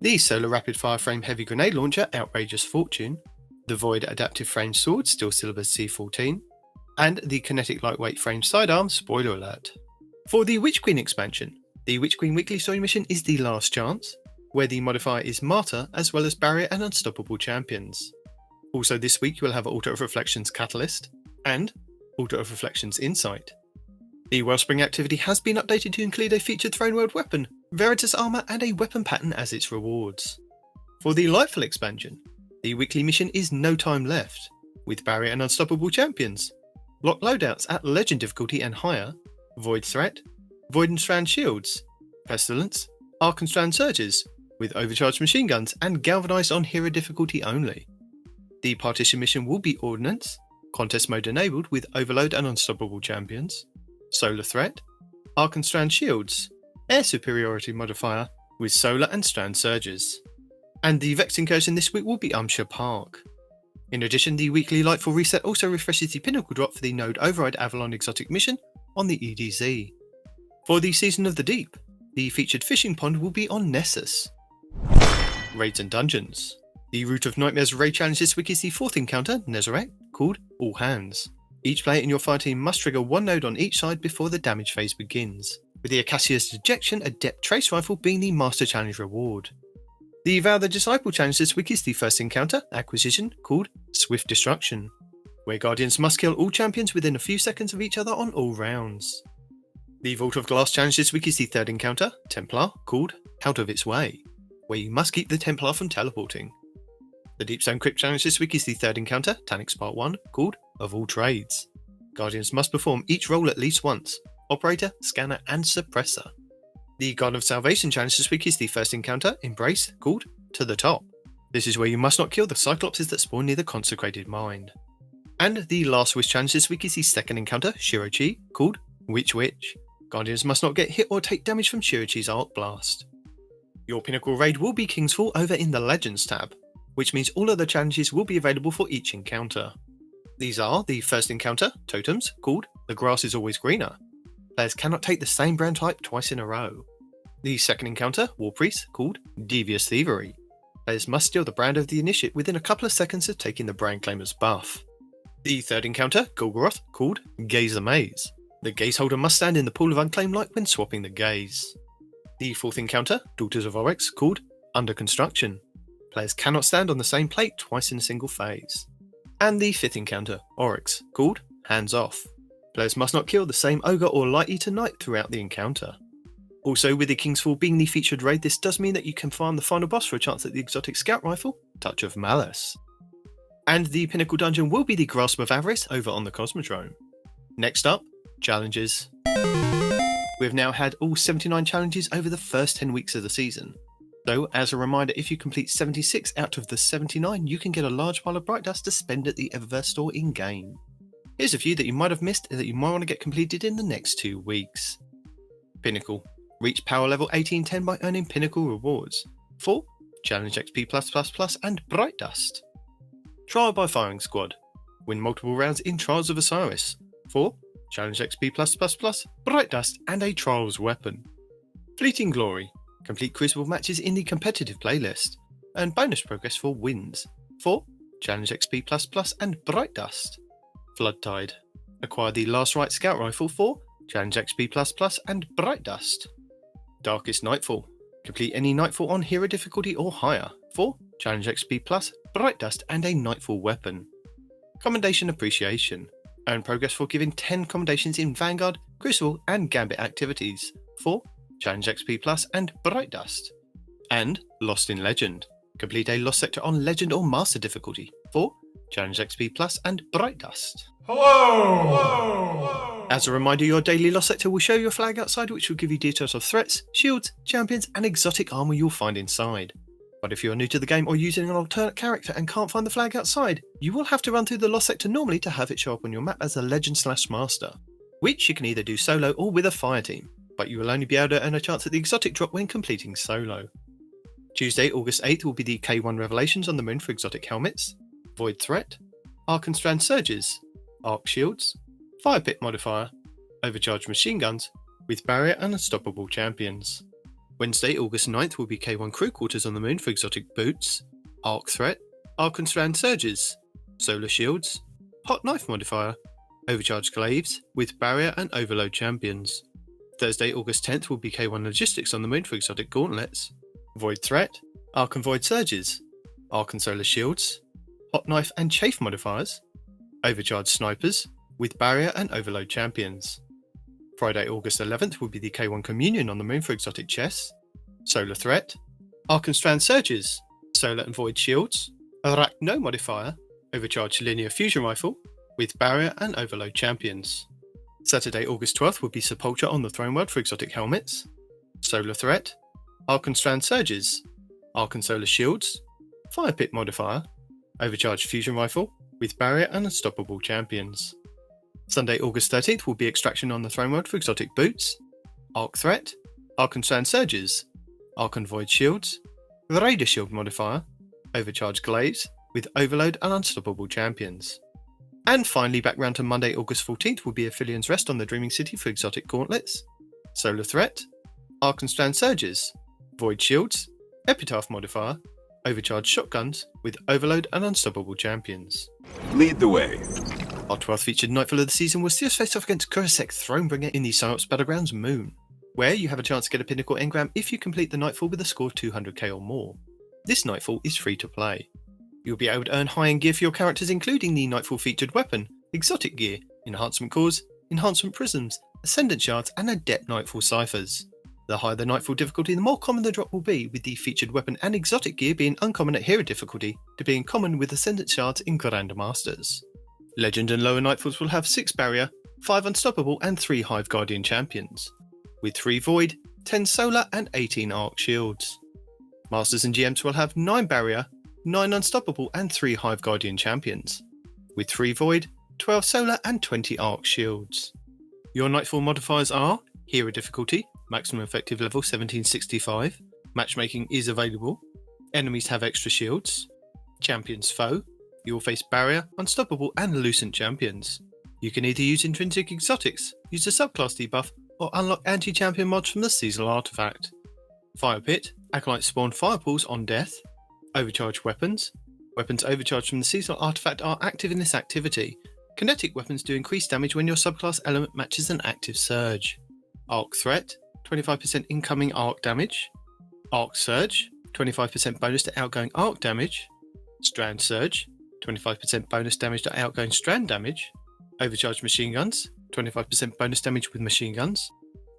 S2: the Solar Rapid Fire Frame Heavy Grenade Launcher Outrageous Fortune, the Void Adaptive Frame Sword Steel Silver C14, and the Kinetic Lightweight Frame Sidearm Spoiler Alert. For the Witch Queen expansion, the Witch Queen Weekly Story Mission is the Last Chance, where the modifier is Martyr as well as Barrier and Unstoppable Champions. Also this week you will have Altar of Reflections Catalyst and Altar of Reflections Insight. The Wellspring activity has been updated to include a featured Throne World weapon, Veritas armor and a weapon pattern as its rewards. For the Lightfall expansion, the weekly mission is No Time Left, with Barrier and Unstoppable Champions, lock loadouts at Legend difficulty and higher, Void Threat, Void and Strand Shields, Pestilence, Arc and Strand Surges, with overcharged machine guns and galvanized on hero difficulty only. The Partition mission will be Ordnance, contest mode enabled with Overload and Unstoppable Champions, Solar Threat, Arc and Strand Shields, Air Superiority modifier with Solar and Strand Surges. And the Vex incursion this week will be Umshire Park. In addition, the weekly Lightfall reset also refreshes the pinnacle drop for the Node Override Avalon exotic mission on the EDZ. For the Season of the Deep, the featured fishing pond will be on Nessus. Raids and Dungeons. The Root of Nightmares raid challenge this week is the 4th encounter, Nezarec, called All Hands. Each player in your fire team must trigger one node on each side before the damage phase begins, with the Acacia's Dejection Adept Trace Rifle being the Master Challenge reward. The Vow the Disciple challenge this week is the 1st encounter, Acquisition, called Swift Destruction, where Guardians must kill all champions within a few seconds of each other on all rounds. The Vault of Glass challenge this week is the 3rd encounter, Templar, called Out of Its Way, where you must keep the Templar from teleporting. The Deep Zone Crypt challenge this week is the 3rd encounter, Tanix Part 1, called Of All Trades. Guardians must perform each role at least once, Operator, Scanner and Suppressor. The Garden of Salvation challenge this week is the 1st encounter, Embrace, called To the Top. This is where you must not kill the Cyclopses that spawn near the Consecrated Mind. And the Last Wish challenge this week is the 2nd encounter, Shirochi, called Witch Witch. Guardians must not get hit or take damage from Shirochi's Arc Blast. Your Pinnacle raid will be Kingsfall over in the Legends tab, which means all of the challenges will be available for each encounter. These are the 1st encounter, Totems, called The Grass is Always Greener. Players cannot take the same brand type twice in a row. The 2nd encounter, War Priest, called Devious Thievery. Players must steal the brand of the initiate within a couple of seconds of taking the brand claimer's buff. The 3rd encounter, Golgoroth, called Gaze the Maze. The gaze holder must stand in the pool of unclaimed light when swapping the gaze. The 4th encounter, Daughters of Oryx, called Under Construction. Players cannot stand on the same plate twice in a single phase. And the 5th encounter, Oryx, called Hands Off. Players must not kill the same Ogre or Light Eater Knight throughout the encounter. Also, with the Kingsfall being the featured raid, this does mean that you can farm the final boss for a chance at the exotic scout rifle, Touch of Malice. And the Pinnacle dungeon will be the Grasp of Avarice over on the Cosmodrome. Next up, challenges. We have now had all 79 challenges over the first 10 weeks of the season. So, as a reminder, if you complete 76 out of the 79, you can get a large pile of Bright Dust to spend at the Eververse store in-game. Here's a few that you might have missed and that you might want to get completed in the next 2 weeks. Pinnacle. Reach power level 1810 by earning Pinnacle rewards. 4. Challenge XP+++ and Bright Dust. Trial by Firing Squad. Win multiple rounds in Trials of Osiris. 4. Challenge XP+++, Bright Dust and a Trials weapon. Fleeting Glory. Complete Crucible matches in the competitive playlist. Earn bonus progress for wins. 4. Challenge XP++ and Bright Dust. Floodtide. Acquire the Last Right Scout Rifle. 4. Challenge XP++ and Bright Dust. Darkest Nightfall. Complete any Nightfall on Hero difficulty or higher. 4. Challenge XP+, Bright Dust and a Nightfall weapon. Commendation Appreciation. Earn progress for giving 10 commendations in Vanguard, Crucible and Gambit activities. 4. Challenge XP+, and Bright Dust. And Lost in Legend. Complete a Lost Sector on Legend or Master difficulty. 4. Challenge XP+, and Bright Dust.
S5: Hello!
S2: As a reminder, your daily Lost Sector will show your flag outside, which will give you details of threats, shields, champions and exotic armor you'll find inside. But if you are new to the game or using an alternate character and can't find the flag outside, you will have to run through the Lost Sector normally to have it show up on your map as a Legend/Master, which you can either do solo or with a fire team, but you will only be able to earn a chance at the exotic drop when completing solo. Tuesday, August 8th will be the K1 Revelations on the moon for exotic helmets, Void Threat, Arc and Strand Surges, Arc Shields, Fire Pit Modifier, Overcharged Machine Guns, with Barrier and Unstoppable champions. Wednesday, August 9th will be K1 Crew Quarters on the Moon for exotic boots, Arc Threat, Arc and Strand Surges, Solar Shields, Hot Knife Modifier, Overcharged Glaives with Barrier and Overload champions. Thursday, August 10th will be K1 Logistics on the Moon for exotic gauntlets, Void Threat, Arc and Void Surges, Arc and Solar Shields, Hot Knife and Chafe modifiers, Overcharged Snipers with Barrier and Overload champions. Friday, August 11th will be the K1 Communion on the Moon for exotic chests, Solar Threat, Arc and Strand Surges, Solar and Void Shields, Arachno modifier, Overcharged Linear Fusion Rifle with Barrier and Overload champions. Saturday, August 12th will be Sepulture on the Throne World for exotic helmets, Solar Threat, Arc and Strand Surges, Arc and Solar Shields, Fire Pit modifier, Overcharged Fusion Rifle with Barrier and Unstoppable champions. Sunday, August 13th will be Extraction on the Throne World for exotic boots, Arc Threat, Arc and Strand Surges, Arc and Void Shields, the Raider Shield modifier, Overcharged Glaives with Overload and Unstoppable champions. And finally, back round to Monday, August 14th will be Aphelions Rest on the Dreaming City for exotic gauntlets, Solar Threat, Arc and Strand Surges, Void Shields, Epitaph modifier, Overcharged Shotguns with Overload and Unstoppable champions.
S6: Lead the way.
S2: Our 12th featured Nightfall of the season was Sevs face off against Kurasek Thronebringer in the Psyops Battlegrounds Moon, where you have a chance to get a Pinnacle Engram if you complete the Nightfall with a score of 200k or more. This Nightfall is free to play. You'll be able to earn high-end gear for your characters, including the Nightfall featured weapon, exotic gear, enhancement cores, enhancement prisms, ascendant shards, and adept Nightfall ciphers. The higher the Nightfall difficulty, the more common the drop will be, with the featured weapon and exotic gear being uncommon at hero difficulty to being common with ascendant shards in Grandmasters. Legend and lower Nightfalls will have 6 Barrier, 5 Unstoppable, and 3 Hive Guardian champions, with 3 Void, 10 Solar, and 18 Arc Shields. Masters and GMs will have 9 Barrier, 9 Unstoppable, and 3 Hive Guardian champions, with 3 Void, 12 Solar, and 20 Arc Shields. Your Nightfall modifiers are Hero difficulty, maximum effective level 1765, matchmaking is available, enemies have extra shields, champions foe, you will face Barrier, Unstoppable, and Lucent champions. You can either use intrinsic exotics, use a subclass debuff, or unlock anti-champion mods from the seasonal artifact. Fire Pit, Acolyte spawn firepools on death, overcharged weapons. Weapons overcharged from the seasonal artifact are active in this activity. Kinetic weapons do increased damage when your subclass element matches an active surge. Arc Threat, 25% incoming arc damage. Arc Surge, 25% bonus to outgoing arc damage. Strand Surge, 25% bonus damage to outgoing strand damage. Overcharged machine guns, 25% bonus damage with machine guns.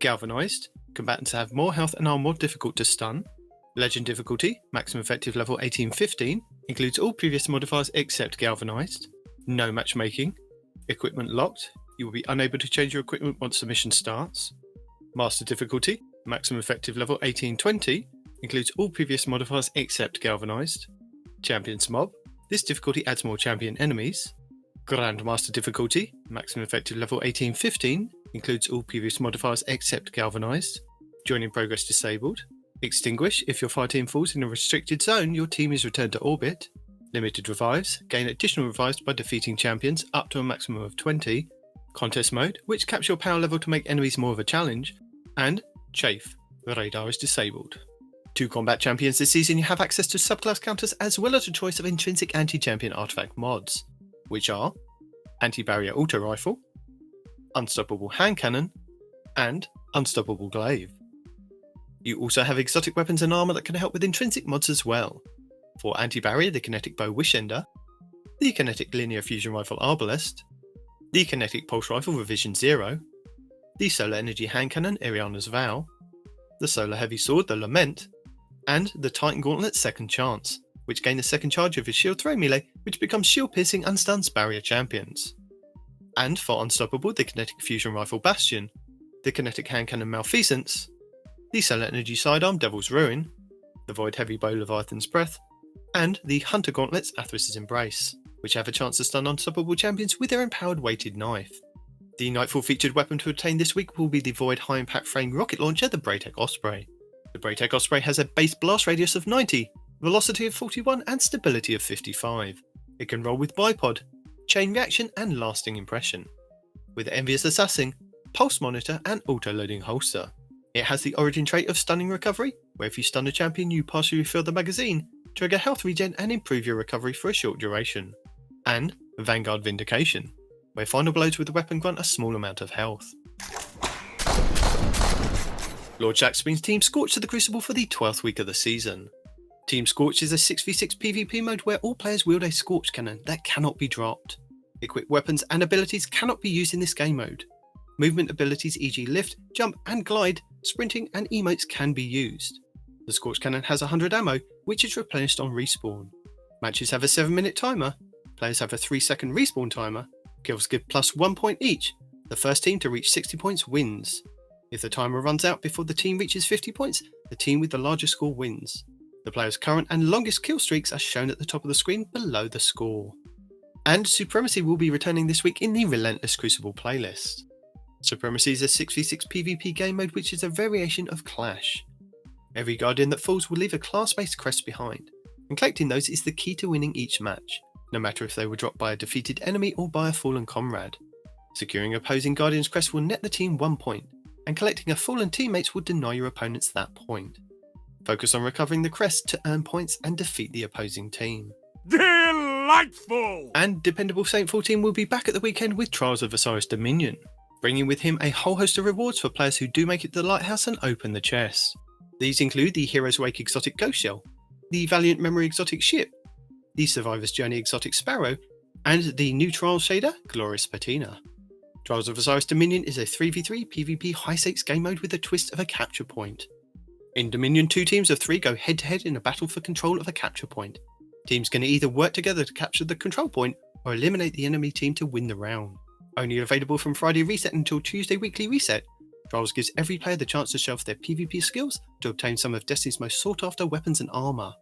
S2: Galvanized, combatants have more health and are more difficult to stun. Legend difficulty, maximum effective level 1815, includes all previous modifiers except Galvanized. No matchmaking. Equipment locked, you will be unable to change your equipment once the mission starts. Master difficulty, maximum effective level 1820, includes all previous modifiers except Galvanized. Champions Mob, this difficulty adds more champion enemies. Grandmaster difficulty, maximum effective level 1815, includes all previous modifiers except Galvanized. Joining progress disabled. Extinguish, if your fire team falls in a restricted zone, your team is returned to orbit. Limited revives, gain additional revives by defeating champions up to a maximum of 20. Contest mode, which caps your power level to make enemies more of a challenge. And Chafe, the radar is disabled. To combat champions this season, you have access to subclass counters as well as a choice of intrinsic anti-champion artifact mods, which are Anti-Barrier Auto Rifle, Unstoppable Hand Cannon, and Unstoppable Glaive. You also have exotic weapons and armor that can help with intrinsic mods as well. For Anti-Barrier, the Kinetic Bow Wishender, the Kinetic Linear Fusion Rifle Arbalest, the Kinetic Pulse Rifle Revision 0, the Solar Energy Hand Cannon Eriana's Vow, the Solar Heavy Sword the Lament, and the Titan Gauntlet Second Chance, which gain the second charge of his shield throw melee, which becomes shield piercing and stuns barrier champions. And for Unstoppable, the Kinetic Fusion Rifle Bastion, the Kinetic Hand Cannon Malfeasance, the Solar Energy Sidearm Devil's Ruin, the Void Heavy Bow Leviathan's Breath, and the Hunter Gauntlets Atheris's Embrace, which have a chance to stun Unstoppable champions with their empowered weighted knife. The Nightfall featured weapon to obtain this week will be the Void High Impact Frame Rocket Launcher, the Braytech Osprey. The Braytech Osprey has a base blast radius of 90, velocity of 41, and stability of 55. It can roll with bipod, chain reaction, and lasting impression. With Envious Assassin, pulse monitor, and auto-loading holster. It has the origin trait of stunning recovery, where if you stun a champion you partially refill the magazine, trigger health regen and improve your recovery for a short duration. And Vanguard Vindication, where final blows with the weapon grant a small amount of health. Lord Shaxx brings Team Scorch to the Crucible for the 12th week of the season. Team Scorch is a 6v6 PvP mode where all players wield a Scorch cannon that cannot be dropped. Equipped weapons and abilities cannot be used in this game mode. Movement abilities e.g. lift, jump and glide, sprinting and emotes can be used. The Scorch cannon has 100 ammo, which is replenished on respawn. Matches have a 7-minute timer, players have a 3-second respawn timer, kills give plus 1 point each. The first team to reach 60 points wins. If the timer runs out before the team reaches 50 points, the team with the largest score wins. The player's current and longest kill streaks are shown at the top of the screen below the score. And Supremacy will be returning this week in the Relentless Crucible playlist. Supremacy is a 6v6 PvP game mode which is a variation of Clash. Every Guardian that falls will leave a class-based crest behind, and collecting those is the key to winning each match, no matter if they were dropped by a defeated enemy or by a fallen comrade. Securing opposing Guardian's crest will net the team 1 point, and collecting a fallen teammates will deny your opponents that point. Focus on recovering the crest to earn points and defeat the opposing team.
S6: Delightful!
S2: And Dependable Saint 14 will be back at the weekend with Trials of Osiris Dominion, bringing with him a whole host of rewards for players who do make it to the lighthouse and open the chest. These include the Hero's Wake exotic Ghost Shell, the Valiant Memory exotic Ship, the Survivor's Journey exotic Sparrow, and the new Trials shader Glorious Patina. Trials of Osiris Dominion is a 3v3 PvP high-stakes game mode with a twist of a capture point. In Dominion, 2 teams of 3 go head-to-head in a battle for control of a capture point. Teams can either work together to capture the control point or eliminate the enemy team to win the round. Only available from Friday reset until Tuesday weekly reset, Trials gives every player the chance to show off their PvP skills to obtain some of Destiny's most sought-after weapons and armour.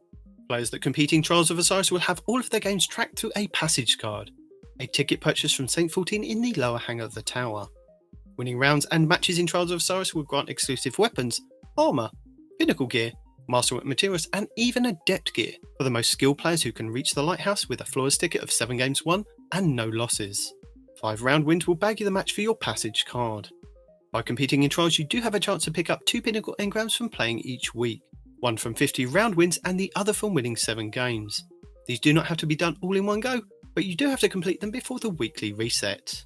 S2: Players that compete in Trials of Osiris will have all of their games tracked through a passage card, a ticket purchased from Saint 14 in the lower hangar of the tower. Winning rounds and matches in Trials of Osiris will grant exclusive weapons, armour, pinnacle gear, masterwork materials, and even adept gear for the most skilled players who can reach the lighthouse with a flawless ticket of 7 games won and no losses. 5 round wins will bag you the match for your passage card. By competing in Trials, you do have a chance to pick up 2 pinnacle engrams from playing each week, one from 50 round wins and the other from winning 7 games. These do not have to be done all in one go, but you do have to complete them before the weekly reset.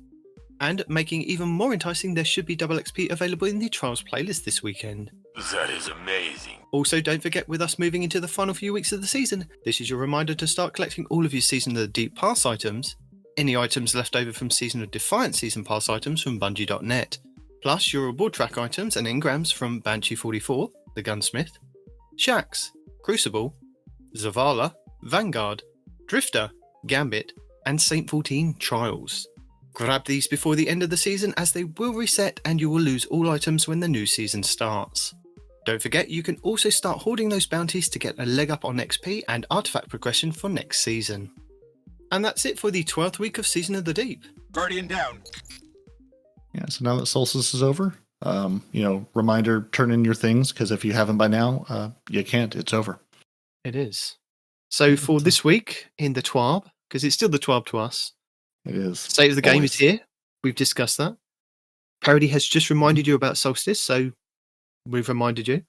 S2: And making it even more enticing, there should be double XP available in the Trials playlist this weekend.
S6: That is amazing.
S2: Also, don't forget, with us moving into the final few weeks of the season, this is your reminder to start collecting all of your Season of the Deep Pass items, any items left over from Season of Defiance Season Pass items from Bungie.net, plus your reward track items and engrams from Banshee 44, the Gunsmith, Shaxx, Crucible, Zavala, Vanguard, Drifter, Gambit, and Saint 14 Trials. Grab these before the end of the season as they will reset and you will lose all items when the new season starts. Don't forget, you can also start hoarding those bounties to get a leg up on XP and artifact progression for next season. And that's it for the 12th week of Season of the Deep.
S6: Guardian down.
S1: Yeah, so now that Solstice is over, reminder, turn in your things, because if you haven't by now, you can't. It's over.
S2: It is. So for this week in the TWAB, because it's still the TWAB to us,
S1: It is.
S2: State of the Game
S1: Always.
S2: is here. We've discussed that. Parody has just reminded you about Solstice, so we've reminded you.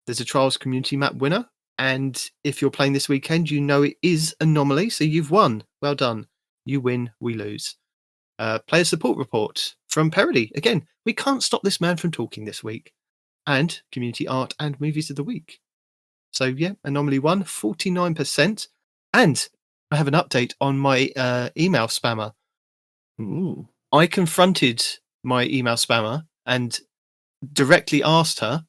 S2: There's a Trials community map winner, and if you're playing this weekend, you know it is Anomaly, so you've won. Well done. You win, we lose. Player support report from Parody. Again, we can't stop this man from talking this week. And community art and movies of the week. So yeah, Anomaly won 49%. And I have an update on my email spammer.
S1: Ooh.
S2: I confronted my email spammer and directly asked her,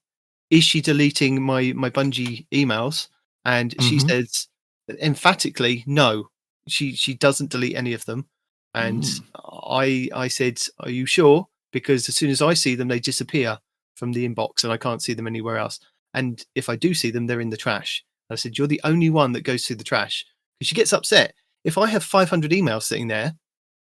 S2: is she deleting my Bungie emails? And she says emphatically, no, she doesn't delete any of them. And I said, are you sure? Because as soon as I see them, they disappear from the inbox and I can't see them anywhere else. And if I do see them, they're in the trash. I said, you're the only one that goes through the trash. Because she gets upset. If I have 500 emails sitting there,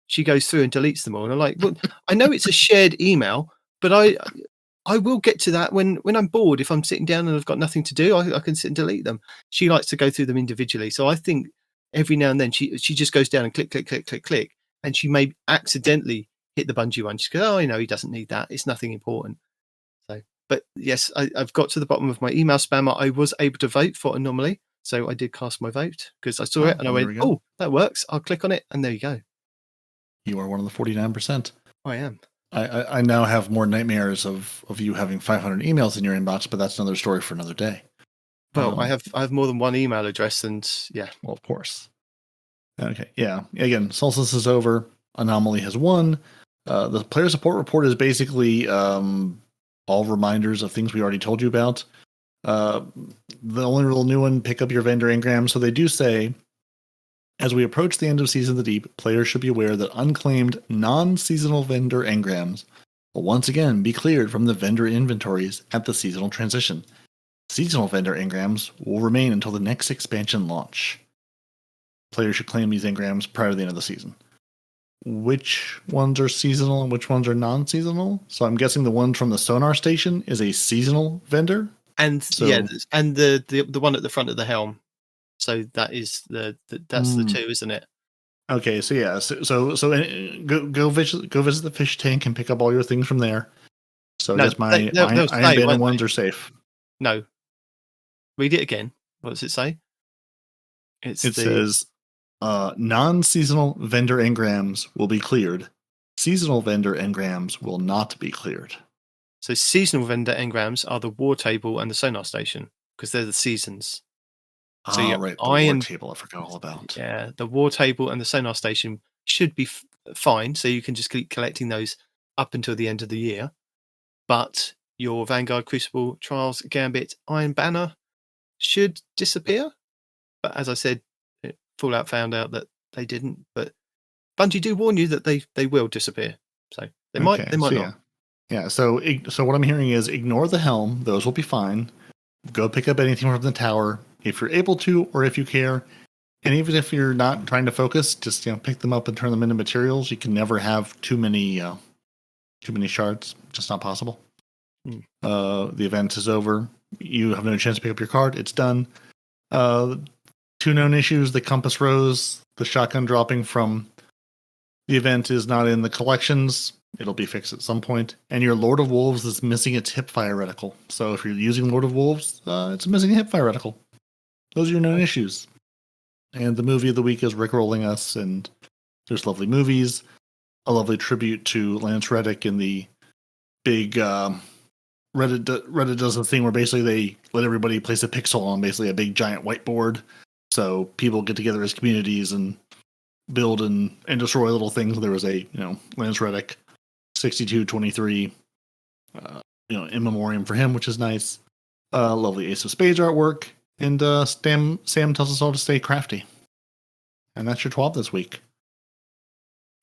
S2: she goes through and deletes them all. And I'm like, well, I know it's a shared email, but I will get to that when I'm bored. If I'm sitting down and I've got nothing to do, I can sit and delete them. She likes to go through them individually. So I think every now and then she just goes down and click, click, click, click, click. And she may accidentally hit the Bungie one. Just go, he doesn't need that. It's nothing important. So, but yes, I've got to the bottom of my email spam. I was able to vote for Anomaly. So I did cast my vote because I saw it and I
S1: well, there
S2: went,
S1: we go.
S2: oh, that works. I'll click on it. And there you go.
S1: You are one of the 49%.
S2: I am.
S1: I now have more nightmares of you having 500 emails in your inbox, but that's another story for another day.
S2: Well, I have more than one email address, and yeah.
S1: Well, of course. Okay, yeah. Again, Solstice is over. Anomaly has won. The player support report is basically all reminders of things we already told you about. The only real new one, pick up your vendor engrams. So they do say, as we approach the end of Season of the Deep, players should be aware that unclaimed, non-seasonal vendor engrams will once again be cleared from the vendor inventories at the seasonal transition. Seasonal vendor engrams will remain until the next expansion launch. Players should claim these engrams prior to the end of the season. Which ones are seasonal and which ones are non-seasonal? So I'm guessing the one from the sonar station is a seasonal vendor.
S2: And
S1: So,
S2: and the one at the front of the helm. So that is that's the two, isn't it?
S1: Okay, so yeah, so go visit the fish tank and pick up all your things from there. So I guess my
S2: they'll
S1: Iron
S2: stay,
S1: Banner
S2: won't
S1: ones
S2: they?
S1: are safe.
S2: No. Read it again. What does it say?
S1: It says non-seasonal vendor engrams will be cleared. Seasonal vendor engrams will not be cleared.
S2: So seasonal vendor engrams are the war table and the sonar station because they're the seasons. So
S1: Right, the war table I forgot all about.
S2: Yeah, the war table and the sonar station should be fine. So you can just keep collecting those up until the end of the year. But your Vanguard, Crucible, Trials, Gambit, Iron Banner should disappear. But as I said, Fallout found out that they didn't. But Bungie do warn you that they will disappear. So they might not.
S1: Yeah. So what I'm hearing is ignore the helm; those will be fine. Go pick up anything from the tower if you're able to, or if you care. And even if you're not trying to focus, just pick them up and turn them into materials. You can never have too many shards; just not possible. The event is over. You have no chance to pick up your card. It's done. Two known issues: the compass rose, the shotgun dropping from the event is not in the collections. It'll be fixed at some point. And your Lord of Wolves is missing its hipfire reticle. So if you're using Lord of Wolves, it's missing a hipfire reticle. Those are your known issues. And the movie of the week is Rickrolling Us, and there's lovely movies. A lovely tribute to Lance Reddick in the big Reddit does a thing where basically they let everybody place a pixel on basically a big giant whiteboard. So people get together as communities and build and destroy little things. There was a Lance Reddick 6223 in memoriam for him, which is nice. Lovely Ace of Spades artwork, and Sam tells us all to stay crafty. And that's your 12 this week.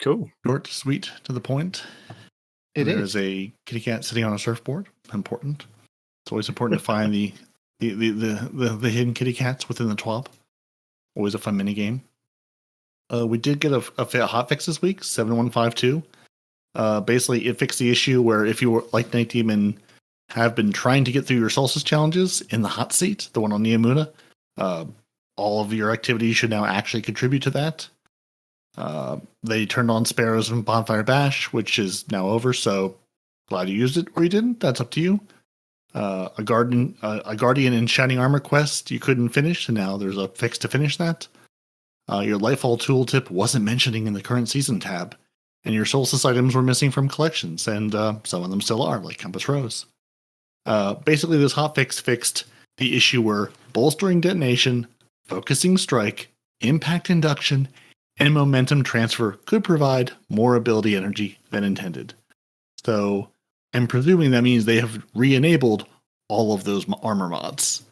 S2: Cool.
S1: Short, sweet, to the point. There's a kitty cat sitting on a surfboard. Important. It's always important to find the hidden kitty cats within the 12. Always a fun mini game. We did get a hotfix this week, 7152. Basically, it fixed the issue where if you were like Night Demon have been trying to get through your Solstice challenges in the hot seat, the one on Neomuna, all of your activities should now actually contribute to that. They turned on Sparrows and Bonfire Bash, which is now over, so glad you used it or you didn't. That's up to you. A Guardian in Shining Armor quest you couldn't finish, and now there's a fix to finish that. Your Lightfall tooltip wasn't mentioning in the current season tab, and your Solstice items were missing from collections, and some of them still are, like Compass Rose. Basically, this hotfix fixed the issue where bolstering detonation, focusing strike, impact induction, and momentum transfer could provide more ability energy than intended. So I'm presuming that means they have re-enabled all of those armor mods,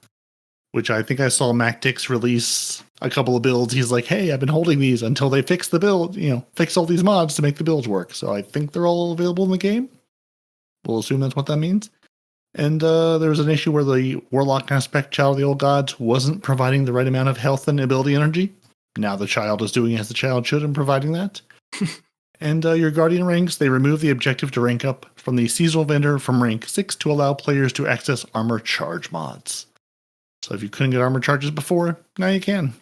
S1: which I think I saw MacTix release a couple of builds. He's like, hey, I've been holding these until they fix the build, fix all these mods to make the builds work. So I think they're all available in the game. We'll assume that's what that means. And there was an issue where the Warlock aspect Child of the Old Gods wasn't providing the right amount of health and ability energy. Now the child is doing as the child should in providing that. And your Guardian ranks, they remove the objective to rank up from the seasonal vendor from rank 6 to allow players to access armor charge mods. So if you couldn't get armor charges before, now you can.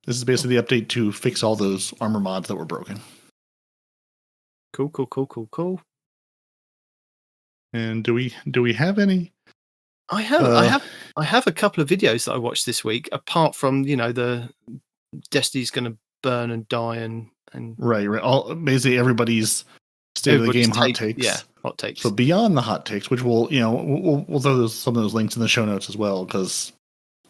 S1: This is basically the update to fix all those armor mods that were broken.
S2: Cool.
S1: And do we have any?
S2: I have a couple of videos that I watched this week. Apart from the Destiny's going to burn and die and
S1: Right. All basically everybody's state of the game hot takes.
S2: Yeah, hot takes.
S1: So beyond the hot takes, which we'll throw some of those links in the show notes as well, because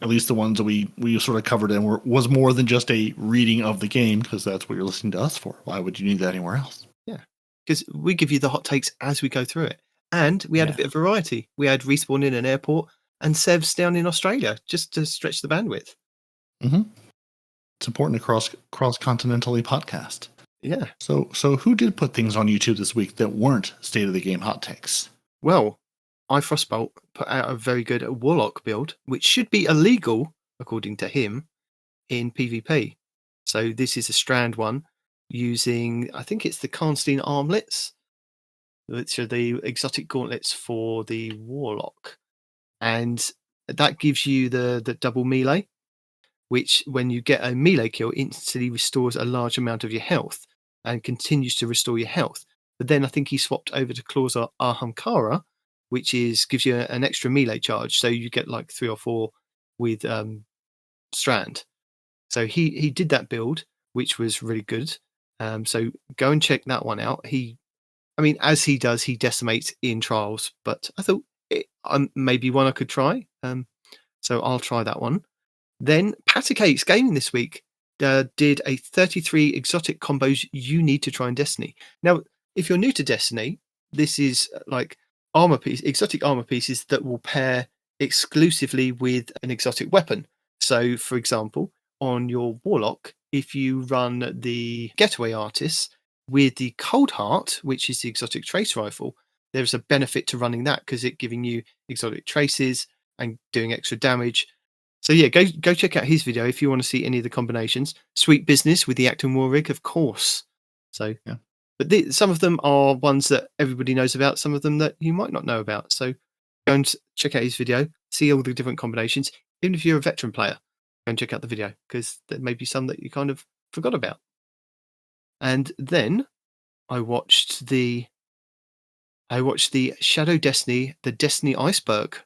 S1: at least the ones that we sort of covered in was more than just a reading of the game, because that's what you're listening to us for. Why would you need that anywhere else?
S2: Yeah, because we give you the hot takes as we go through it, and we had a bit of variety. We had Respawn in an airport and Sevs down in Australia, just to stretch the bandwidth.
S1: Mm-hmm. It's important to cross-continentally podcast.
S2: Yeah.
S1: So who did put things on YouTube this week that weren't state of the game hot takes?
S2: Well, iFrostbolt put out a very good Warlock build, which should be illegal, according to him, in PvP. So this is a Strand one using, I think it's the Karnstein armlets, which are the exotic gauntlets for the Warlock. And that gives you the double melee, which when you get a melee kill, instantly restores a large amount of your health and continues to restore your health. But then I think he swapped over to Claws Ahamkara, which gives you an extra melee charge. So you get like 3 or 4 with Strand. So he did that build, which was really good. So go and check that one out. As he does, he decimates in trials, but I thought maybe one I could try. So I'll try that one. Then Patacakes Gaming this week did a 33 exotic combos you need to try in Destiny. Now, if you're new to Destiny, this is like exotic armor pieces that will pair exclusively with an exotic weapon. So, for example, on your Warlock, if you run the Getaway Artist with the Cold Heart, which is the exotic trace rifle, there's a benefit to running that because it's giving you exotic traces and doing extra damage. So yeah, go check out his video if you want to see any of the combinations. Sweet business with the Acton War rig, of course. So yeah, but some of them are ones that everybody knows about, some of them that you might not know about. So go and check out his video, see all the different combinations. Even if you're a veteran player, go and check out the video because there may be some that you kind of forgot about. And then I watched the Shadow Destiny, the Destiny Iceberg.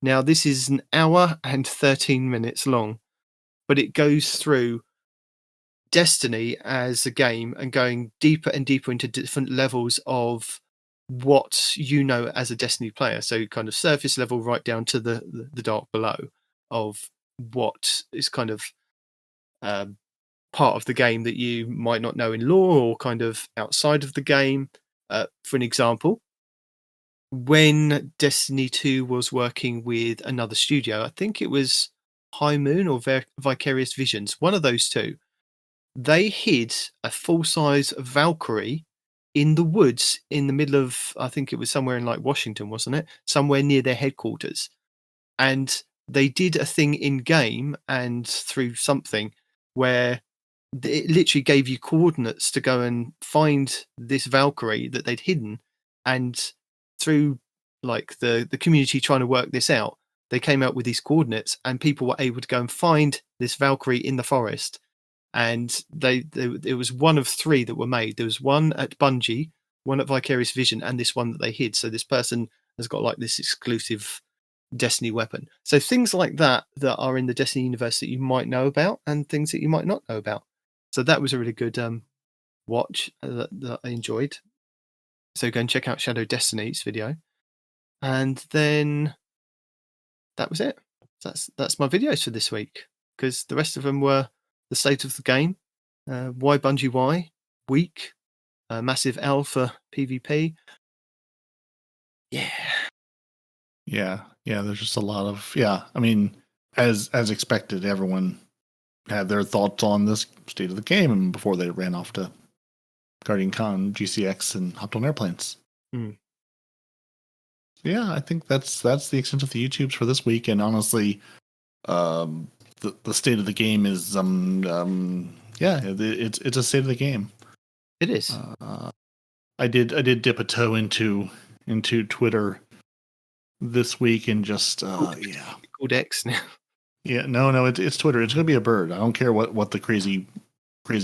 S2: Now, this is an hour and 13 minutes long, but it goes through Destiny as a game and going deeper and deeper into different levels of what you know as a Destiny player. So kind of surface level right down to the dark below of what is kind of part of the game that you might not know in lore or kind of outside of the game. For an example, when Destiny 2 was working with another studio, I think it was High Moon or Vicarious Visions, one of those two, they hid a full-size Valkyrie in the woods in the middle of, I think it was somewhere in like Washington, wasn't it? Somewhere near their headquarters. And they did a thing in-game and through something where it literally gave you coordinates to go and find this Valkyrie that they'd hidden, and through like the community trying to work this out, they came out with these coordinates and people were able to go and find this Valkyrie in the forest. And it was one of 3 that were made. There was one at Bungie, one at Vicarious Vision, and this one that they hid. So this person has got like this exclusive Destiny weapon. So things like that are in the Destiny universe that you might know about and things that you might not know about. So that was a really good watch that I enjoyed. So go and check out Shadow Destiny's video. And then that was it. That's my videos for this week, because the rest of them were the state of the game, why Bungie why, weak, massive L for PvP.
S1: Yeah. There's just a lot of I mean, as expected, everyone had their thoughts on this state of the game, and before they ran off to Guardian Con, GCX, and hopped on airplanes. Yeah, I think that's the extent of the YouTubes for this week. And honestly, the state of the game is it's a state of the game.
S2: It is.
S1: I did dip a toe into Twitter this week and just
S2: called X now.
S1: Yeah, no, it's Twitter. It's gonna be a bird. I don't care what the crazy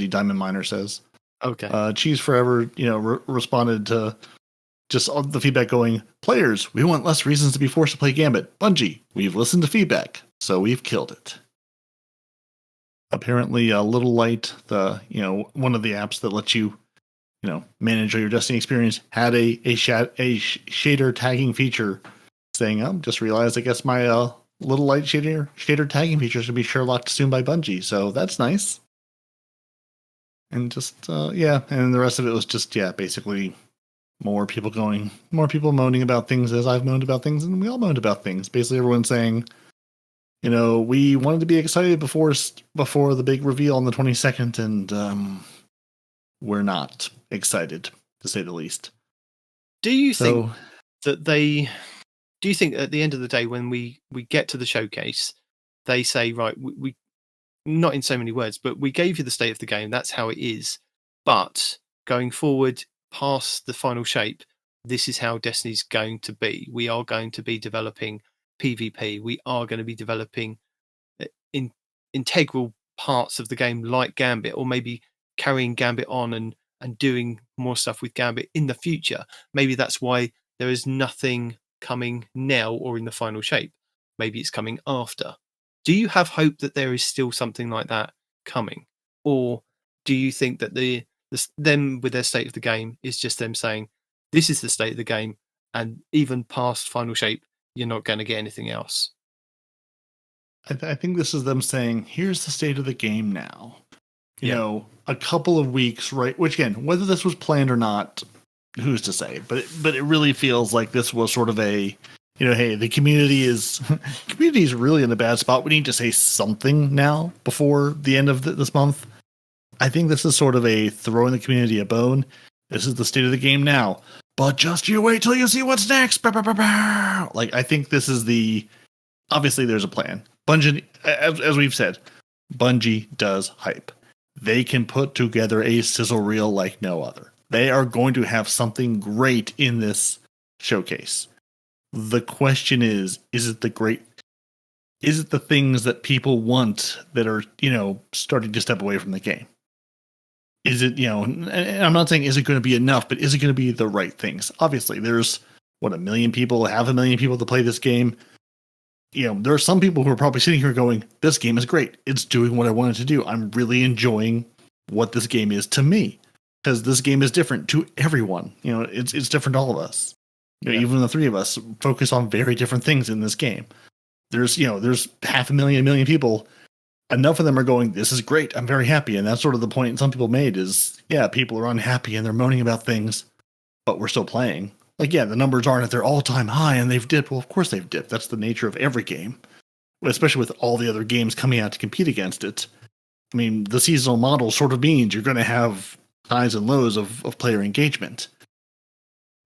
S1: diamond miner says.
S2: Okay.
S1: Cheese Forever, responded to just all the feedback going, players, we want less reasons to be forced to play Gambit. Bungie, we've listened to feedback, so we've killed it. Apparently, Little Light, one of the apps that lets you, manage your Destiny experience, had a shader tagging feature saying, "Oh, just realized, I guess my Little Light shader tagging feature should be Sherlocked soon by Bungie." So that's nice. And just and the rest of it was just basically more people moaning about things as I've moaned about things, and we all moaned about things. Basically, everyone saying, we wanted to be excited before the big reveal on the 22nd, and we're not excited, to say the least.
S2: Do you think that do you think at the end of the day, when we get to the showcase, they say, right, we not in so many words, but we gave you the state of the game, that's how it is, but going forward past the final shape, this is how Destiny's going to be. We are going to be developing PvP. We are going to be developing integral parts of the game like Gambit, or maybe carrying Gambit on and doing more stuff with Gambit in the future. Maybe that's why there is nothing coming now or in the final shape. Maybe it's coming after. Do you have hope that there is still something like that coming? Or do you think that them with their state of the game is just them saying, this is the state of the game, and even past final shape, you're not going to get anything else?
S1: I think this is them saying, here's the state of the game now. A couple of weeks, right? Which, again, whether this was planned or not, who's to say? But it really feels like this was sort of a, hey, the community is really in a bad spot. We need to say something now before the end of this month. I think this is sort of a throwing the community a bone. This is the state of the game now. But just you wait till you see what's next. Like, I think this is obviously there's a plan. Bungie, as we've said, Bungie does hype. They can put together a sizzle reel like no other. They are going to have something great in this showcase. The question is it the things that people want that are, starting to step away from the game? Is it, and I'm not saying is it going to be enough, but is it going to be the right things? Obviously, there's 1 million people, 500,000 people to play this game. There are some people who are probably sitting here going, this game is great. It's doing what I wanted to do. I'm really enjoying what this game is to me, because this game is different to everyone. It's different to all of us. Even the three of us focus on very different things in this game. There's 500,000 million people. Enough of them are going, this is great. I'm very happy. And that's sort of the point some people made is, people are unhappy and they're moaning about things, but we're still playing. Like, the numbers aren't at their all-time high and they've dipped. Well, of course they've dipped. That's the nature of every game, especially with all the other games coming out to compete against it. I mean, the seasonal model sort of means you're going to have highs and lows of player engagement.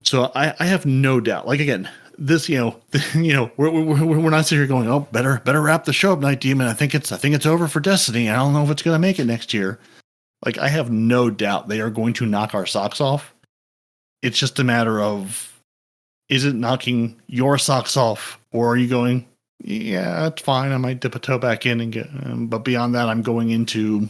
S1: So I have no doubt. Like, again, this, we're not sitting here going, oh, better wrap the show up, Night Demon. I think it's over for Destiny. I don't know if it's going to make it next year. Like, I have no doubt they are going to knock our socks off. It's just a matter of, is it knocking your socks off, or are you going, yeah, it's fine. I might dip a toe back in and get, but beyond that, I'm going to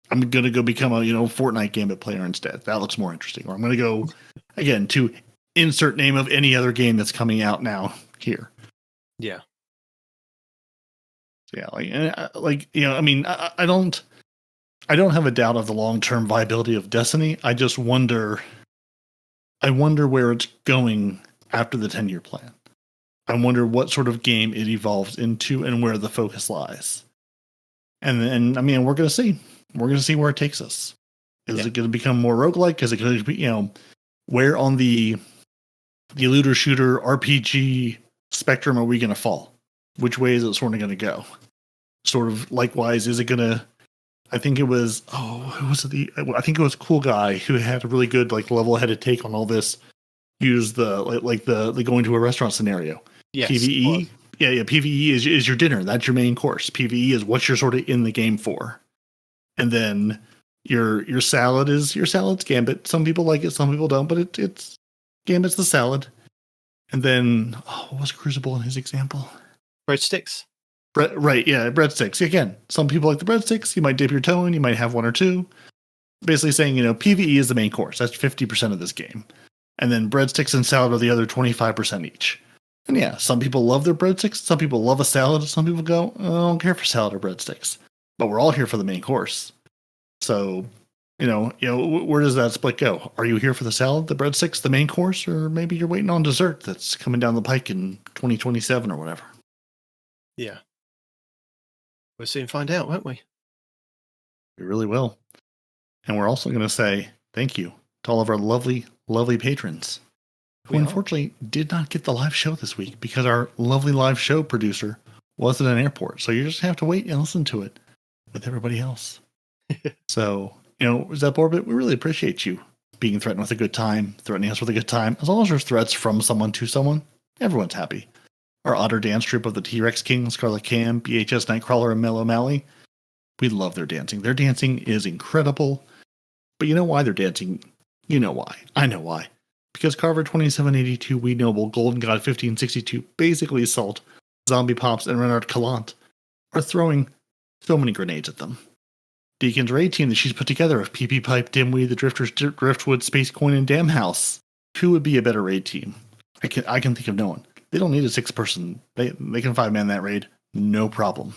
S1: go become a, Fortnite Gambit player instead. That looks more interesting. Or I'm going to go again to insert name of any other game that's coming out now here.
S2: Yeah.
S1: Yeah. I mean, I don't have a doubt of the long-term viability of Destiny. I just wonder where it's going after the 10-year plan. I wonder what sort of game it evolves into and where the focus lies. And then, I mean, we're going to see. We're going to see where it takes us. Is it going to become more roguelike? Is it going to be, where on the looter shooter RPG spectrum are we going to fall? Which way is it sort of going to go? Sort of likewise, is it going to, I think it was, I think it was Cool Guy who had a really good, level-headed take on all this. Use the going to a restaurant scenario.
S2: Yes.
S1: PvE. Yeah. PvE is your dinner. That's your main course. PvE is what you're sort of in the game for. And then your salad is your salad's Gambit. Some people like it, some people don't, but it's Gambit's the salad. And then, what was Crucible in his example?
S2: Breadsticks.
S1: Right, yeah, breadsticks. Again, some people like the breadsticks. You might dip your toe in, you might have one or two. basically saying, PvE is the main course. That's 50% of this game. And then breadsticks and salad are the other 25% each. And yeah, some people love their breadsticks. Some people love a salad. Some people go, I don't care for salad or breadsticks. But we're all here for the main course. So, where does that split go? Are you here for the salad, the breadsticks, the main course, or maybe you're waiting on dessert that's coming down the pike in 2027 or whatever?
S2: Yeah. We'll soon find out, won't we?
S1: We really will. And we're also going to say thank you to all of our lovely, lovely patrons who unfortunately did not get the live show this week because our lovely live show producer was at an airport. So you just have to wait and listen to it with everybody else. So, Zep Orbit, we really appreciate you being threatened with a good time, threatening us with a good time. As long as there's threats from someone to someone, everyone's happy. Our Otter Dance Troupe of the T-Rex King, Scarlet Cam, BHS Nightcrawler, and Mellow Mally. We love their dancing. Their dancing is incredible. But you know why they're dancing? You know why. I know why. Because Carver 2782, We Noble, Golden God 1562, Basically Assault, Zombie Pops, and Renard Calant are throwing so many grenades at them. Deacon's raid team that she's put together of PP Pipe, Dimweed, the Drifters, Driftwood, Space Coin, and Dam House. Who would be a better raid team? I can think of no one. They don't need a 6-person. They can 5-man that raid. No problem.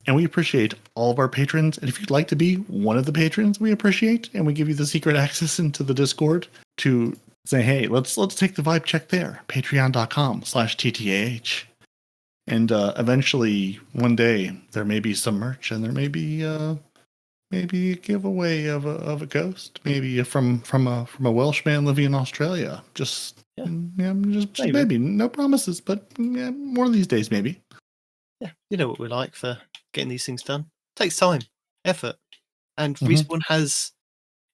S1: And we appreciate all of our patrons. And if you'd like to be one of the patrons, we appreciate. And we give you the secret access into the Discord to say, hey, let's take the vibe check there. Patreon.com/TTAH. And eventually, one day, there may be some merch and there may be maybe a giveaway of a ghost, maybe from a Welsh man living in Australia. Just maybe. No promises, but yeah, one of these days, maybe.
S2: Yeah, you know what we're like for getting these things done. Takes time, effort, and Respawn has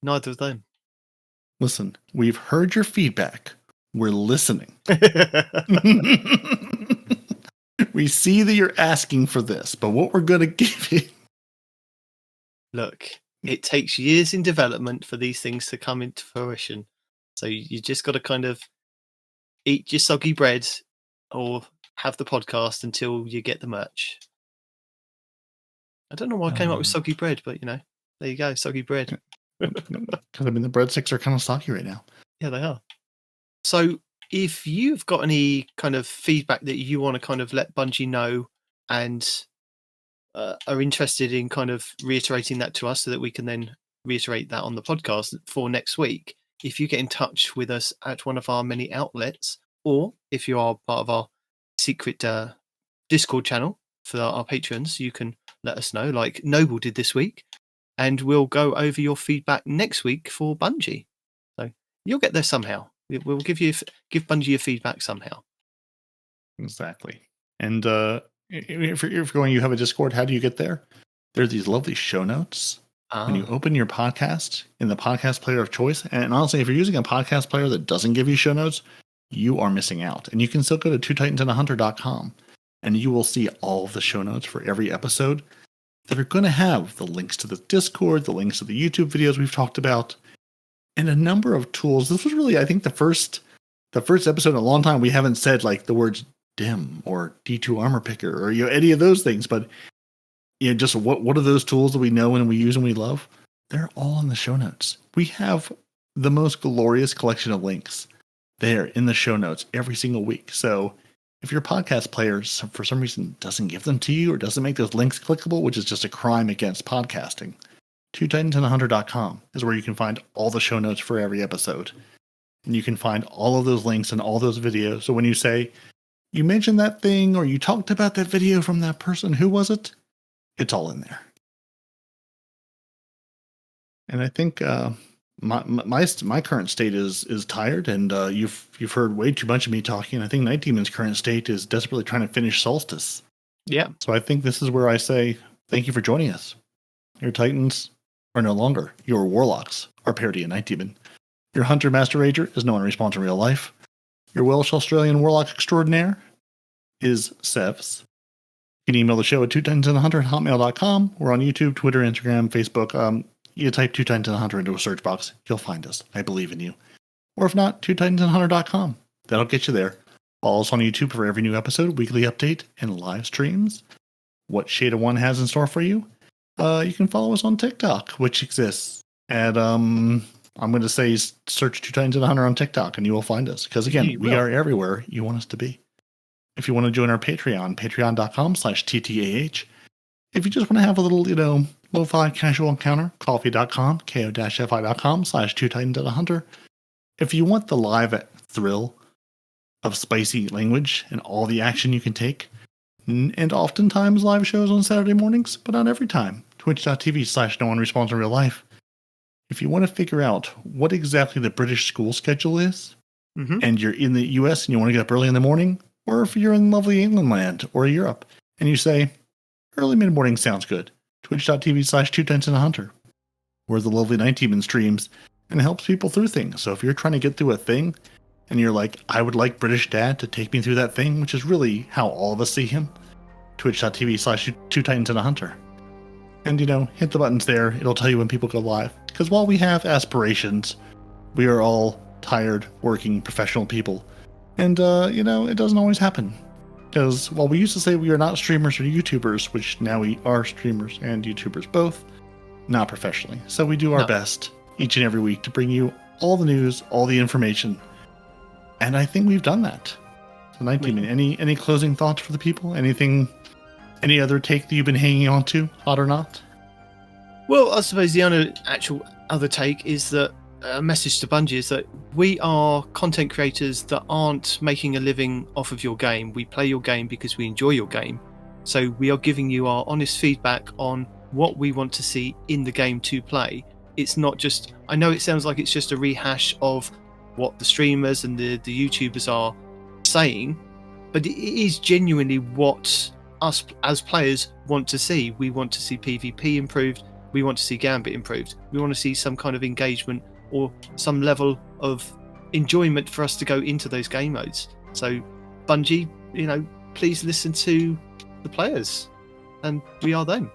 S2: neither of them.
S1: Listen, we've heard your feedback. We're listening. We see that you're asking for this, but what we're going to give you.
S2: Look, it takes years in development for these things to come into fruition. So you just got to kind of eat your soggy bread or have the podcast until you get the merch. I don't know why I came up with soggy bread, but there you go, soggy bread.
S1: Because the breadsticks are kind of soggy right now.
S2: Yeah, they are. So if you've got any kind of feedback that you want to kind of let Bungie know and are interested in kind of reiterating that to us so that we can then reiterate that on the podcast for next week, if you get in touch with us at one of our many outlets, or if you are part of our secret Discord channel for our patrons, you can let us know, like Noble did this week, and we'll go over your feedback next week for Bungie. So you'll get there somehow. We'll give Bungie your feedback somehow.
S1: Exactly. And if you're going, you have a Discord, how do you get there? There are these lovely show notes. When you open your podcast in the podcast player of choice, and honestly, if you're using a podcast player that doesn't give you show notes, you are missing out. And you can still go to twotitansandahunter.com and you will see all of the show notes for every episode that are going to have the links to the Discord, the links to the YouTube videos we've talked about, and a number of tools. This was really, I think, the first episode in a long time we haven't said like the words DIM or D2 Armor Picker or any of those things, but just what are those tools that we know and we use and we love? They're all in the show notes. We have the most glorious collection of links there in the show notes every single week. So if your podcast player for some reason doesn't give them to you or doesn't make those links clickable, which is just a crime against podcasting, twotitansandahunter.com is where you can find all the show notes for every episode. And you can find all of those links and all those videos. So when you say, you mentioned that thing or you talked about that video from that person, who was it? It's all in there. And I think my current state is tired, and you've heard way too much of me talking. I think Night Demon's current state is desperately trying to finish Solstice.
S2: Yeah.
S1: So I think this is where I say thank you for joining us. Your Titans are no longer. Your Warlocks are parody and Night Demon. Your Hunter Master Rager is no one responds in real life. Your Welsh Australian Warlock Extraordinaire is Sevs. You can email the show at twotitansandahunter@hotmail.com. We're on YouTube, Twitter, Instagram, Facebook. You type Two Titans and a Hunter into a search box. You'll find us. I believe in you. Or if not, twotitansandahunter.com. That'll get you there. Follow us on YouTube for every new episode, weekly update, and live streams. What Shade of One has in store for you? You can follow us on TikTok, which exists. And I'm going to say search Two Titans and a Hunter on TikTok, and you will find us. Because again, we are everywhere you want us to be. If you want to join our Patreon, patreon.com/TTAH. If you just want to have a little, lo-fi casual encounter, coffee.com, ko-fi.com/Two Titans and a Hunter. If you want the live thrill of spicy language and all the action you can take, and oftentimes live shows on Saturday mornings, but not every time, twitch.tv/no-one-responds in real life. If you want to figure out what exactly the British school schedule is, and you're in the US and you want to get up early in the morning, or if you're in lovely England land or Europe and you say, early mid-morning sounds good, twitch.tv/Two Titans and a Hunter, where the lovely Night Demon streams and helps people through things. So if you're trying to get through a thing and you're like, I would like British Dad to take me through that thing, which is really how all of us see him, twitch.tv/Two Titans and a Hunter. And, hit the buttons there. It'll tell you when people go live. Because while we have aspirations, we are all tired, working, professional people. And, it doesn't always happen. Because while we used to say we are not streamers or YouTubers, which now we are streamers and YouTubers both, not professionally. So we do our best each and every week to bring you all the news, all the information. And I think we've done that. So, Night Demon, any closing thoughts for the people? Any other take that you've been hanging on to, hot or not?
S2: Well, I suppose the other take is that a message to Bungie is that we are content creators that aren't making a living off of your game. We play your game because we enjoy your game. So we are giving you our honest feedback on what we want to see in the game to play. It's not just, I know it sounds like it's just a rehash of what the streamers and the YouTubers are saying, but it is genuinely what us as players want to see. We want to see PvP improved. We want to see Gambit improved. We want to see some kind of engagement or some level of enjoyment for us to go into those game modes. So Bungie, please listen to the players, and we are them.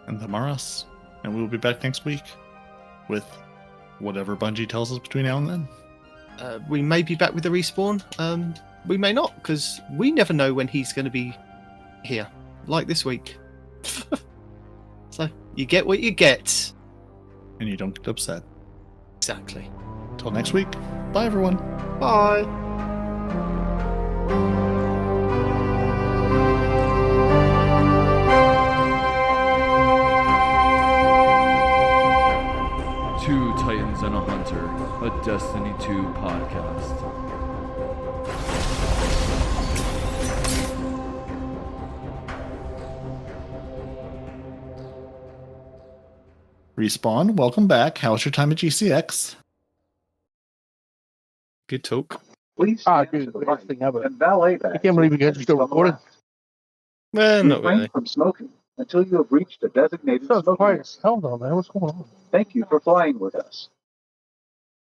S1: And them are us. And we will be back next week with whatever Bungie tells us between now and then.
S2: We may be back with the respawn. We may not, because we never know when he's going to be here, like this week. So you get what you get.
S1: And you don't get upset.
S2: Exactly.
S1: Until next week. Bye, everyone.
S2: Bye.
S7: Two Titans and a Hunter, a Destiny 2 podcast.
S1: Respawn, welcome back. How was your time at GCX?
S2: Good talk.
S3: Dude, the best thing ever. I can't believe you guys are still recording.
S2: Well, not really.
S8: From smoking until you have reached a designated
S3: So
S8: smoking
S3: quiet
S8: area.
S3: as hell though, man. What's going on?
S8: Thank you for flying with us.